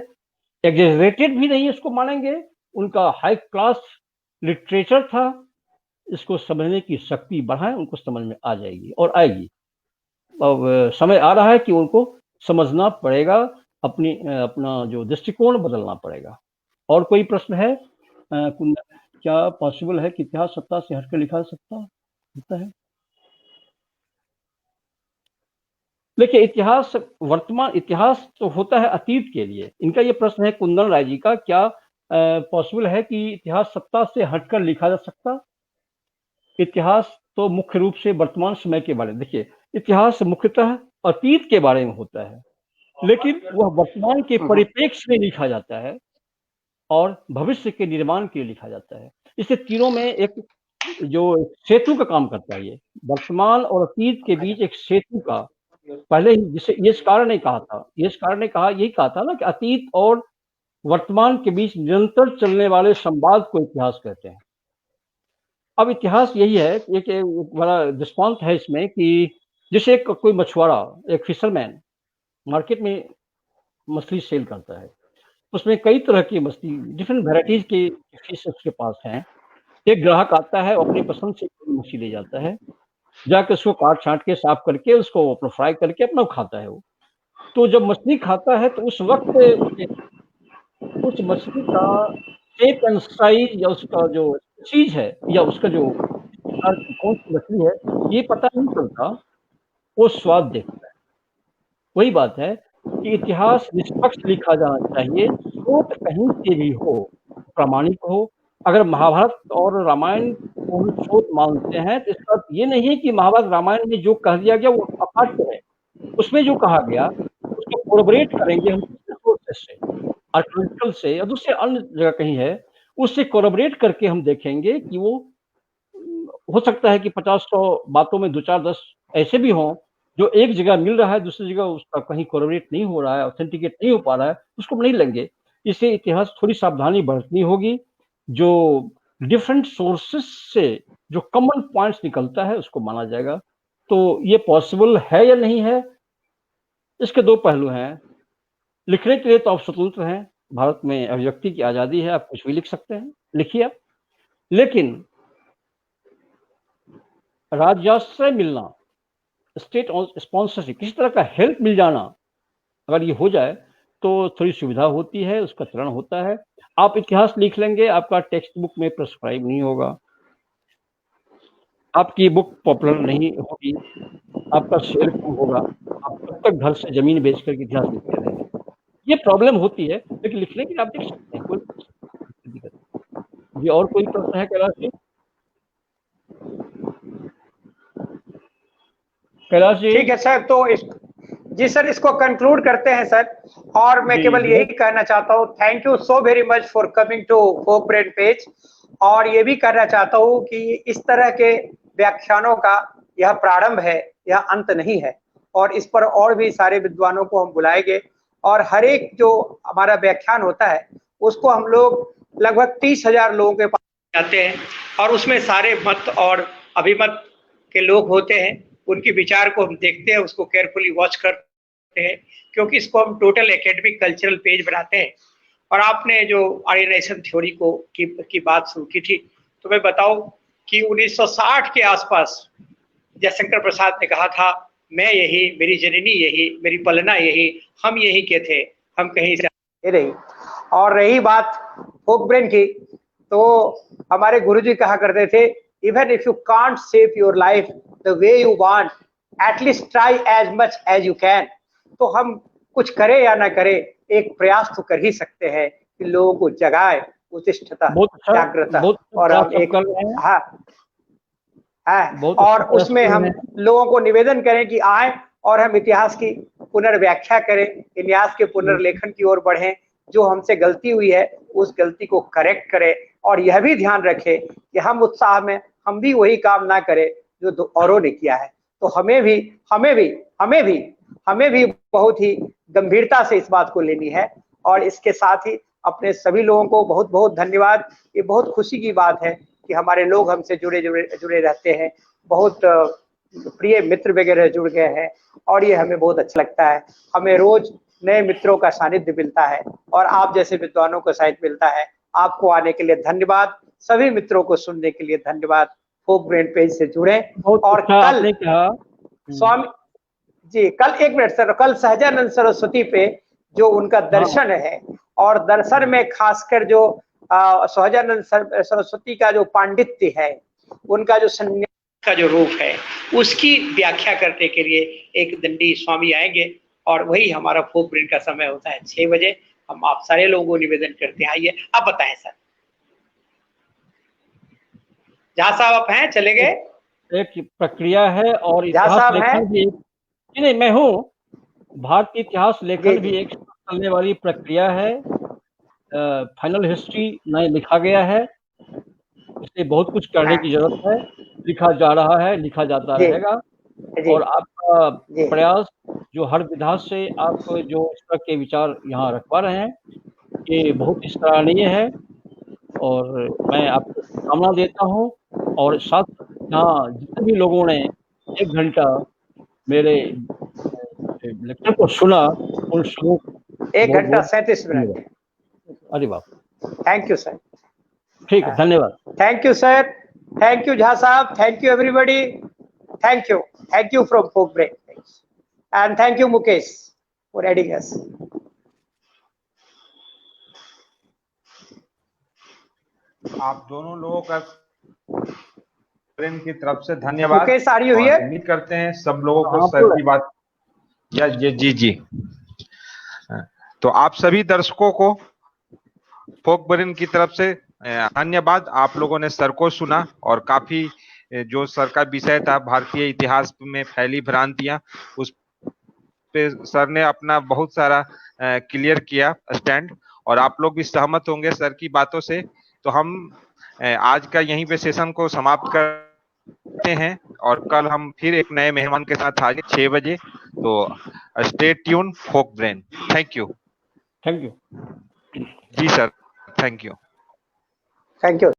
एग्जेजरेटेड भी नहीं इसको मानेंगे, उनका हाई क्लास लिटरेचर था। इसको समझने की शक्ति बढ़ाएं, उनको समझ में आ जाएगी और आएगी। अब समय आ रहा है कि उनको समझना पड़ेगा, अपना जो दृष्टिकोण बदलना पड़ेगा। और कोई प्रश्न है? क्या पॉसिबल है कि इतिहास सत्ता से हटकर लिखा सकता है? देखिए, इतिहास, वर्तमान इतिहास तो होता है अतीत के लिए। इनका ये प्रश्न है कुंदन राय जी का, क्या पॉसिबल है कि इतिहास सत्ता से हटकर लिखा जा सकता? इतिहास तो मुख्य रूप से वर्तमान समय के बारे में, देखिए इतिहास मुख्यतः अतीत के बारे में होता है, लेकिन वह वर्तमान के परिप्रेक्ष्य में लिखा जाता है और भविष्य के निर्माण के लिए लिखा जाता है। इससे तीनों में एक जो सेतु का काम करता है, ये वर्तमान और अतीत के बीच एक सेतु का, पहले ही जिसे यशकार ने कहा था, यशकार ने यही कहा था ना कि अतीत और वर्तमान के बीच निरंतर चलने वाले संवाद को इतिहास कहते हैं। अब इतिहास यही है, एक बड़ा दृष्टांत है इसमें कि जैसे कोई मछुआरा, एक फिशरमैन मार्केट में मछली सेल करता है, उसमें कई तरह की मछली, डिफरेंट वेराइटीज की फिश उसके पास हैं। एक ग्राहक आता है, अपनी पसंद से मछली ले जाता है, जाकर उसको काट छांट के साफ करके उसको अपना फ्राई करके अपना खाता है वो। तो जब मछली खाता है तो उस वक्त उस मछली का शेप एंड साइज या उसका जो चीज है या उसका जो कौन सी मछली है ये पता नहीं चलता, वो स्वाद देखता है। वही बात है कि इतिहास निष्पक्ष लिखा जाना चाहिए, स्रोत कहीं से भी हो, प्रामाणिक हो। अगर महाभारत और रामायण को हम स्रोत मानते हैं तो इसका ये नहीं है कि महाभारत रामायण में जो कह दिया गया वो अपाठ्य है। उसमें जो कहा गया उसको कोलैबोरेट करेंगे हम सोर्सेस से, आर्कियोलॉजिकल से या दूसरे अन्य जगह कहीं है, उससे कोलैबोरेट करके हम देखेंगे कि वो हो सकता है कि 50-100 बातों में 2-4-10 ऐसे भी हों जो एक जगह मिल रहा है, दूसरी जगह उसका कहीं कोलैबोरेट नहीं हो रहा है, ऑथेंटिकेट नहीं हो पा रहा है, उसको नहीं लेंगे। इससे इतिहास थोड़ी सावधानी बरतनी होगी। जो डिफरेंट सोर्सेस से जो कॉमन पॉइंट्स निकलता है उसको माना जाएगा। तो ये पॉसिबल है या नहीं है, इसके दो पहलू हैं। लिखने के लिए तो आप स्वतंत्र हैं, भारत में अभिव्यक्ति की आजादी है, आप कुछ भी लिख सकते हैं, लिखिए आप। लेकिन राजस्व मिलना, स्टेट स्पॉन्सरशिप, किसी तरह का हेल्प मिल जाना, अगर ये हो जाए तो थोड़ी सुविधा होती है, उसका चरण होता है। आप इतिहास लिख लेंगे, आपका टेक्स्ट बुक में प्रिस्क्राइब नहीं होगा, आपकी बुक पॉपुलर नहीं होगी, आपका शेयर कम होगा, आप कब तक घर से जमीन बेच करके इतिहास लिखते रहेंगे, ये प्रॉब्लम होती है। लेकिन लिखने की आप लिख सकते हैं, कोई दिक्कत नहीं। जी, और कोई प्रश्न है कैलाश जी? कैलाश जी? ठीक है सर, तो जी सर, इसको कंक्लूड करते हैं सर। और मैं केवल यही कहना चाहता हूँ, thank you so very much for coming to folk brain page. और ये भी कहना चाहता हूँ कि इस तरह के व्याख्यानों का यह प्रारंभ है, यह अंत नहीं है। और इस पर और भी सारे विद्वानों को हम बुलाएंगे और हर एक जो हमारा व्याख्यान होता है उसको हम लोग लगभग 30,000 लोगों के पास जाते हैं और उसमें सारे मत और अभिमत के लोग होते हैं, उनके विचार को हम देखते हैं, उसको केयरफुली वॉच करते हैं, क्योंकि इसको हम टोटल एकेडमिक कल्चरल पेज बनाते हैं। और आपने जो आर्यनाइजेशन थ्योरी की बात शुरू की थी, तो मैं बताऊं कि 1960 के आसपास जयशंकर प्रसाद ने कहा था, मैं यही, मेरी जननी यही, मेरी पलना यही, हम यही के थे, हम कहीं से नहीं। और रही बात फोक ब्रेन की, तो हमारे गुरुजी कहा करते थे, even if you can't save your life the way you want, at least try as much as you can. तो हम कुछ करें या ना करें, एक प्रयास तो कर ही सकते हैं कि लोगों को जगाए, उत्तिष्ठता, जागृता, और हम एक और उसमें हम लोगों को निवेदन करें कि आए और हम इतिहास की पुनर्व्याख्या करें, इतिहास के पुनर्लेखन की ओर बढ़ें, जो हमसे गलती हुई है उस गलती को करेक्ट करें, और यह भी ध्यान रखें कि हम उत्साह में हम भी वही काम ना करें जो औरों ने किया है। तो हमें भी बहुत ही गंभीरता से इस बात को लेनी है। और इसके साथ ही अपने सभी लोगों को बहुत बहुत धन्यवाद। ये बहुत खुशी की बात है कि हमारे लोग हमसे जुड़े रहते हैं, बहुत प्रिय मित्र वगैरह जुड़ गए हैं, और ये हमें बहुत अच्छा लगता है। हमें रोज नए मित्रों का सानिध्य मिलता है, और आप जैसे विद्वानों का सानिध्य मिलता है। आपको आने के लिए धन्यवाद, सभी मित्रों को सुनने के लिए धन्यवाद। फोक ब्रेन पेज से जुड़े। और कल स्वामी जी, कल एक मिनट सर, कल सहजानंद सरस्वती पे जो उनका दर्शन है, और दर्शन में खासकर जो सहजानंद सरस्वती का जो पांडित्य है, उनका जो संन्यास का जो रूप है, उसकी व्याख्या करने के लिए एक दंडी स्वामी आएंगे, और वही हमारा फोक ब्रेन का समय होता है 6 बजे। हम आप सारे लोगों को निवेदन करते हैं, आइए आप बताएं सर। जहाँ साहब आप हैं, चले गए? एक प्रक्रिया है, और इतिहास लेखन भी एक, नहीं मैं हूँ, भारतीय इतिहास लेखन भी एक चलने वाली प्रक्रिया है। फाइनल हिस्ट्री नहीं लिखा गया है, इसलिए बहुत कुछ करने की जरूरत है। लिखा जा रहा है, लिखा जाता रहेगा, और आपका प्रयास जो हर विधा से आप जो इस तरह के विचार यहाँ रखवा रहे हैं, ये बहुत ही सराहनीय है, और मैं आपको शुभकामना देता हूँ। और साथ यहाँ जितने भी लोगों ने 1 घंटा मेरे लेक्चर को सुना, उन सबों 1 घंटा 37 मिनट। अरे बाप, थैंक यू सर। ठीक है, धन्यवाद। Thank you sir, thank you Jha sahab, thank you everybody, thank you from folk brain, and thank you Mukesh for adding us. आप दोनों लोगों का ब्रेन की तरफ से धन्यवाद। Mukesh, are you here? उम्मीद करते हैं सब लोगों को सर की बात, या जी। तो आप सभी दर्शकों को फोक ब्रेन की तरफ से धन्यवाद। आप लोगों ने सर को सुना, और काफी जो सर का विषय था भारतीय इतिहास में फैली भ्रांतियां, उस पे सर ने अपना बहुत सारा क्लियर किया स्टैंड, और आप लोग भी सहमत होंगे सर की बातों से। तो हम आज का यहीं पे सेशन को समाप्त करते हैं, और कल हम फिर एक नए मेहमान के साथ आगे 6 बजे। तो stay tune folk brain. Thank you. Thank you ji sir, thank you. Thank you.